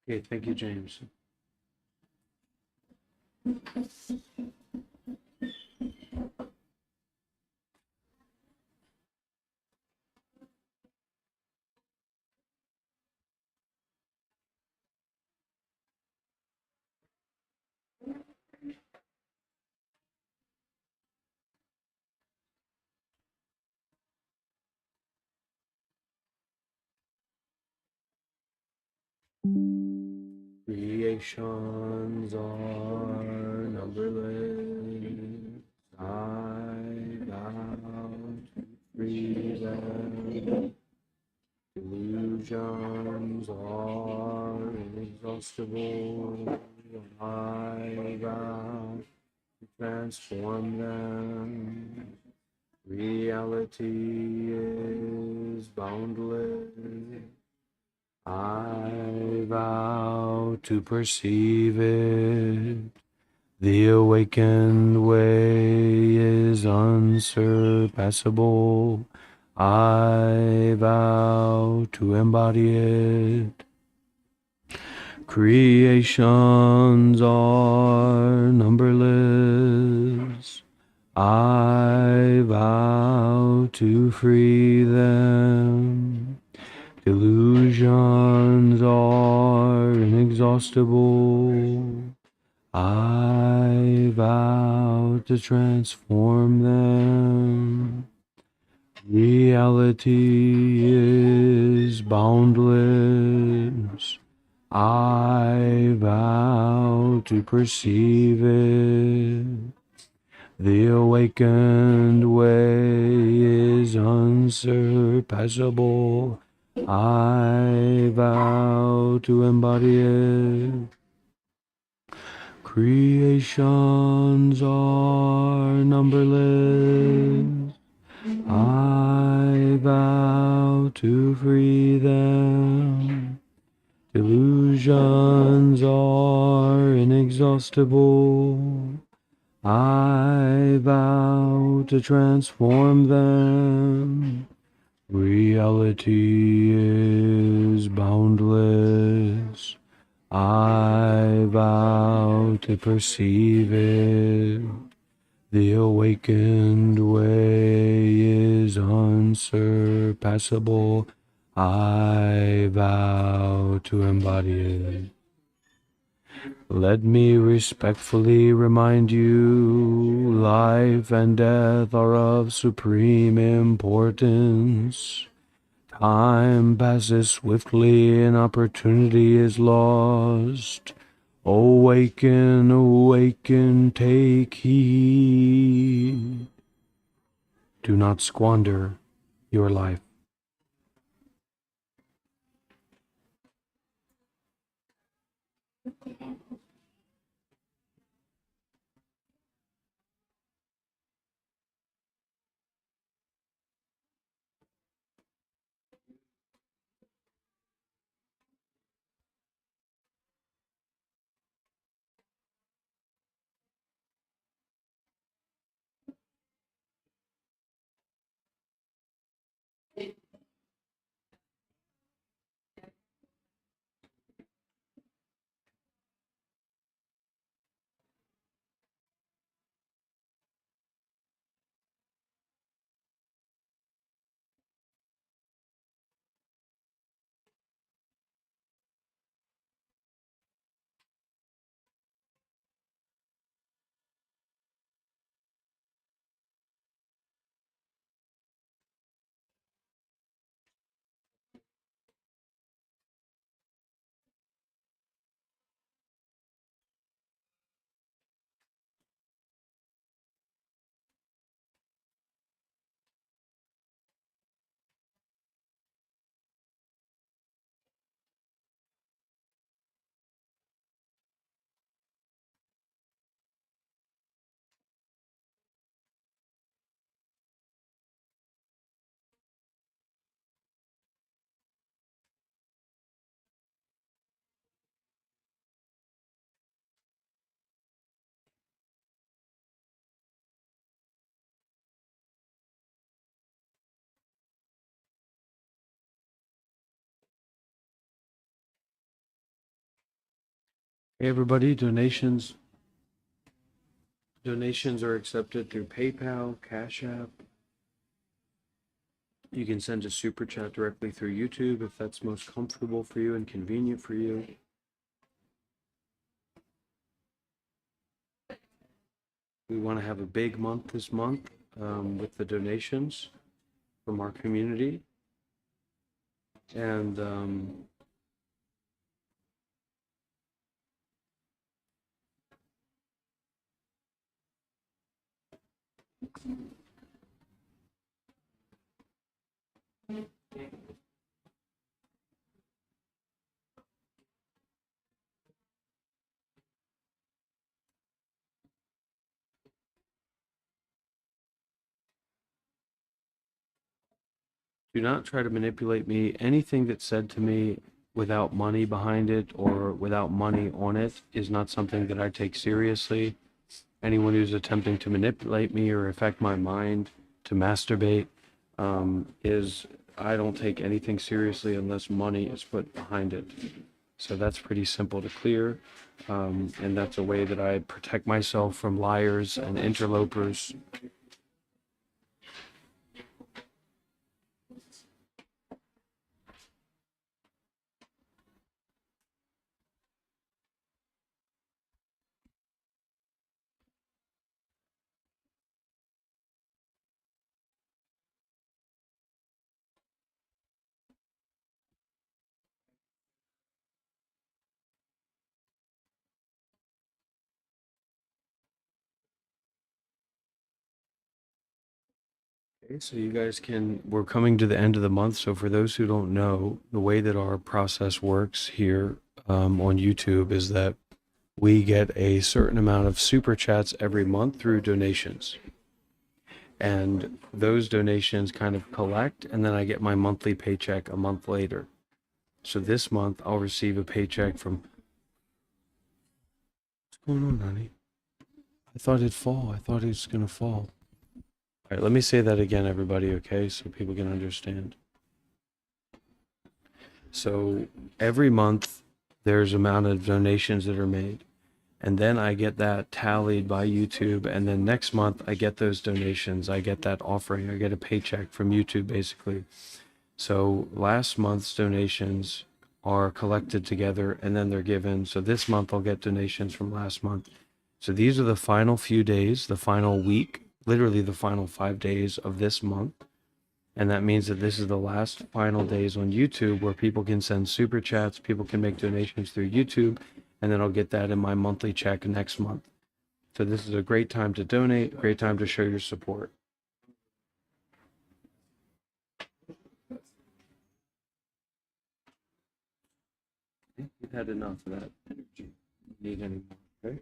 Okay, thank you, James. Creations are numberless. I vow to free them. Illusions are inexhaustible. I vow to transform them. Reality is boundless. I vow to perceive it. The awakened way is unsurpassable. I vow to embody it. Creations are numberless. I vow to free them. Illusions are inexhaustible. I vow to transform them. Reality is boundless. I vow to perceive it. The awakened way is unsurpassable. I vow to embody it. Creations are numberless. I vow to free them. Illusions are inexhaustible. I vow to transform them. Reality is boundless. I vow to perceive it. The awakened way is unsurpassable. I vow to embody it. Let me respectfully remind you, life and death are of supreme importance. Time passes swiftly and opportunity is lost. Awaken, awaken, take heed. Do not squander your life. Hey everybody, donations are accepted through PayPal, Cash App. You can send a super chat directly through YouTube if that's most comfortable for you and convenient for you. We want to have a big month this month with the donations from our community. And Do not try to manipulate me. Anything that's said to me without money behind it or without money on it is not something that I take seriously. Anyone who's attempting to manipulate me or affect my mind to masturbate is, I don't take anything seriously unless money is put behind it. So that's pretty simple to clear. And that's a way that I protect myself from liars and interlopers. Okay, so you guys we're coming to the end of the month. So for those who don't know, the way that our process works here on YouTube is that we get a certain amount of super chats every month through donations. And those donations kind of collect, and then I get my monthly paycheck a month later. So this month I'll receive a paycheck from, what's going on, honey? I thought it'd fall. I thought it was gonna fall. All right, let me say that again, everybody, okay? So people can understand. So every month there's amount of donations that are made. And then I get that tallied by YouTube. And then next month I get those donations. I get that offering. I get a paycheck from YouTube basically. So last month's donations are collected together and then they're given. So this month I'll get donations from last month. So these are the final few days, the final week, literally the final 5 days of this month. And that means that this is the last final days on YouTube where people can send super chats, people can make donations through YouTube, and then I'll get that in my monthly check next month. So this is a great time to donate, great time to show your support. You've had enough of that energy. You don't need any more, okay?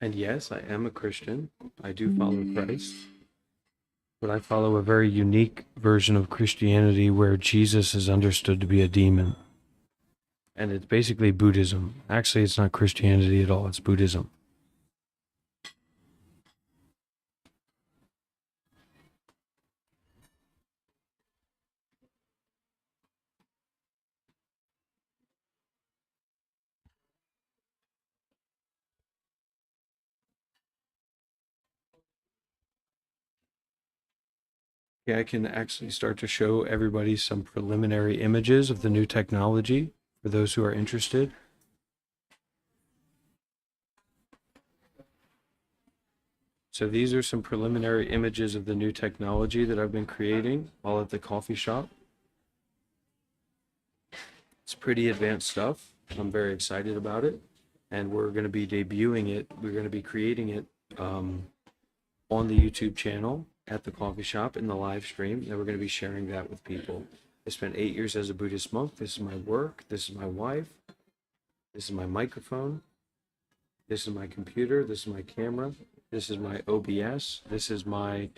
And yes, I am a Christian. I do follow Christ. But I follow a very unique version of Christianity where Jesus is understood to be a demon. And it's basically Buddhism. Actually, it's not Christianity at all, it's Buddhism. Yeah, I can actually start to show everybody some preliminary images of the new technology for those who are interested. So these are some preliminary images of the new technology that I've been creating while at the coffee shop. It's pretty advanced stuff. I'm very excited about it. And we're going to be debuting it. We're going to be creating it on the YouTube channel at the coffee shop in the live stream. And we're going to be sharing that with people. I spent 8 years as a Buddhist monk. This is my work. This is my wife. This is my microphone. This is my computer. This is my camera. This is my OBS. This is my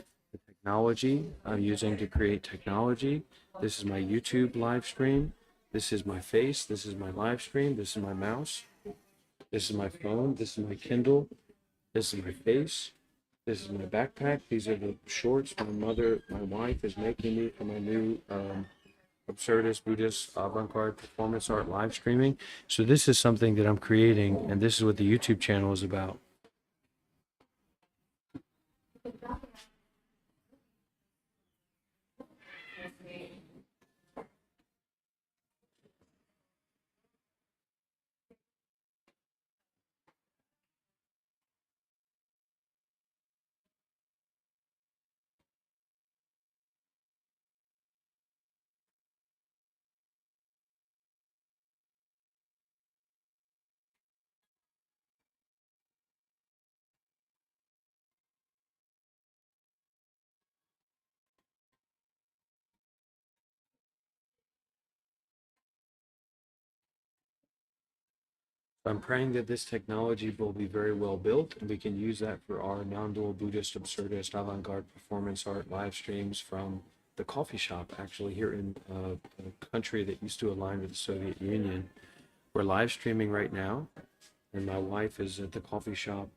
technology I'm using to create technology. This is my YouTube live stream. This is my face. This is my live stream. This is my mouse. This is my phone. This is my Kindle. This is my face. This is my backpack. These are the shorts my wife is making me for my new absurdist Buddhist avant-garde performance art live streaming. So this is something that I'm creating, and this is what the YouTube channel is about. I'm praying that this technology will be very well built and we can use that for our non-dual Buddhist, absurdist, avant-garde performance art live streams from the coffee shop, actually here in a country that used to align with the Soviet Union. We're live streaming right now, and my wife is at the coffee shop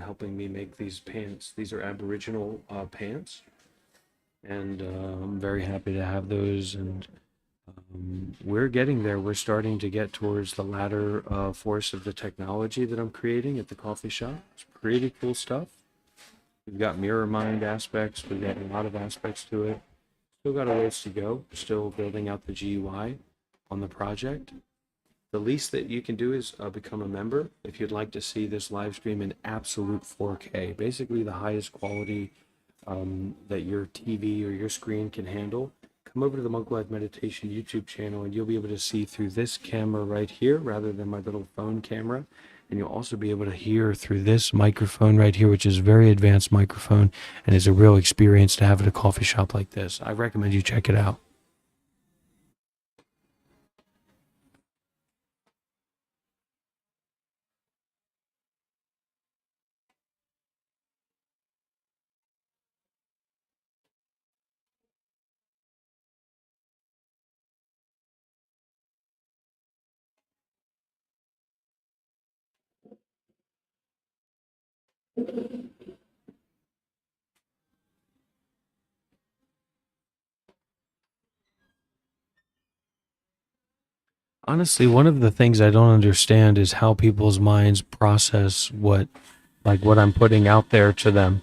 helping me make these pants. These are Aboriginal pants, and I'm very happy to have those. And we're getting there. We're starting to get towards the latter force of the technology that I'm creating at the coffee shop. It's pretty cool stuff. We've got mirror mind aspects. We've got a lot of aspects to it. Still got a ways to go. Still building out the GUI on the project. The least that you can do is become a member if you'd like to see this live stream in absolute 4K, basically the highest quality that your TV or your screen can handle. Come over to the Monk Life Meditation YouTube channel and you'll be able to see through this camera right here rather than my little phone camera. And you'll also be able to hear through this microphone right here, which is a very advanced microphone and is a real experience to have at a coffee shop like this. I recommend you check it out. Honestly, one of the things I don't understand is how people's minds process what I'm putting out there to them.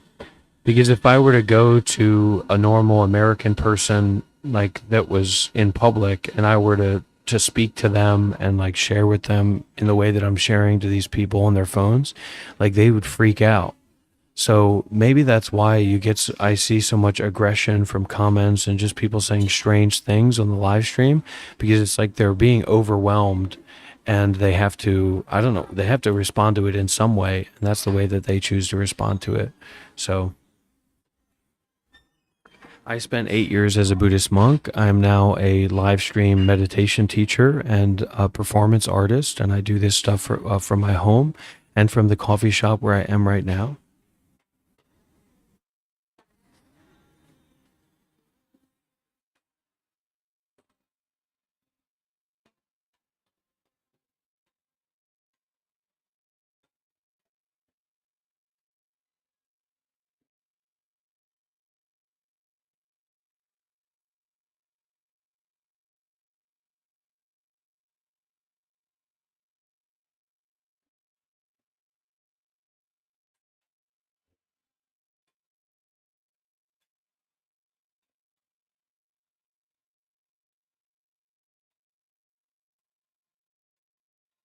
Because if I were to go to a normal American person like that was in public and I were to speak to them and like share with them in the way that I'm sharing to these people on their phones, like they would freak out. So maybe that's why I see so much aggression from comments and just people saying strange things on the live stream because it's like they're being overwhelmed and they have to, I don't know, they have to respond to it in some way. And that's the way that they choose to respond to it. So I spent 8 years as a Buddhist monk. I'm now a live stream meditation teacher and a performance artist. And I do this stuff from my home and from the coffee shop where I am right now.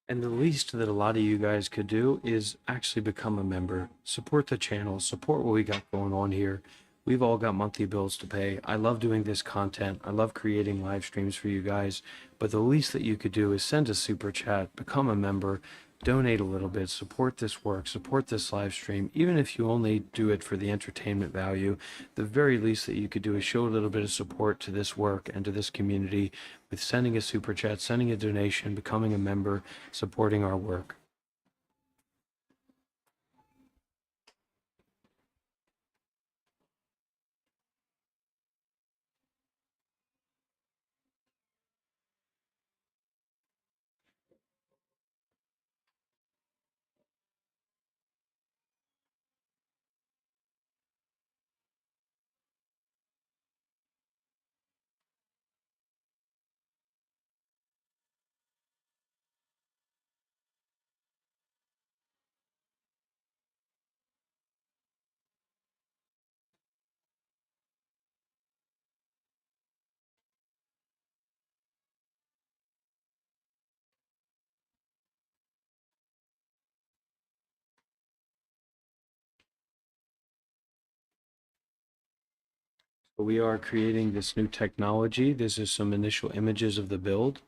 And the least that a lot of you guys could do is actually become a member, support the channel, support what we got going on here. We've all got monthly bills to pay. I love doing this content. I love creating live streams for you guys. But the least that you could do is send a super chat, become a member, donate a little bit, support this work, support this live stream. Even if you only do it for the entertainment value, the very least that you could do is show a little bit of support to this work and to this community with sending a super chat, sending a donation, becoming a member, supporting our work. We are creating this new technology. This is some initial images of the build.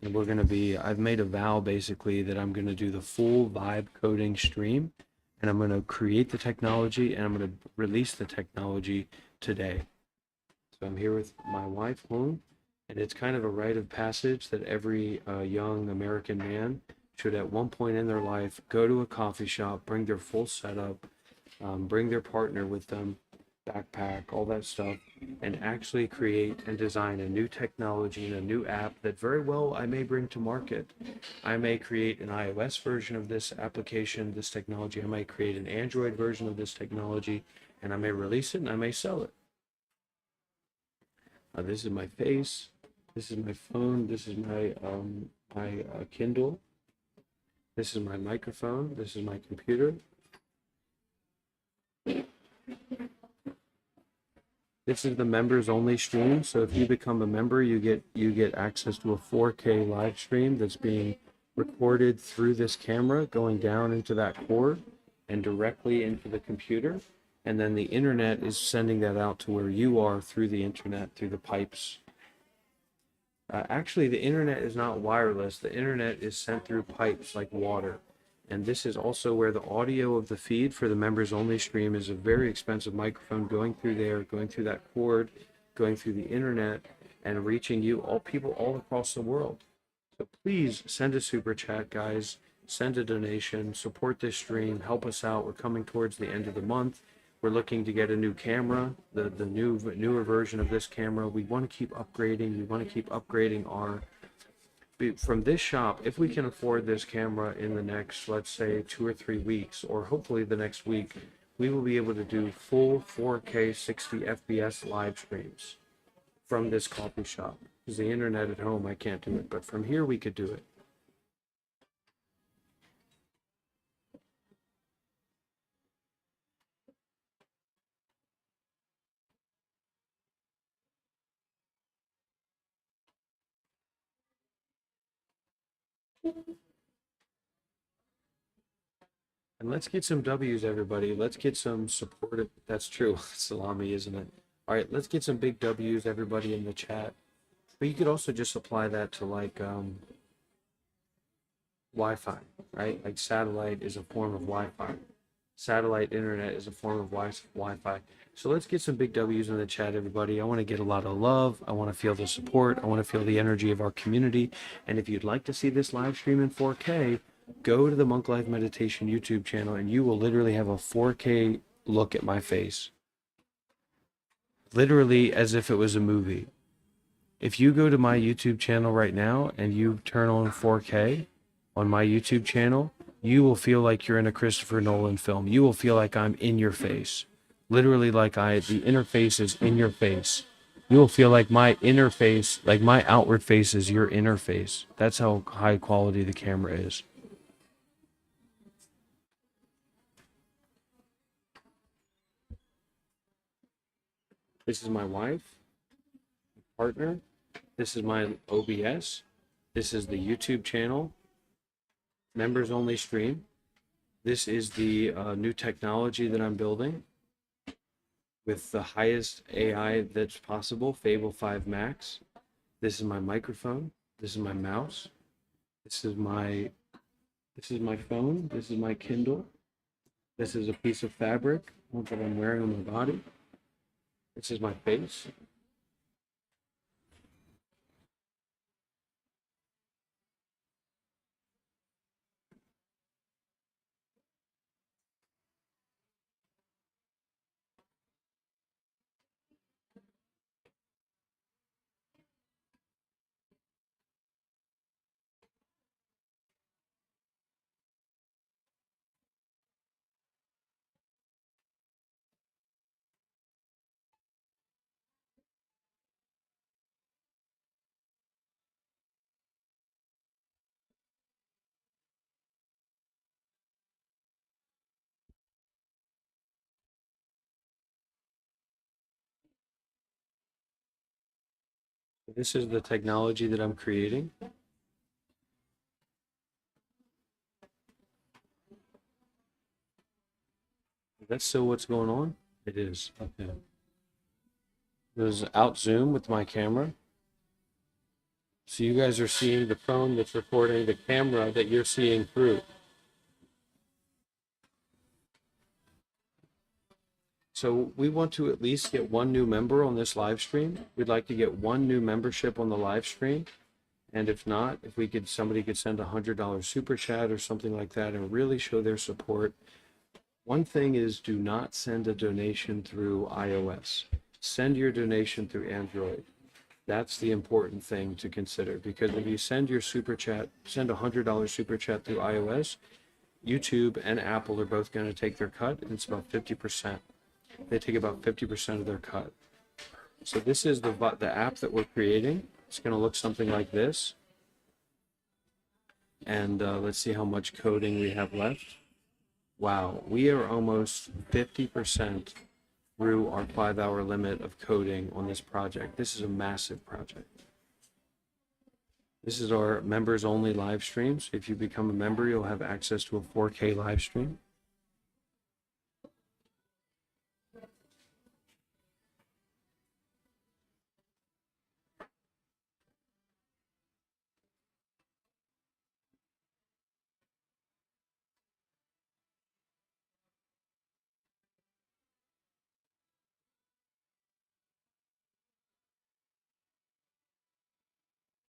And I've made a vow basically that I'm going to do the full vibe coding stream and I'm going to create the technology and I'm going to release the technology today. So I'm here with my wife, Moon, and it's kind of a rite of passage that every young American man should at one point in their life go to a coffee shop, bring their full setup, bring their partner with them, backpack, all that stuff, and actually create and design a new technology and a new app that very well I may bring to market. I may create an iOS version of this application, this technology. I might create an Android version of this technology, and I may release it and I may sell it. This is my face. This is my phone. This is my Kindle. This is my microphone. This is my computer. This is the members only stream. So if you become a member, you get access to a 4K live stream that's being recorded through this camera going down into that cord and directly into the computer. And then the internet is sending that out to where you are through the internet, through the pipes. Actually, the internet is not wireless. The internet is sent through pipes like water. And this is also where the audio of the feed for the members only stream is a very expensive microphone going through there, going through that cord, going through the internet, and reaching you, all people all across the world. So please send a super chat, guys. Send a donation, support this stream, help us out. We're coming towards the end of the month. We're looking to get a new camera, the newer version of this camera. We want to keep upgrading. We want to keep upgrading our from this shop. If we can afford this camera in the next, let's say 2 or 3 weeks, or hopefully the next week, we will be able to do full 4K 60 FPS live streams from this coffee shop. Because the internet at home, I can't do it, but from here we could do it. And let's get some W's, everybody. Let's get some support. That's true. Salami, isn't it? All right, let's get some big W's, everybody, in the chat. But you could also just apply that to like Wi-Fi, right? Like satellite is a form of Wi-Fi. Satellite internet is a form of Wi-Fi. So let's get some big W's in the chat, everybody. I want to get a lot of love. I want to feel the support. I want to feel the energy of our community. And if you'd like to see this live stream in 4K, go to the Monk Life Meditation YouTube channel and you will literally have a 4K look at my face. Literally as if it was a movie. If you go to my YouTube channel right now and you turn on 4K on my YouTube channel, you will feel like you're in a Christopher Nolan film. You will feel like I'm in your face. Literally like the interface is in your face. You will feel like my interface, like my outward face is your inner face. That's how high quality the camera is. This is my wife, partner. This is my OBS. This is the YouTube channel. Members only stream. This is the new technology that I'm building with the highest AI that's possible, Fable 5 Max. This is my microphone. This is my mouse. This is my phone. This is my Kindle. This is a piece of fabric that I'm wearing on my body. This is my face. This is the technology that I'm creating. That's still what's going on? It is. Okay. There's out zoom with my camera. So you guys are seeing the phone that's recording the camera that you're seeing through. So we want to at least get one new member on this live stream. We'd like to get one new membership on the live stream. And if not, if somebody could send $100 super chat or something like that and really show their support. One thing is, do not send a donation through iOS. Send your donation through Android. That's the important thing to consider, because if you send your super chat, send $100 super chat through iOS, YouTube and Apple are both going to take their cut, and it's about 50%. They take about 50% of their cut. So this is the app that we're creating. It's going to look something like this. And let's see how much coding we have left. Wow, we are almost 50% through our 5-hour limit of coding on this project. This is a massive project. This is our members only live stream. So if you become a member, you'll have access to a 4K live stream.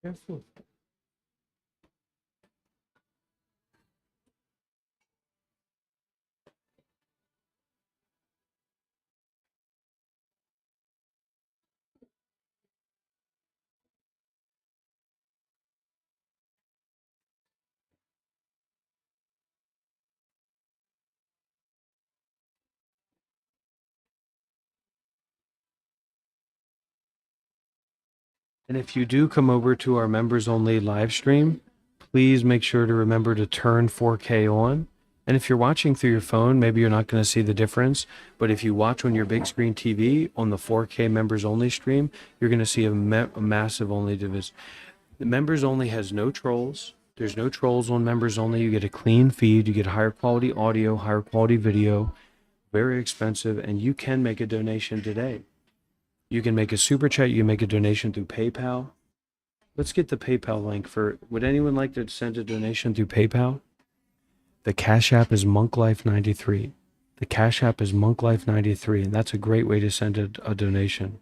Careful. And if you do come over to our members only live stream, please make sure to remember to turn 4K on. And if you're watching through your phone, maybe you're not going to see the difference. But if you watch on your big screen TV on the 4K members only stream, you're going to see a massive only division. The members only has no trolls. There's no trolls on members only. You get a clean feed. You get higher quality audio, higher quality video, very expensive. And you can make a donation today. You can make a super chat. You can make a donation through PayPal. Let's get the PayPal link for. Would anyone like to send a donation through PayPal? The Cash App is MonkLife93. The Cash App is MonkLife93, and that's a great way to send a donation.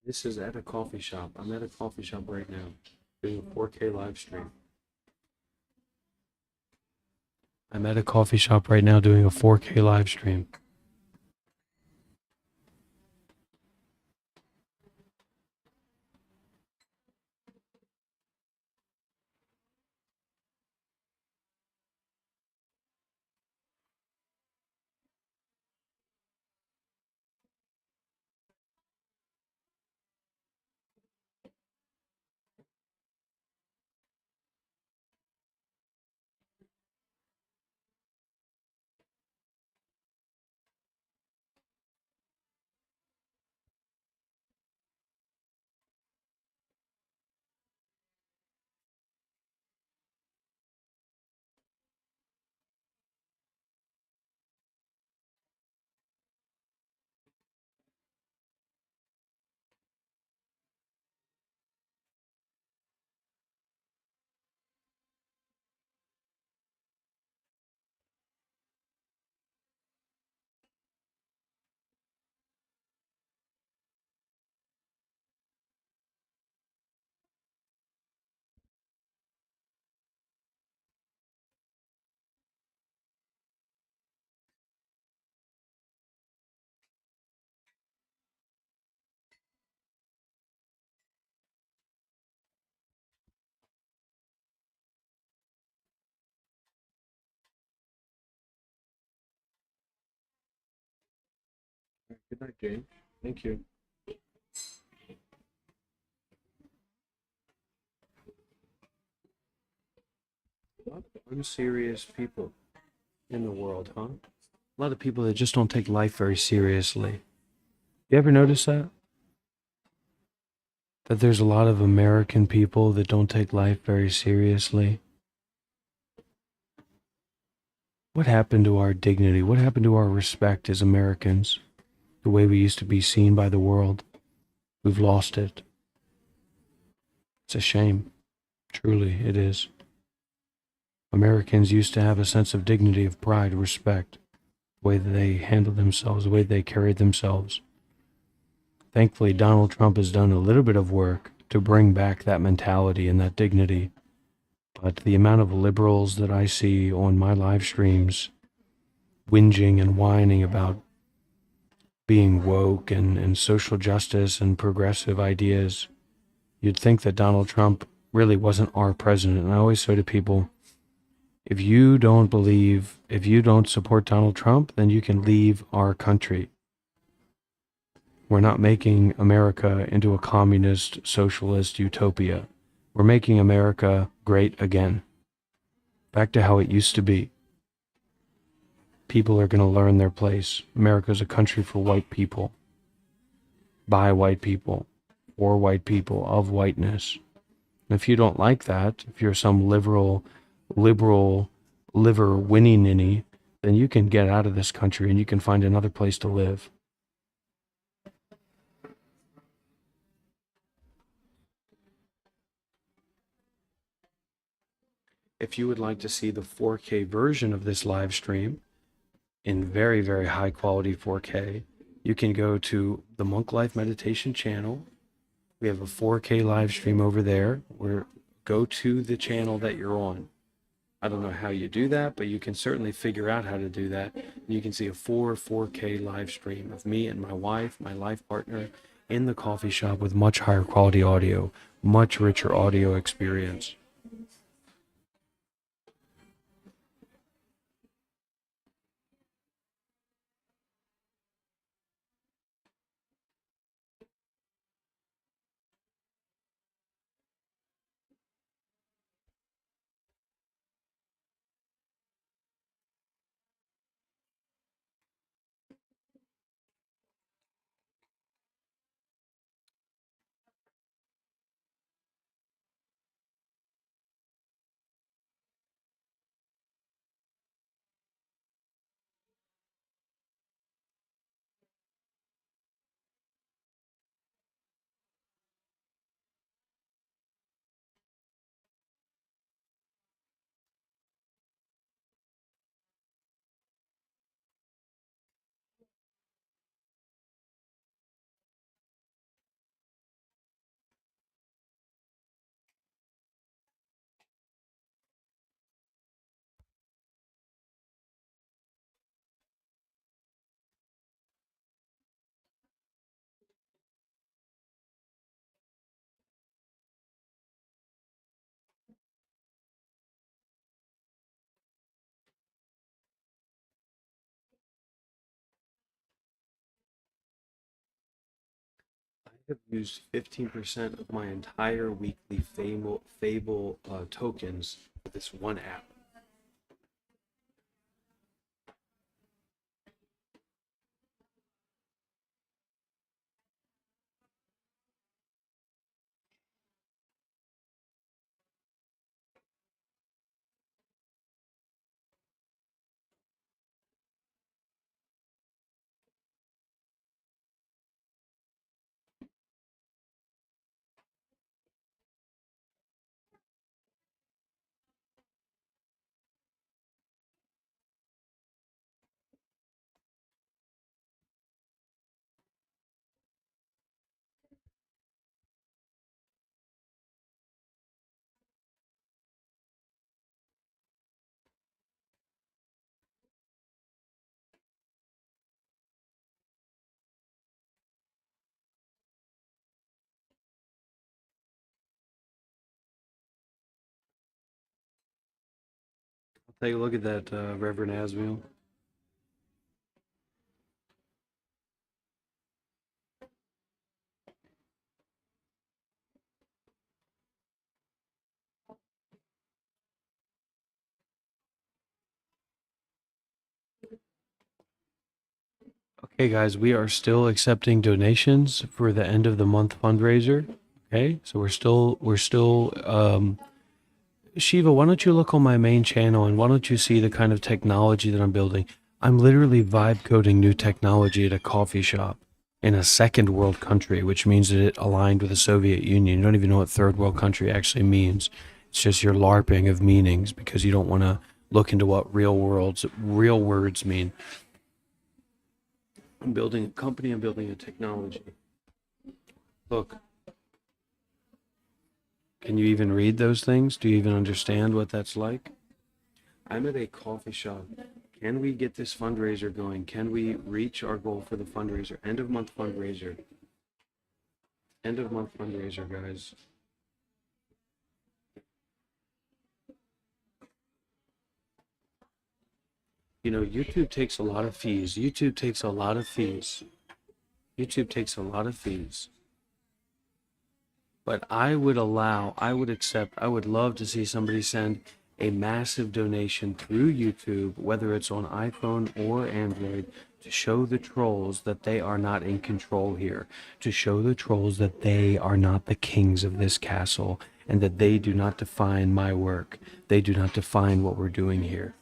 This is at a coffee shop. I'm at a coffee shop right now doing a 4K live stream. I'm at a coffee shop right now doing a 4K live stream. Good night, Jane. Thank you. A lot of unserious people in the world, huh? A lot of people that just don't take life very seriously. You ever notice that? That there's a lot of American people that don't take life very seriously? What happened to our dignity? What happened to our respect as Americans? The way we used to be seen by the world? We've lost it. It's a shame. Truly, it is. Americans used to have a sense of dignity, of pride, respect, the way that they handled themselves, the way they carried themselves. Thankfully, Donald Trump has done a little bit of work to bring back that mentality and that dignity. But the amount of liberals that I see on my live streams whinging and whining about being woke and social justice and progressive ideas, you'd think that Donald Trump really wasn't our president. And I always say to people, if you don't believe, if you don't support Donald Trump, then you can leave our country. We're not making America into a communist, socialist utopia. We're making America great again, back to how it used to be. People are going to learn their place. America's a country for white people, by white people, for white people, of whiteness. And if you don't like that, if you're some liberal, liver winnie ninny, then you can get out of this country and you can find another place to live. If you would like to see the 4K version of this live stream in very, very high quality 4K, you can go to the Monk Life Meditation channel. We have a 4K live stream over there. Where go to the channel that you're on. I don't know how you do that, but you can certainly figure out how to do that. You can see a 4K live stream of me and my wife, my life partner, in the coffee shop with much higher quality audio, much richer audio experience. I have used 15% of my entire weekly Fable tokens for this one app. I'll take a look at that, Reverend Asmiel. Okay, guys, we are still accepting donations for the end of the month fundraiser. Okay, so we're still Shiva, why don't you look on my main channel and why don't you see the kind of technology that I'm building? I'm literally vibe coding new technology at a coffee shop in a second world country, which means that it aligned with the Soviet Union. You don't even know what third world country actually means. It's just your LARPing of meanings because you don't want to look into what real words mean. I'm building a company, I'm building a technology. Look, can you even read those things? Do you even understand what that's like? I'm at a coffee shop. Can we get this fundraiser going? Can we reach our goal for the fundraiser? End of month fundraiser. End of month fundraiser, guys. You know, YouTube takes a lot of fees. YouTube takes a lot of fees. YouTube takes a lot of fees. But I would accept, I would love to see somebody send a massive donation through YouTube, whether it's on iPhone or Android, to show the trolls that they are not in control here, to show the trolls that they are not the kings of this castle, and that they do not define my work. They do not define what we're doing here.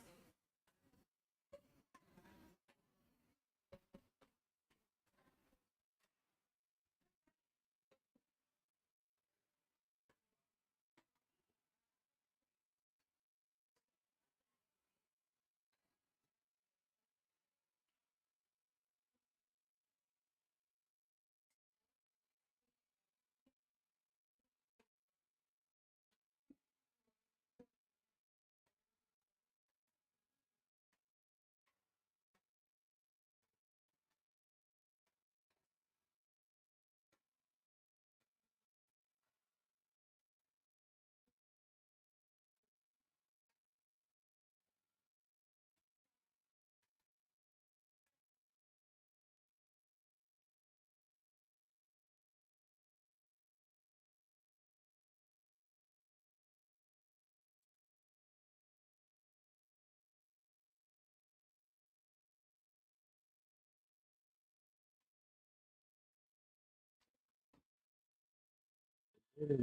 Thank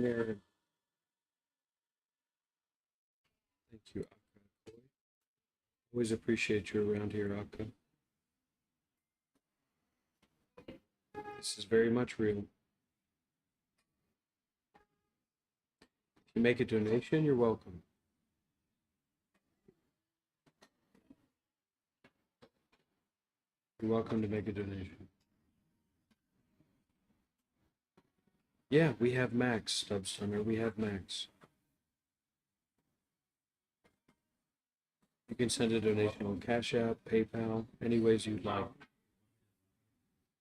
you. Always appreciate you around here, Akka. This is very much real. If you make a donation, you're welcome. You're welcome to make a donation. Yeah, we have Max, Stubstunner. We have Max. You can send a donation on Cash App, PayPal, any ways you'd like.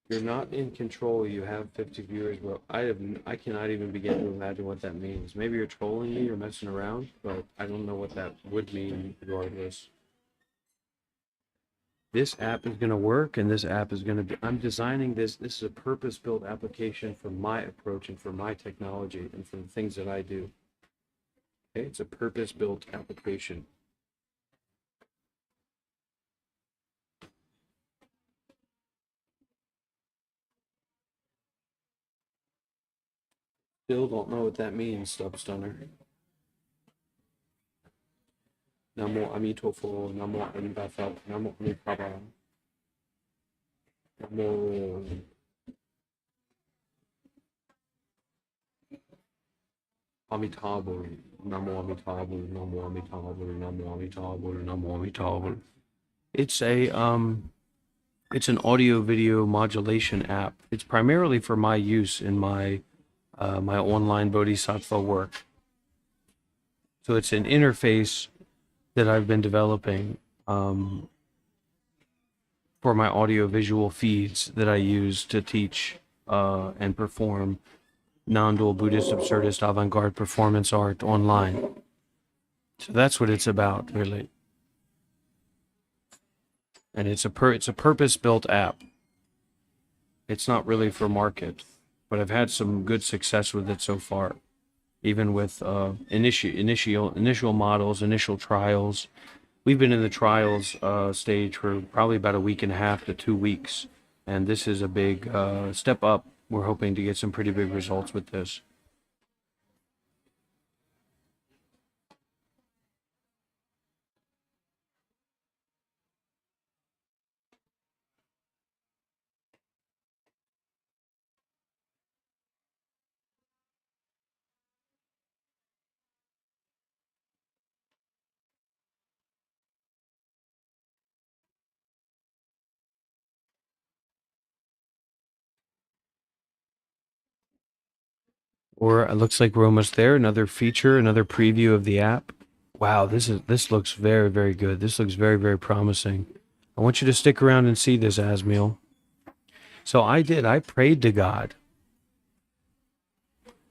You're not in control. You have 50 viewers. Well, I cannot even begin to imagine what that means. Maybe you're trolling me or messing around, but I don't know what that would mean regardless. This app is going to work, and this app is going to be, I'm designing this. This is a purpose-built application for my approach and for my technology and for the things that I do. Okay, it's a purpose-built application. Still don't know what that means, Stubstunner. Namo Amitofo, Namo Amitabha, Namo Amitabha, Namo Amitabha, Namo Amitabha, Namo Amitabha, Namo Amitabha, Namo Amitabha. It's an audio video modulation app. It's primarily for my use in my my online bodhisattva work. So it's an interface that I've been developing for my audio visual feeds that I use to teach and perform non-dual Buddhist absurdist avant-garde performance art online. So that's what it's about, really. And it's a purpose-built app. It's not really for market, but I've had some good success with it so far, even with initial models, initial trials. We've been in the trials stage for probably about a week and a half to 2 weeks. And this is a big step up. We're hoping to get some pretty big results with this. Or it looks like we're almost there. Another feature, another preview of the app. Wow, this looks very, very good. This looks very, very promising. I want you to stick around and see this, Asmiel. So I prayed to God.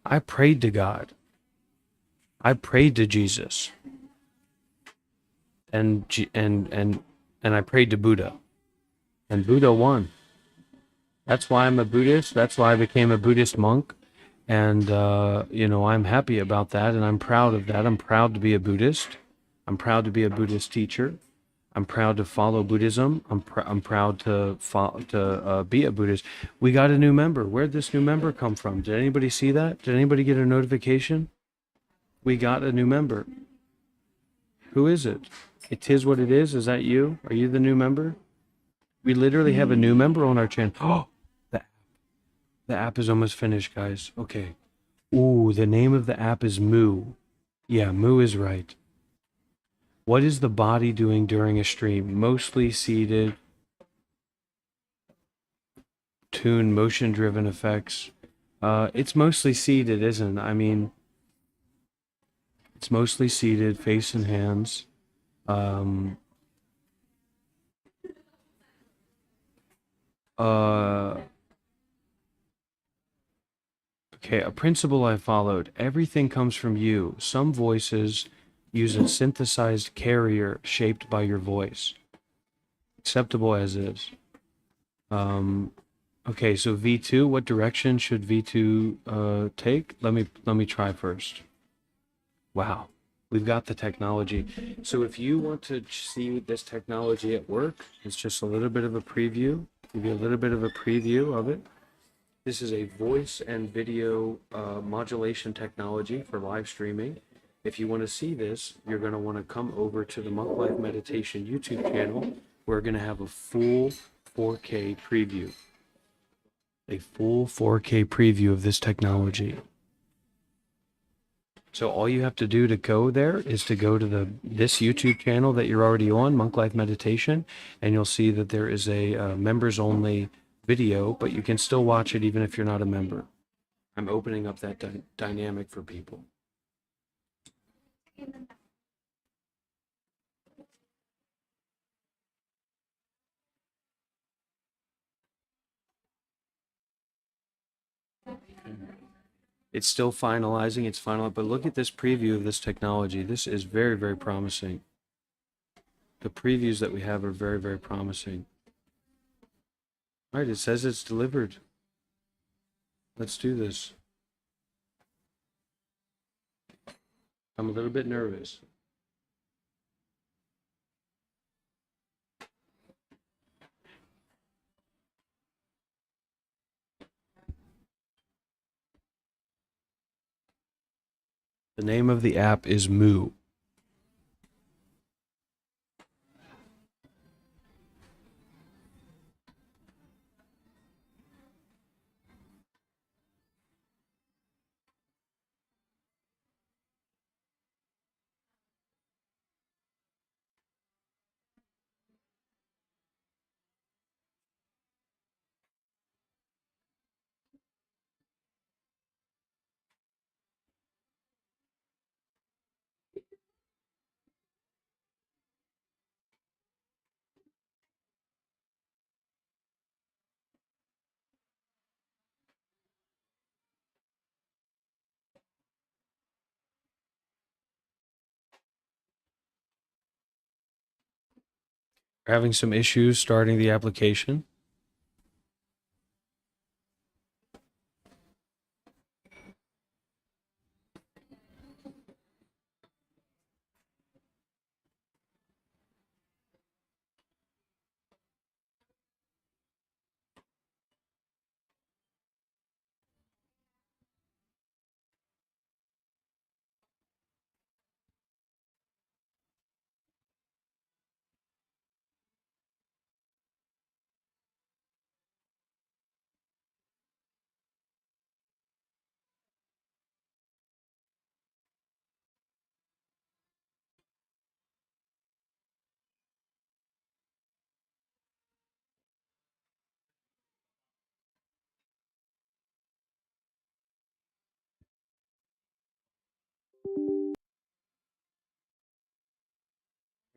I prayed to God. I prayed to Jesus. And I prayed to Buddha. And Buddha won. That's why I'm a Buddhist. That's why I became a Buddhist monk. And, I'm happy about that. And I'm proud of that. I'm proud to be a Buddhist. I'm proud to be a Buddhist teacher. I'm proud to follow Buddhism. I'm proud to be a Buddhist. We got a new member. Where'd this new member come from? Did anybody see that? Did anybody get a notification? We got a new member. Who is it? It is what it is. Is that you? Are you the new member? We literally have a new member on our channel. Oh, the the app is almost finished, guys. Okay. Ooh, the name of the app is Moo. Yeah, Moo is right. What is the body doing during a stream? Mostly seated, tune, motion-driven effects. It's mostly seated, isn't it? I mean, it's mostly seated, face and hands. Um, uh, okay, a principle I followed. Everything comes from you. Some voices use a synthesized carrier shaped by your voice. Acceptable as is. Okay, so V2, what direction should V2 take? Let me try first. Wow, we've got the technology. So if you want to see this technology at work, it's just a little bit of a preview. Give you a little bit of a preview of it. This is a voice and video modulation technology for live streaming. If you want to see this, you're going to want to come over to the Monk Life Meditation YouTube channel. We're going to have a full 4K preview. A full 4K preview of this technology. So all you have to do to go there is to go to this YouTube channel that you're already on, Monk Life Meditation, and you'll see that there is a members only video, but you can still watch it even if you're not a member. I'm opening up that dynamic for people. It's still finalizing, it's final, but look at this preview of this technology. This is very, very promising. The previews that we have are very, very promising. All right, it says it's delivered. Let's do this. I'm a little bit nervous. The name of the app is Moo. We're having some issues starting the application.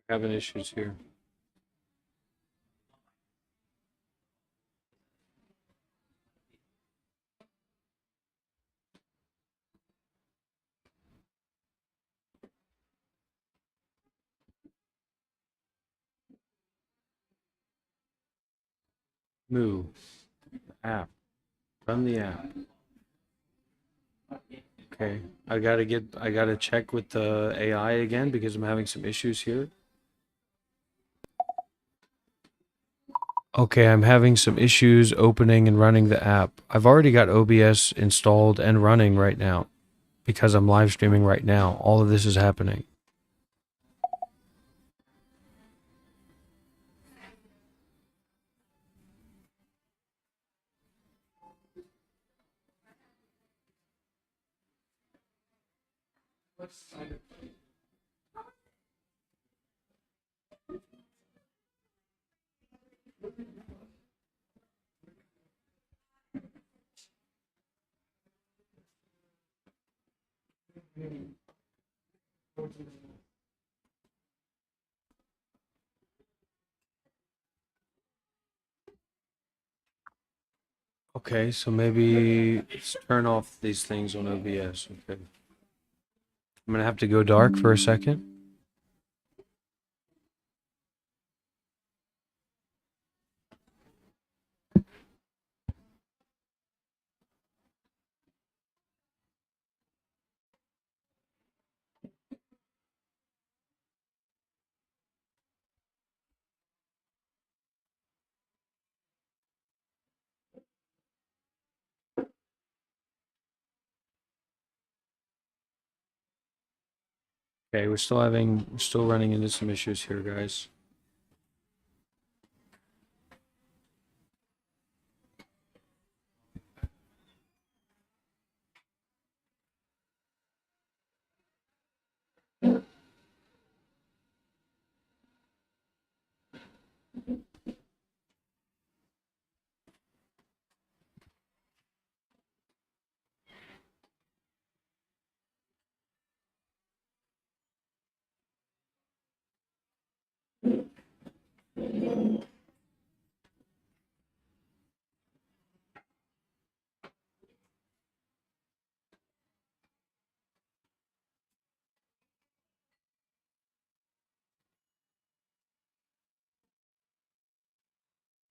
Having issues here. Move. App. Run the app. Okay. I gotta check with the AI again because I'm having some issues here. Okay, I'm having some issues opening and running the app. I've already got OBS installed and running right now because I'm live streaming right now. All of this is happening. Okay, so maybe let's turn off these things on OBS. Okay. I'm gonna have to go dark for a second. Okay, we're still running into some issues here, guys.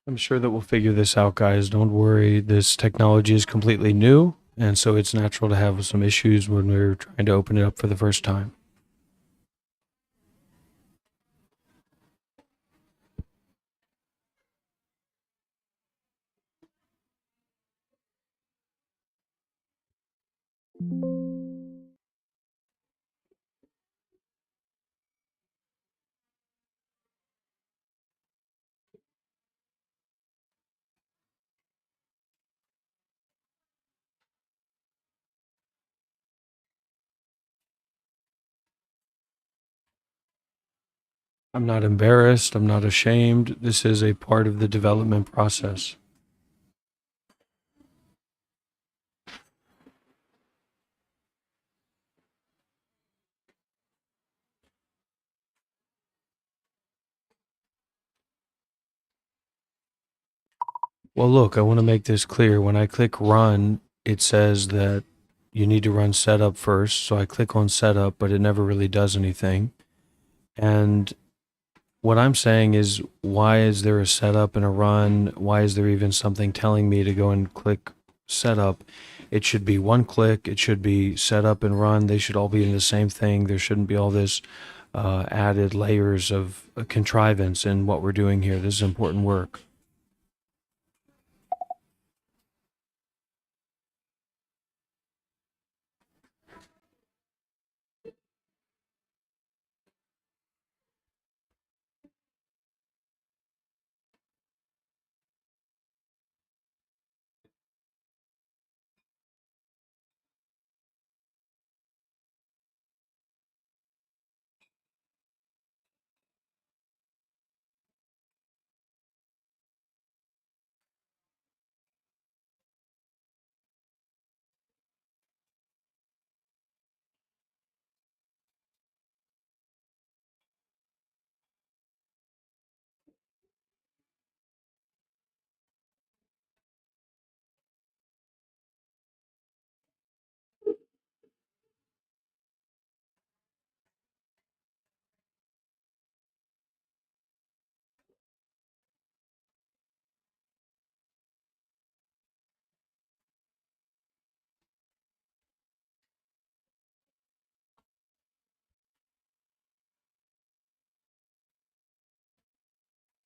I'm sure that we'll figure this out, guys. Don't worry. This technology is completely new, and so it's natural to have some issues when we're trying to open it up for the first time. I'm not embarrassed. I'm not ashamed. This is a part of the development process. Well, look, I want to make this clear. When I click run, it says that you need to run setup first. So I click on setup, but it never really does anything. And what I'm saying is, why is there a setup and a run? Why is there even something telling me to go and click setup? It should be one click. It should be setup and run. They should all be in the same thing. There shouldn't be all this added layers of contrivance in what we're doing here. This is important work.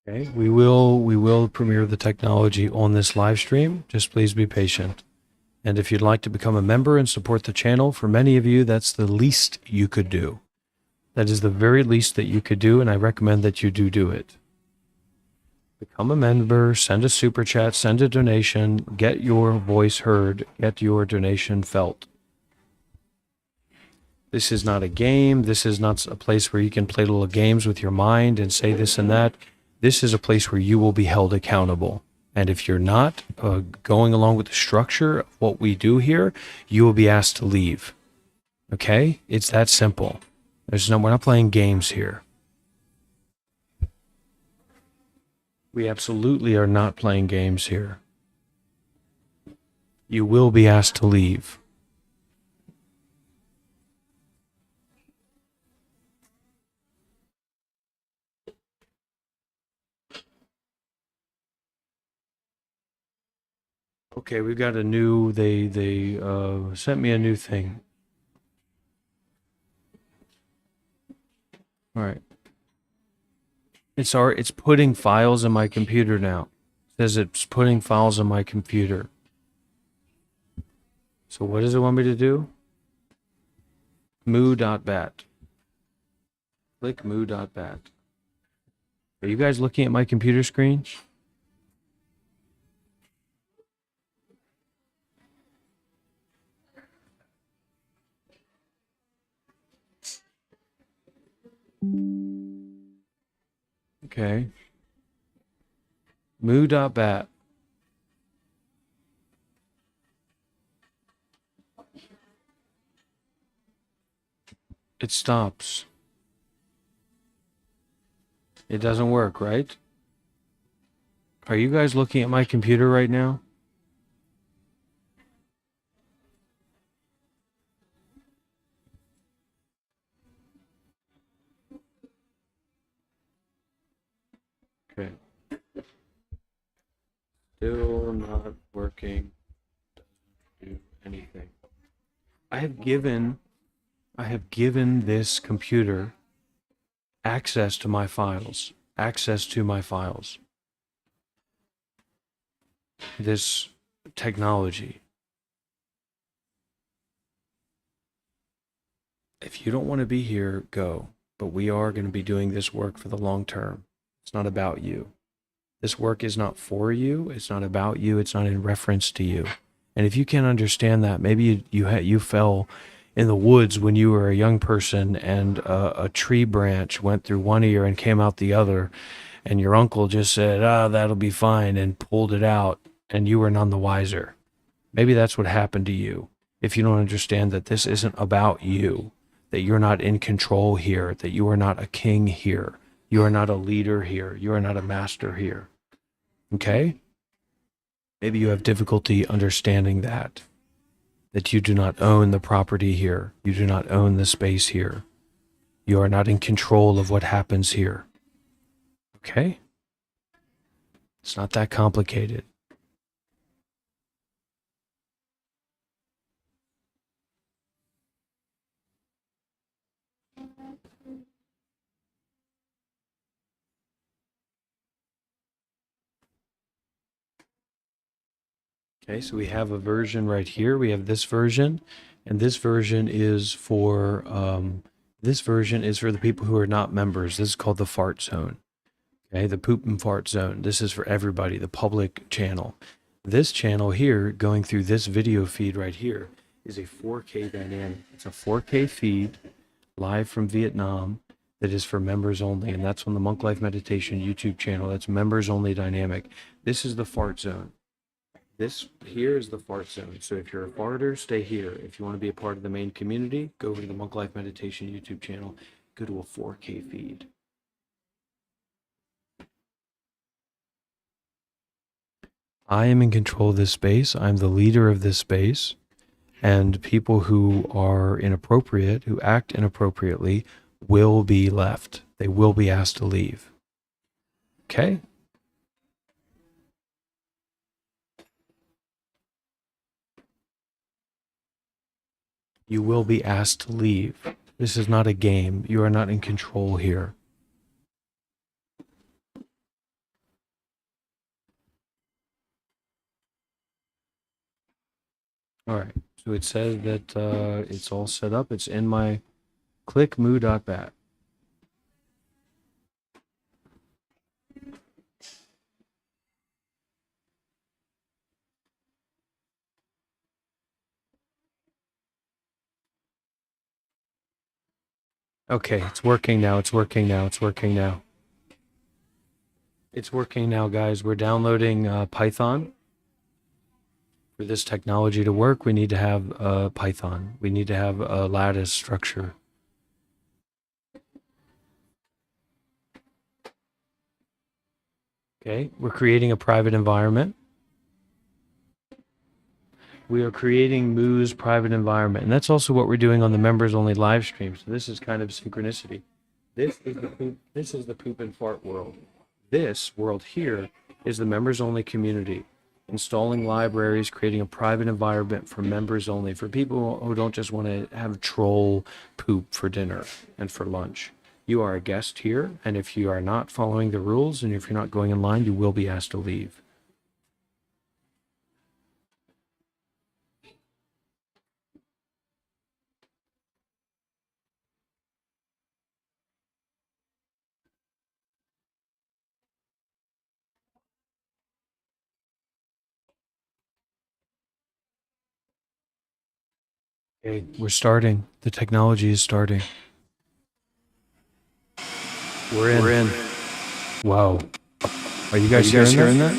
Okay, we will premiere the technology on this live stream. Just please be patient. And if you'd like to become a member and support the channel, for many of you, that's the least you could do. That is the very least that you could do, and I recommend that you do it. Become a member, send a super chat, send a donation, get your voice heard, get your donation felt. This is not a game. This is not a place where you can play little games with your mind and say this and that. This is a place where you will be held accountable. And if you're not going along with the structure of what we do here, you will be asked to leave. Okay? It's that simple. We're not playing games here. We absolutely are not playing games here. You will be asked to leave. Okay, we've got a new, they sent me a new thing. All right. It's putting files in my computer now. It says it's putting files in my computer. So what does it want me to do? Moo.bat. Click moo.bat. Are you guys looking at my computer screen? Okay. Moo.bat. It stops. It doesn't work, right? Are you guys looking at my computer right now? Okay. Still not working. Doesn't do anything. I have given this computer access to my files. Access to my files. This technology. If you don't want to be here, go. But we are going to be doing this work for the long term. It's not about you. This work is not for you. It's not about you. It's not in reference to you. And if you can't understand that, maybe you fell in the woods when you were a young person and a tree branch went through one ear and came out the other, and your uncle just said, that'll be fine, and pulled it out, and you were none the wiser. Maybe that's what happened to you. If you don't understand that this isn't about you, that you're not in control here, that you are not a king here, you are not a leader here, you are not a master here. Okay? Maybe you have difficulty understanding that you do not own the property here, you do not own the space here, you are not in control of what happens here. Okay? It's not that complicated. Okay, so we have a version right here. We have this version, and this version is for the people who are not members. This is called the fart zone. Okay, the poop and fart zone. This is for everybody, the public channel. This channel here, going through this video feed right here, is a 4K dynamic. It's a 4K feed live from Vietnam that is for members only, and that's on the Monk Life Meditation YouTube channel. That's members only dynamic. This is the fart zone. This here is the fart zone. So if you're a farter, stay here. If you want to be a part of the main community, go over to the Monk Life Meditation YouTube channel. Go to a 4K feed. I am in control of this space. I'm the leader of this space. And people who are inappropriate, who act inappropriately, will be left. They will be asked to leave. Okay? You will be asked to leave. This is not a game. You are not in control here. All right. So it says that it's all set up. It's in my clickmoo.bat. Okay, it's working now. It's working now. It's working now. It's working now, guys. We're downloading Python. For this technology to work, we need to have Python. We need to have a lattice structure. Okay, we're creating a private environment. We are creating Moo's private environment. And that's also what we're doing on the members only live stream. So this is kind of synchronicity. This is the poop and fart world. This world here is the members only community. Installing libraries, creating a private environment for members only, for people who don't just want to have troll poop for dinner and for lunch. You are a guest here, and if you are not following the rules and if you're not going in line, you will be asked to leave. Okay, we're starting. The technology is starting. We're in. Wow. Are you guys hearing that?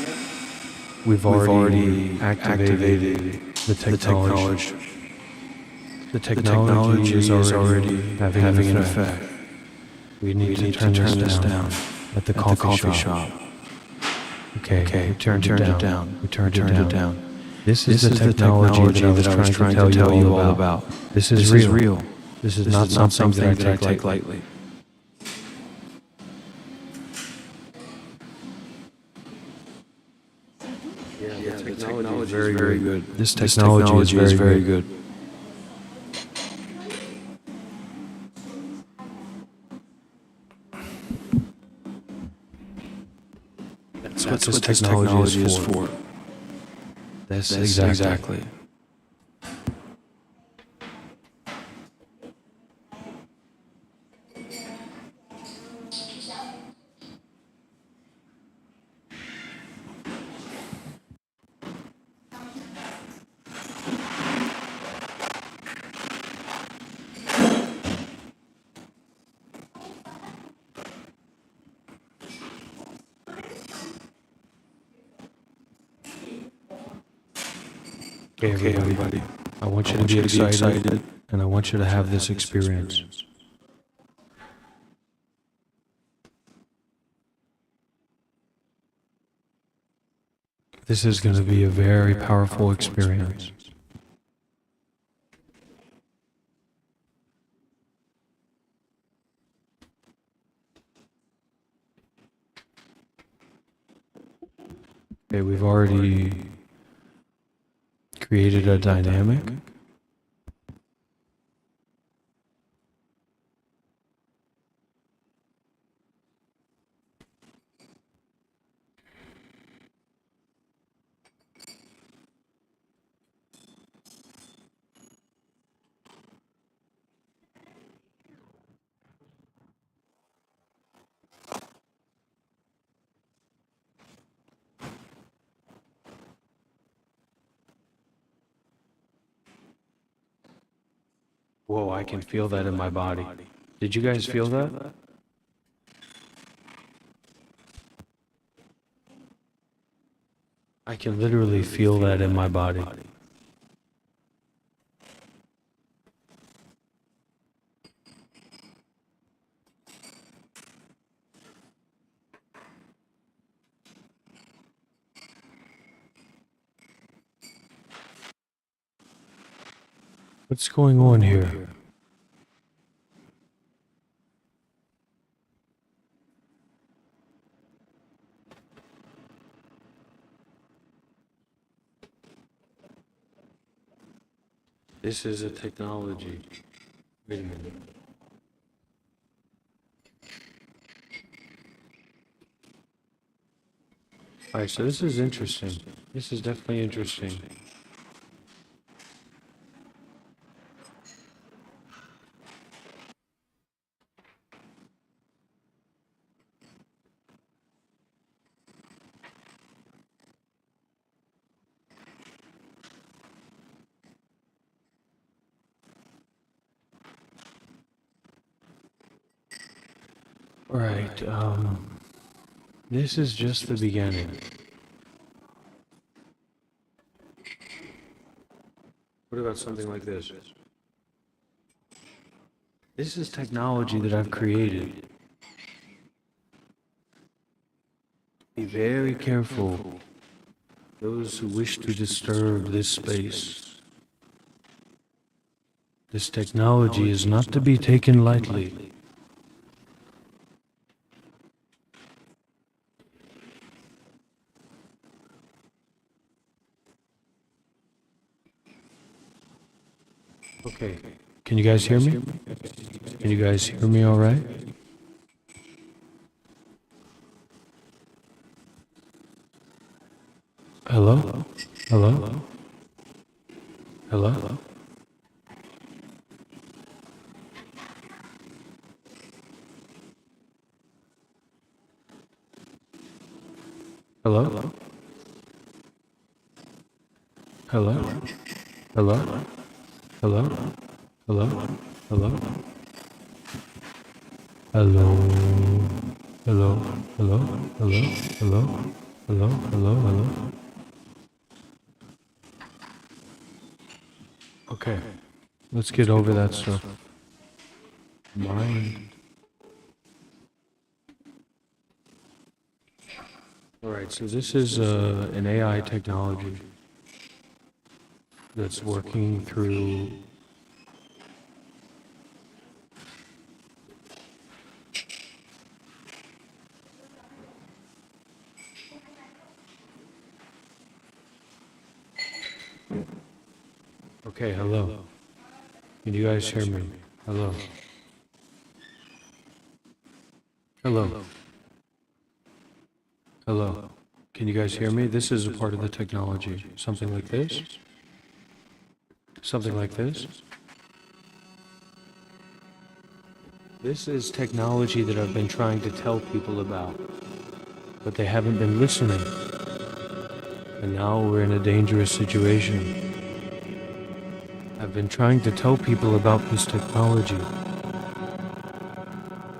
We've already activated the technology. The technology is already having an effect. We need to turn this down at the coffee shop. Okay, we turned it down. We turned it down. This is the technology that I was trying to tell you all about. This is real. This is not something that I take lightly. Yeah, the technology is very good. This technology is very good. That's what this technology is for. That's exactly. Okay, everybody. I want you to be excited, and I want you to have this experience. This is going to be a very powerful experience. Okay, we've already created a dynamic. Whoa, I can feel that in my body. Did you guys feel that? I can literally feel that in my body. What's going on here? This is a technology. Wait a minute. Alright, so this is interesting. This is definitely interesting. All right. This is just the beginning. What about something like this? This is technology that I've created. Be very careful, those who wish to disturb this space. This technology is not to be taken lightly. Okay, can you guys hear me? Can you guys hear me all right? Hello? Hello? Hello? Hello? Hello? Hello? Hello? Hello? Hello? Hello? Hello? Hello? Hello? Hello? Hello? Hello? Hello? Okay, let's get over that stuff. Mind. Alright, so this is an AI technology that's working through Okay, hello. Can you guys hear me? Hello. Hello. Hello. Can you guys hear me? This is a part of the technology. Something like this? Something like this? This is technology that I've been trying to tell people about, but they haven't been listening. And now we're in a dangerous situation. I've been trying to tell people about this technology,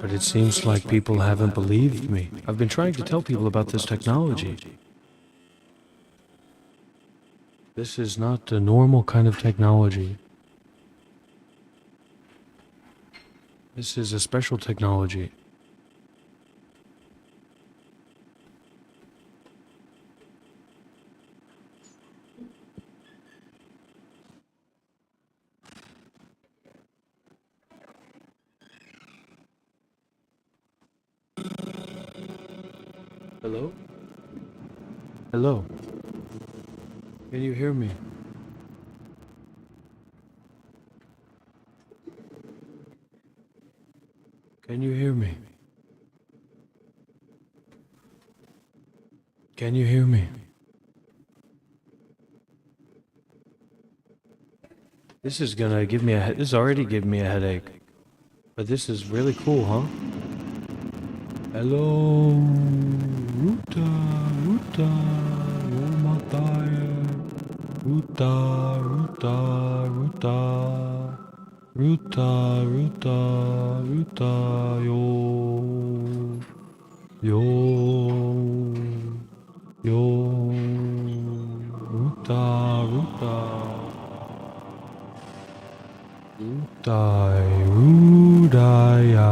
but it seems like people haven't believed me. I've been trying to tell people about this technology. This is not a normal kind of technology. This is a special technology. Hello? Hello? Can you hear me? Can you hear me? Can you hear me? This is gonna give me this is already giving me a headache. But this is really cool, huh? Hello, Ruta, Ruta, Romataya, Ruta, Ruta, Ruta, Ruta, Ruta, Ruta, yo, Ruta, Ruta, Rudai, Rudaya,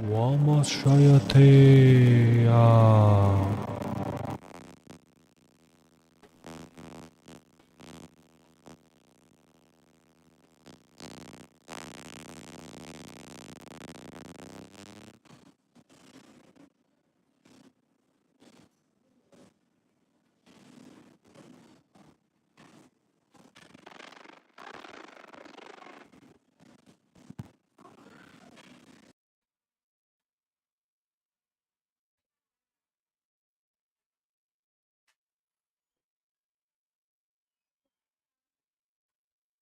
Wamashayate.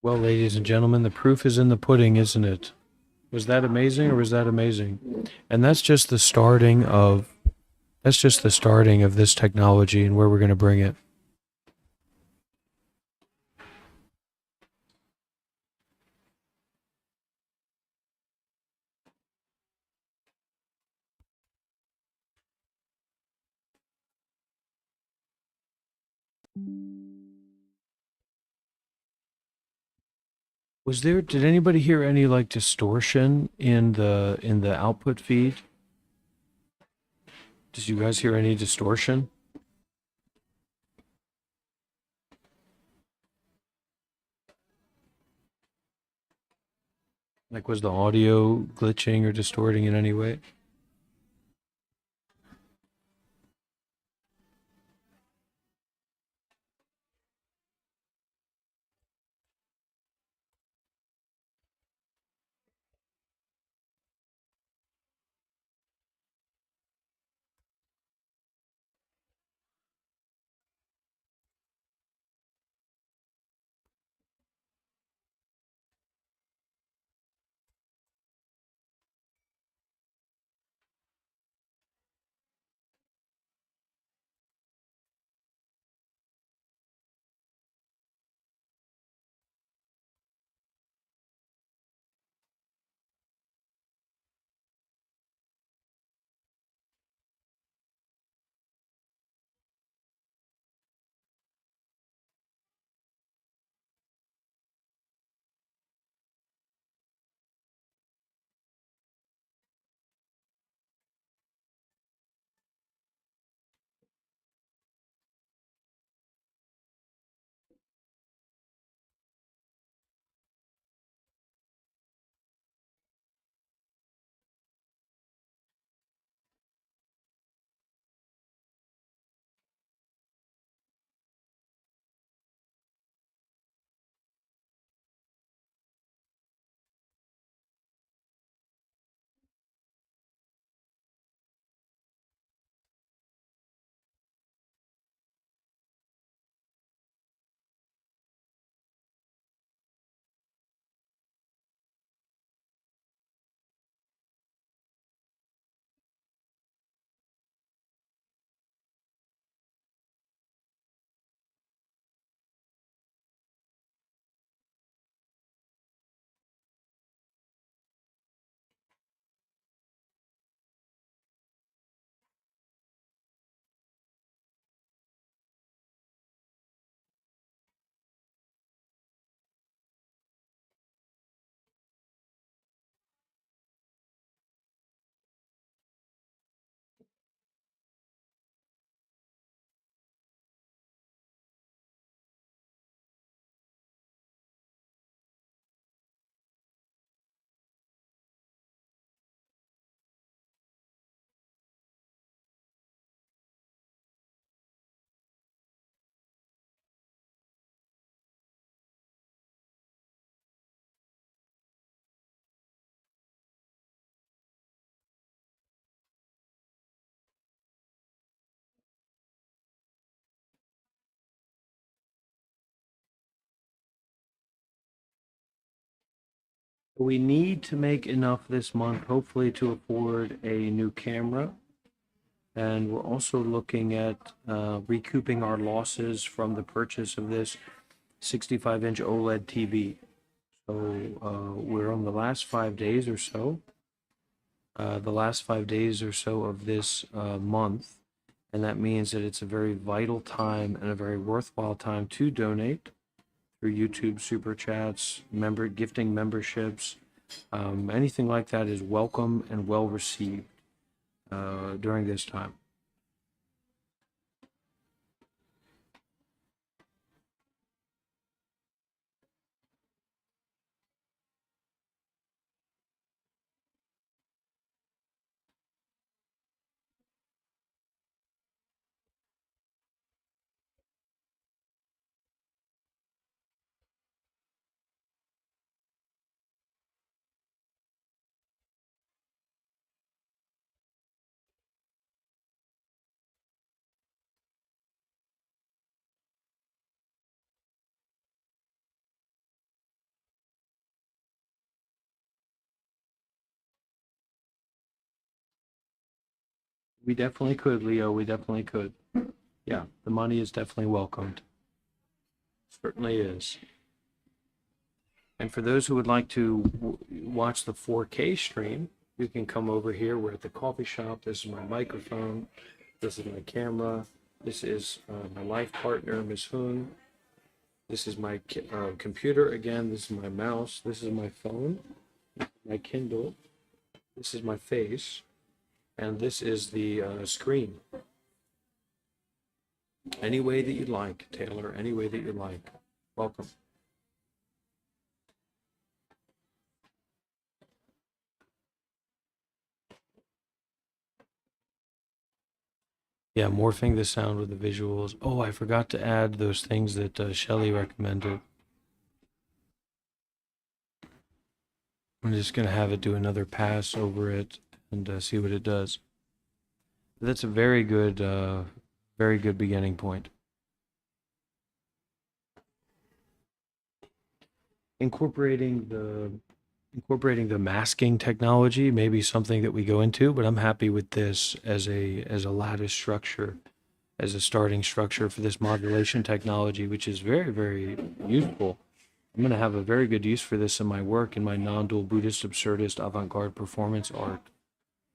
Well, ladies and gentlemen, the proof is in the pudding, isn't it? Was that amazing or was that amazing? And that's just the starting of this technology and where we're going to bring it. Did anybody hear any like distortion in the output feed? Did you guys hear any distortion? Like, was the audio glitching or distorting in any way? We need to make enough this month, hopefully, to afford a new camera. And we're also looking at recouping our losses from the purchase of this 65-inch OLED TV. So we're on the last 5 days or so, of this month. And that means that it's a very vital time and a very worthwhile time to donate through YouTube super chats, gifting memberships. Anything like that is welcome and well received during this time. We definitely could, Leo. We definitely could. Yeah, the money is definitely welcomed. Certainly is. And for those who would like to watch the 4K stream, you can come over here. We're at the coffee shop. This is my microphone. This is my camera. This is my life partner, Miss Hoon. This is my computer again. This is my mouse. This is my phone, my Kindle. This is my face. And this is the screen. Any way that you like, Taylor, any way that you like. Welcome. Yeah, morphing the sound with the visuals. Oh, I forgot to add those things that Shelley recommended. I'm just going to have it do another pass over it and see what it does. That's a very good beginning point. Incorporating the masking technology may be something that we go into, but I'm happy with this as a lattice structure, as a starting structure for this modulation technology, which is very useful. I'm going to have a very good use for this in my work in my non-dual Buddhist absurdist avant-garde performance art.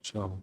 So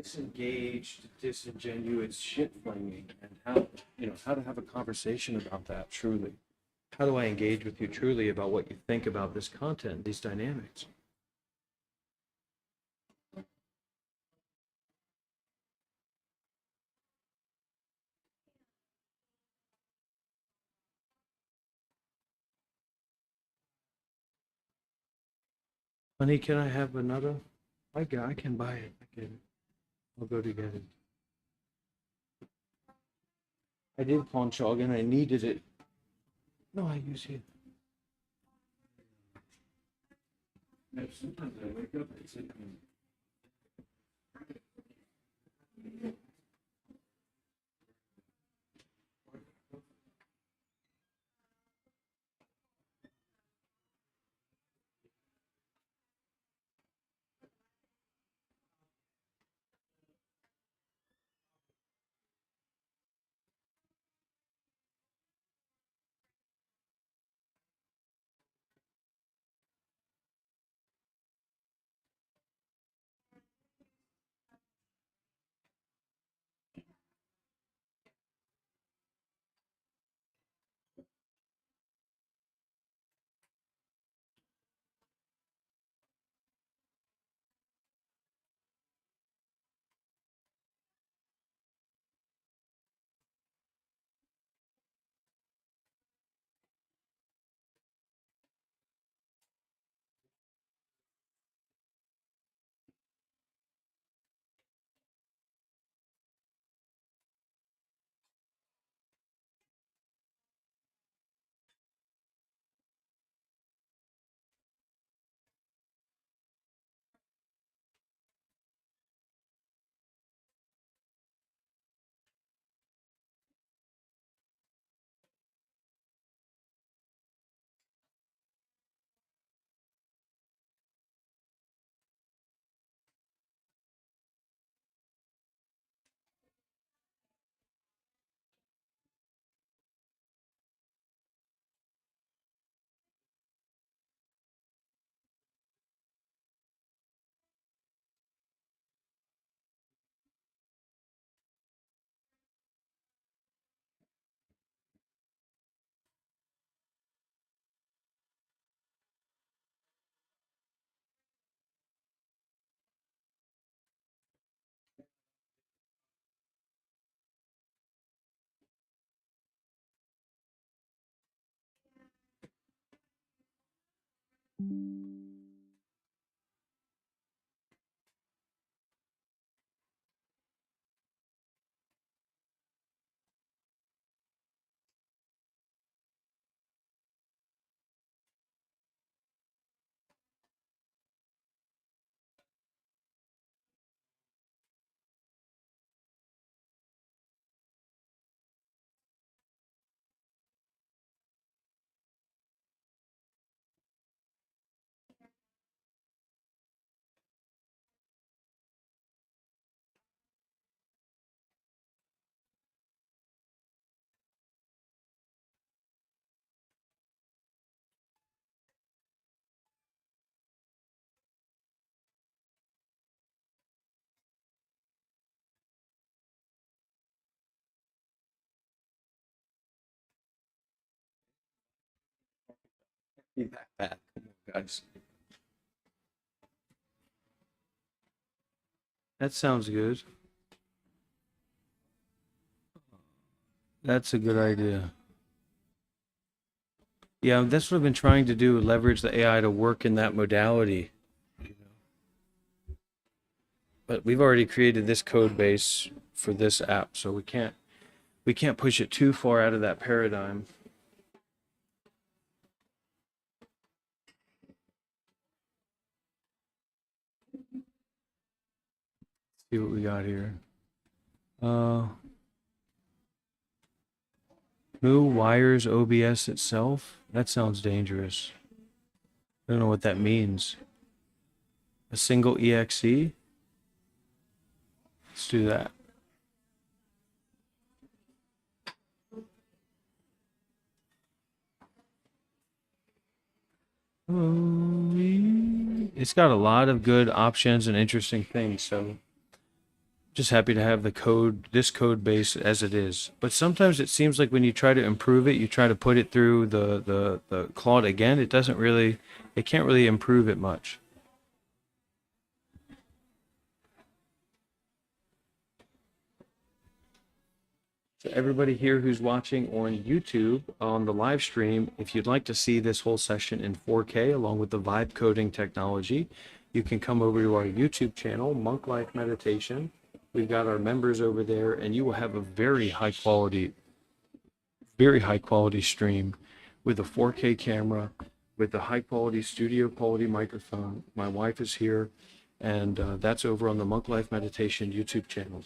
disengaged, disingenuous shit flinging, and how to have a conversation about that truly. How do I engage with you truly about what you think about this content, these dynamics? Honey, can I have another? I can buy it. I'll go to get it. I did pawn shog and I needed it. No, I use it. Sometimes I wake up and sit and be that bad. Come on, guys. That sounds good. That's a good idea. Yeah, that's what I've been trying to do, leverage the AI to work in that modality. But we've already created this code base for this app, so we can't push it too far out of that paradigm. See what we got here. Who wires OBS itself? That sounds dangerous. I don't know what that means. A single exe? Let's do that. It's got a lot of good options and interesting things. So Just happy to have this code base as it is. But sometimes it seems like when you try to improve it, you try to put it through the Claude again, it can't really improve it much. So everybody here who's watching on YouTube on the live stream, if you'd like to see this whole session in 4K along with the vibe coding technology, you can come over to our YouTube channel, Monk Life Meditation. We've got our members over there, and you will have a very high quality stream with a 4K camera, with a high quality studio quality microphone. My wife is here, and that's over on the Monk Life Meditation YouTube channel.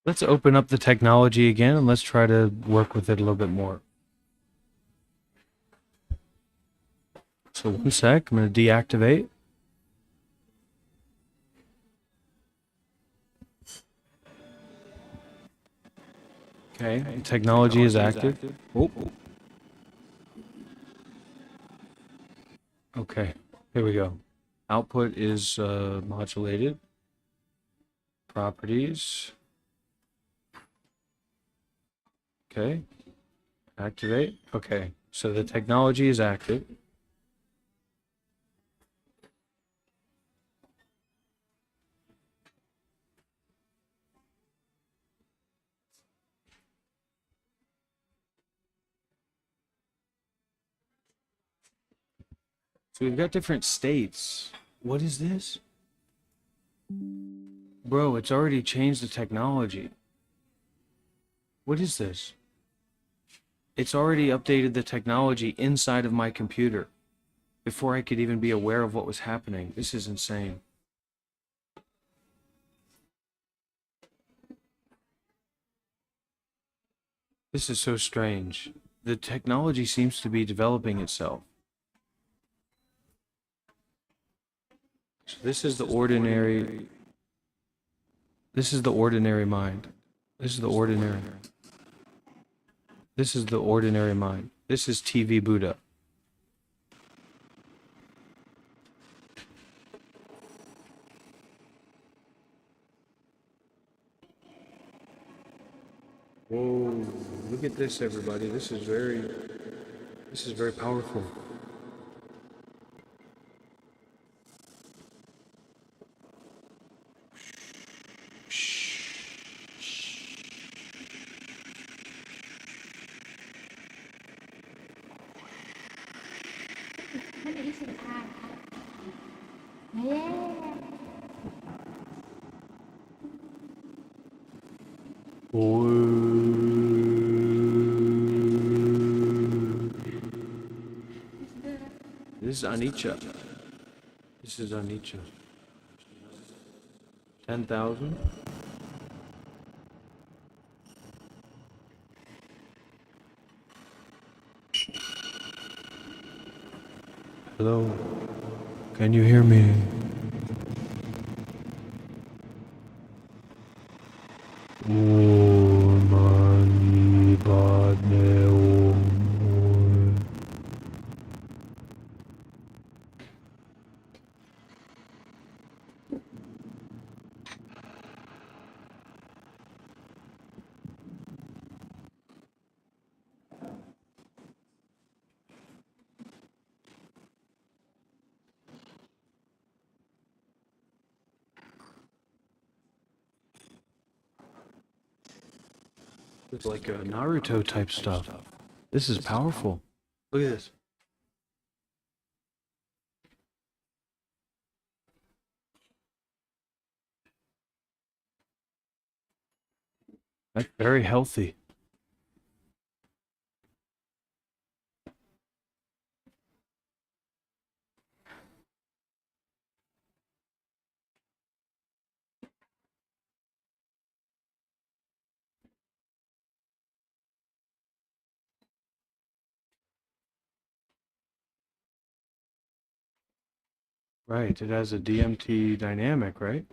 Let's open up the technology again and let's try to work with it a little bit more. So one sec, I'm going to deactivate. Okay, the technology is active. Oh. Okay, here we go. Output is modulated. Properties. Okay, activate. Okay, so the technology is active. So we've got different states. What is this? Bro, it's already changed the technology. What is this? It's already updated the technology inside of my computer before I could even be aware of what was happening. This is insane. This is so strange. The technology seems to be developing itself. So this is the ordinary. This is the ordinary mind. This is the ordinary. This is the ordinary mind. This is TV Buddha. Whoa, look at this, everybody. This is very powerful. What is it? Yeah. This is anicca. This is anicca. 10,000. Hello. Can you hear me? It's like a Naruto type stuff. This is powerful. Look at this. That's very healthy. Right. It has a DMT dynamic, right?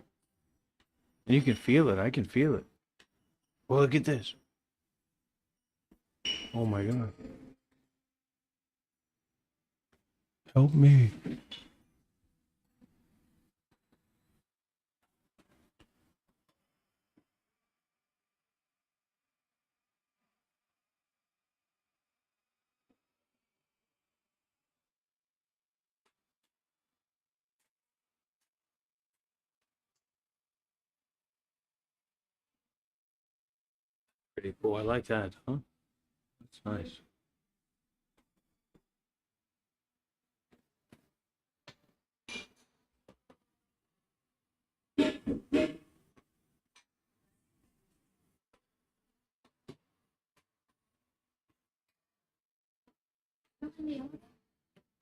And you can feel it. I can feel it. Well, look at this. Oh my God. Help me. Pretty cool. I like that, huh? That's nice.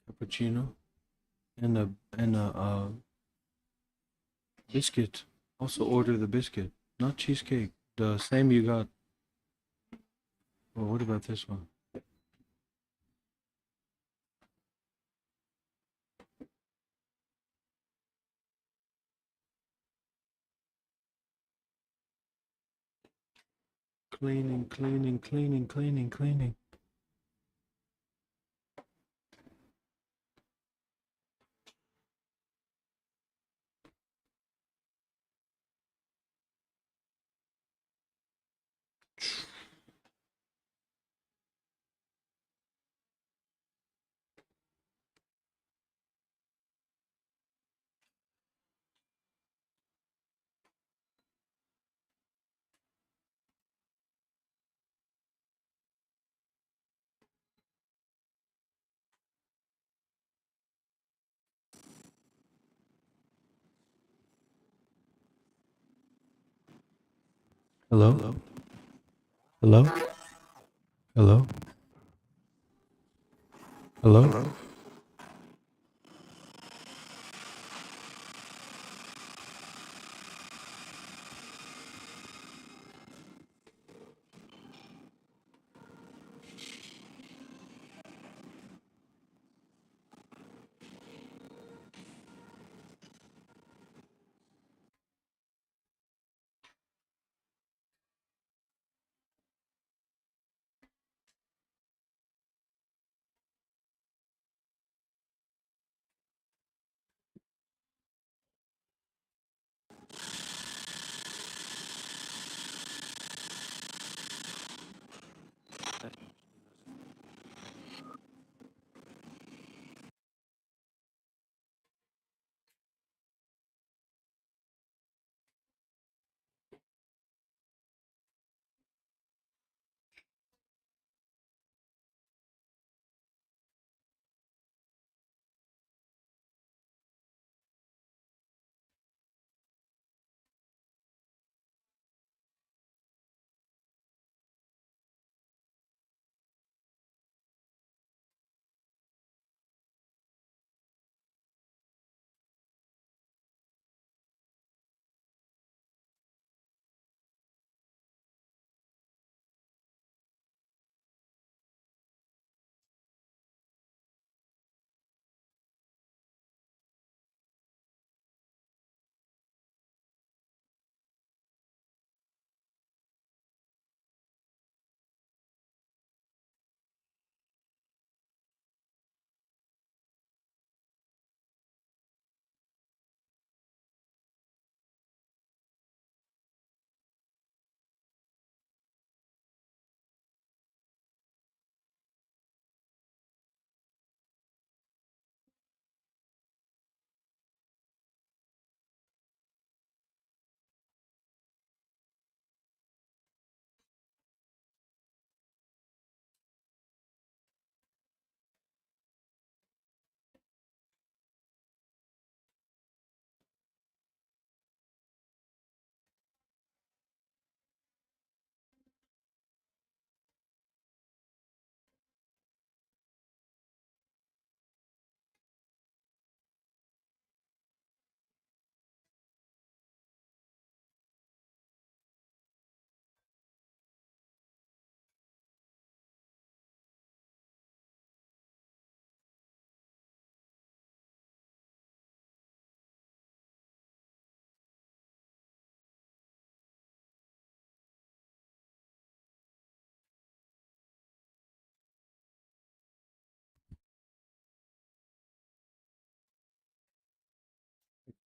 Cappuccino and a biscuit. Also order the biscuit, not cheesecake. The same you got. Well, what about this one? Cleaning, cleaning, cleaning, cleaning, cleaning. Hello? Hello? Hello? Hello?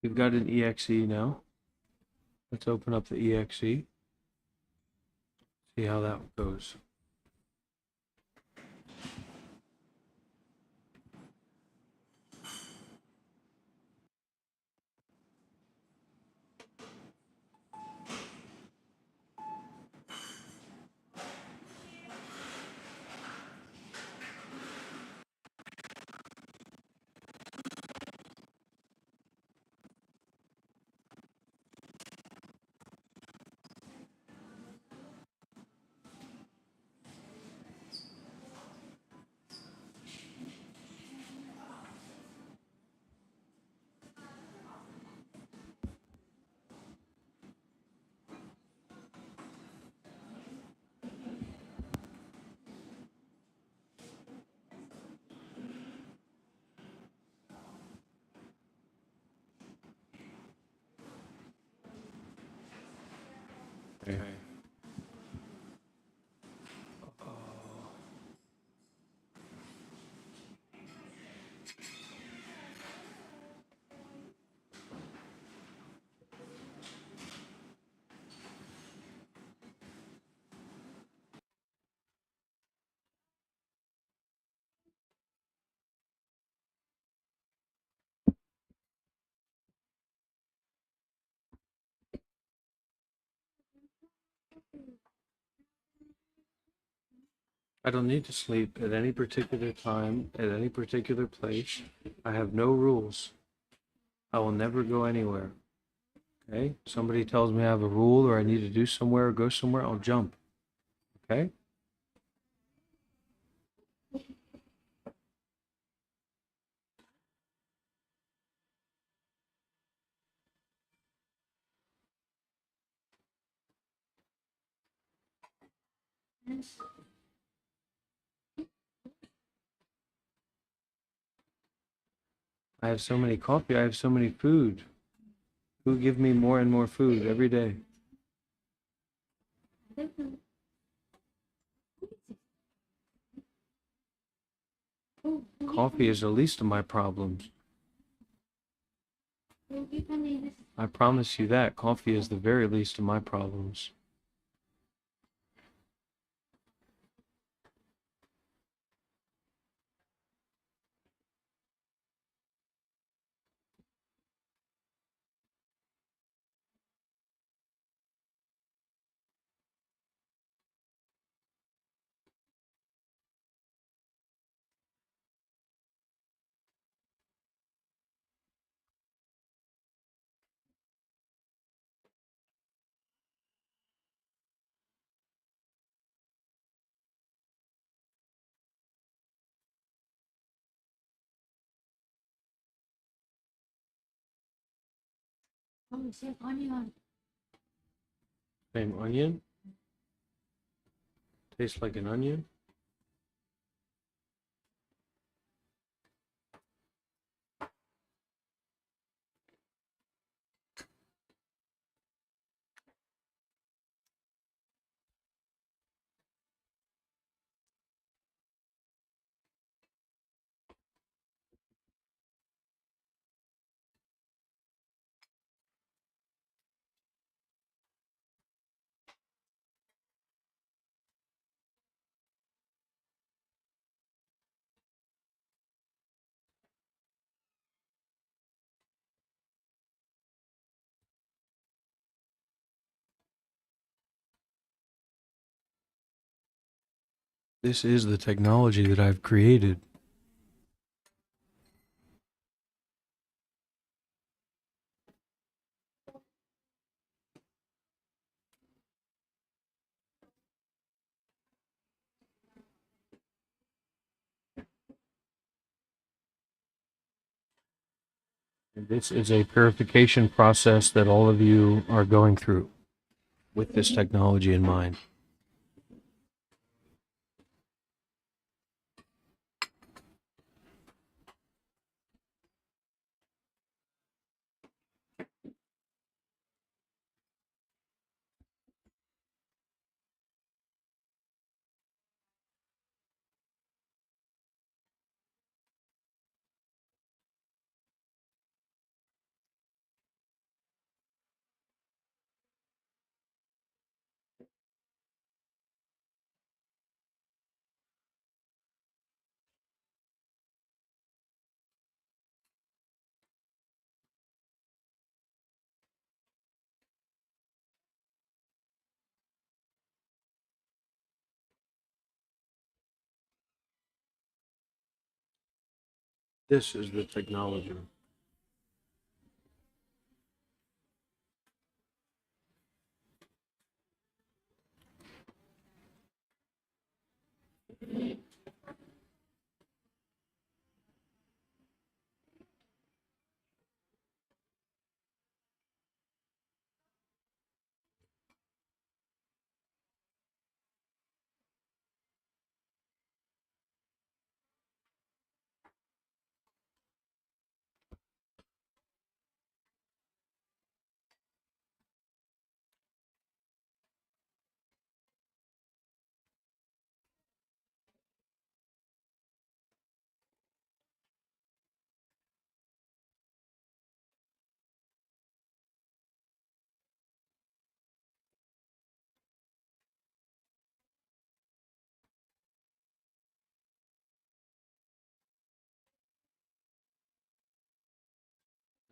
We've got an EXE now. Let's open up the EXE. See how that goes. Okay. I don't need to sleep at any particular time, at any particular place. I have no rules. I will never go anywhere. Okay? Somebody tells me I have a rule or I need to do somewhere or go somewhere, I'll jump. Okay? I have so many coffee, I have so many food. Who give me more and more food every day? Coffee is the least of my problems. I promise you that. Coffee is the very least of my problems. Same onion? Tastes like an onion? This is the technology that I've created. And this is a purification process that all of you are going through with this technology in mind. This is the technology.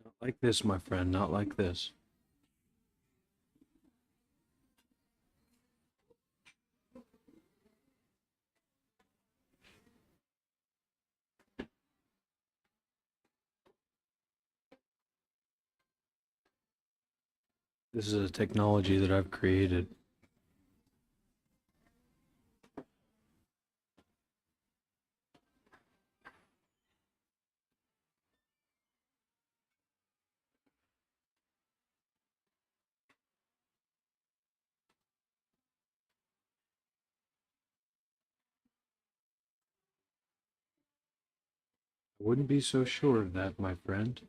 Not like this, my friend, not like this. This is a technology that I've created. I wouldn't be so sure of that, my friend.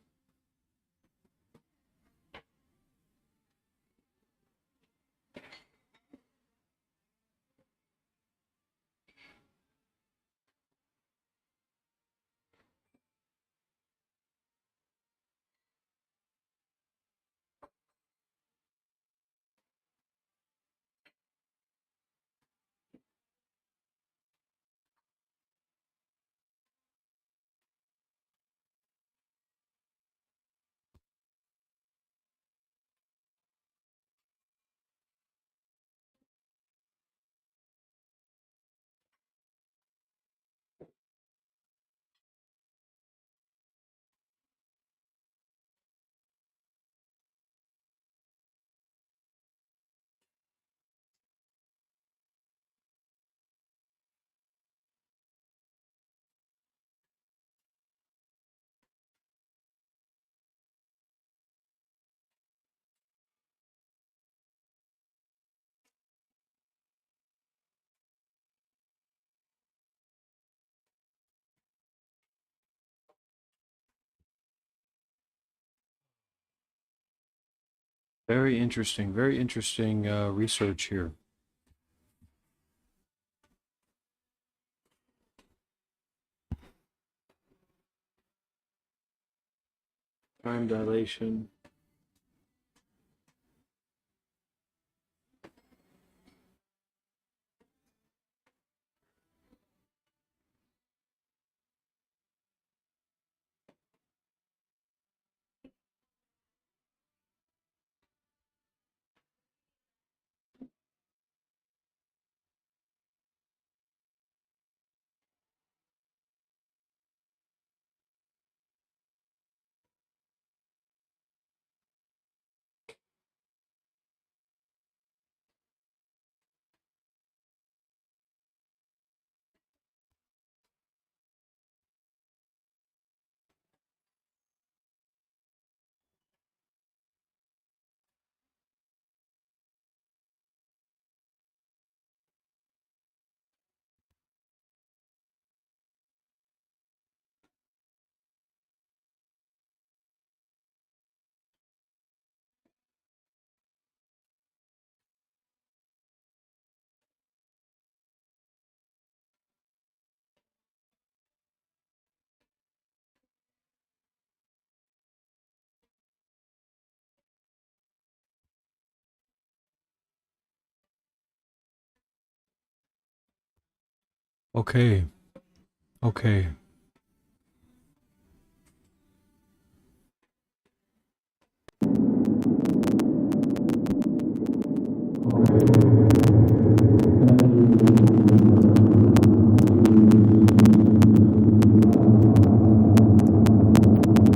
Very interesting research here. Time dilation. Okay, okay.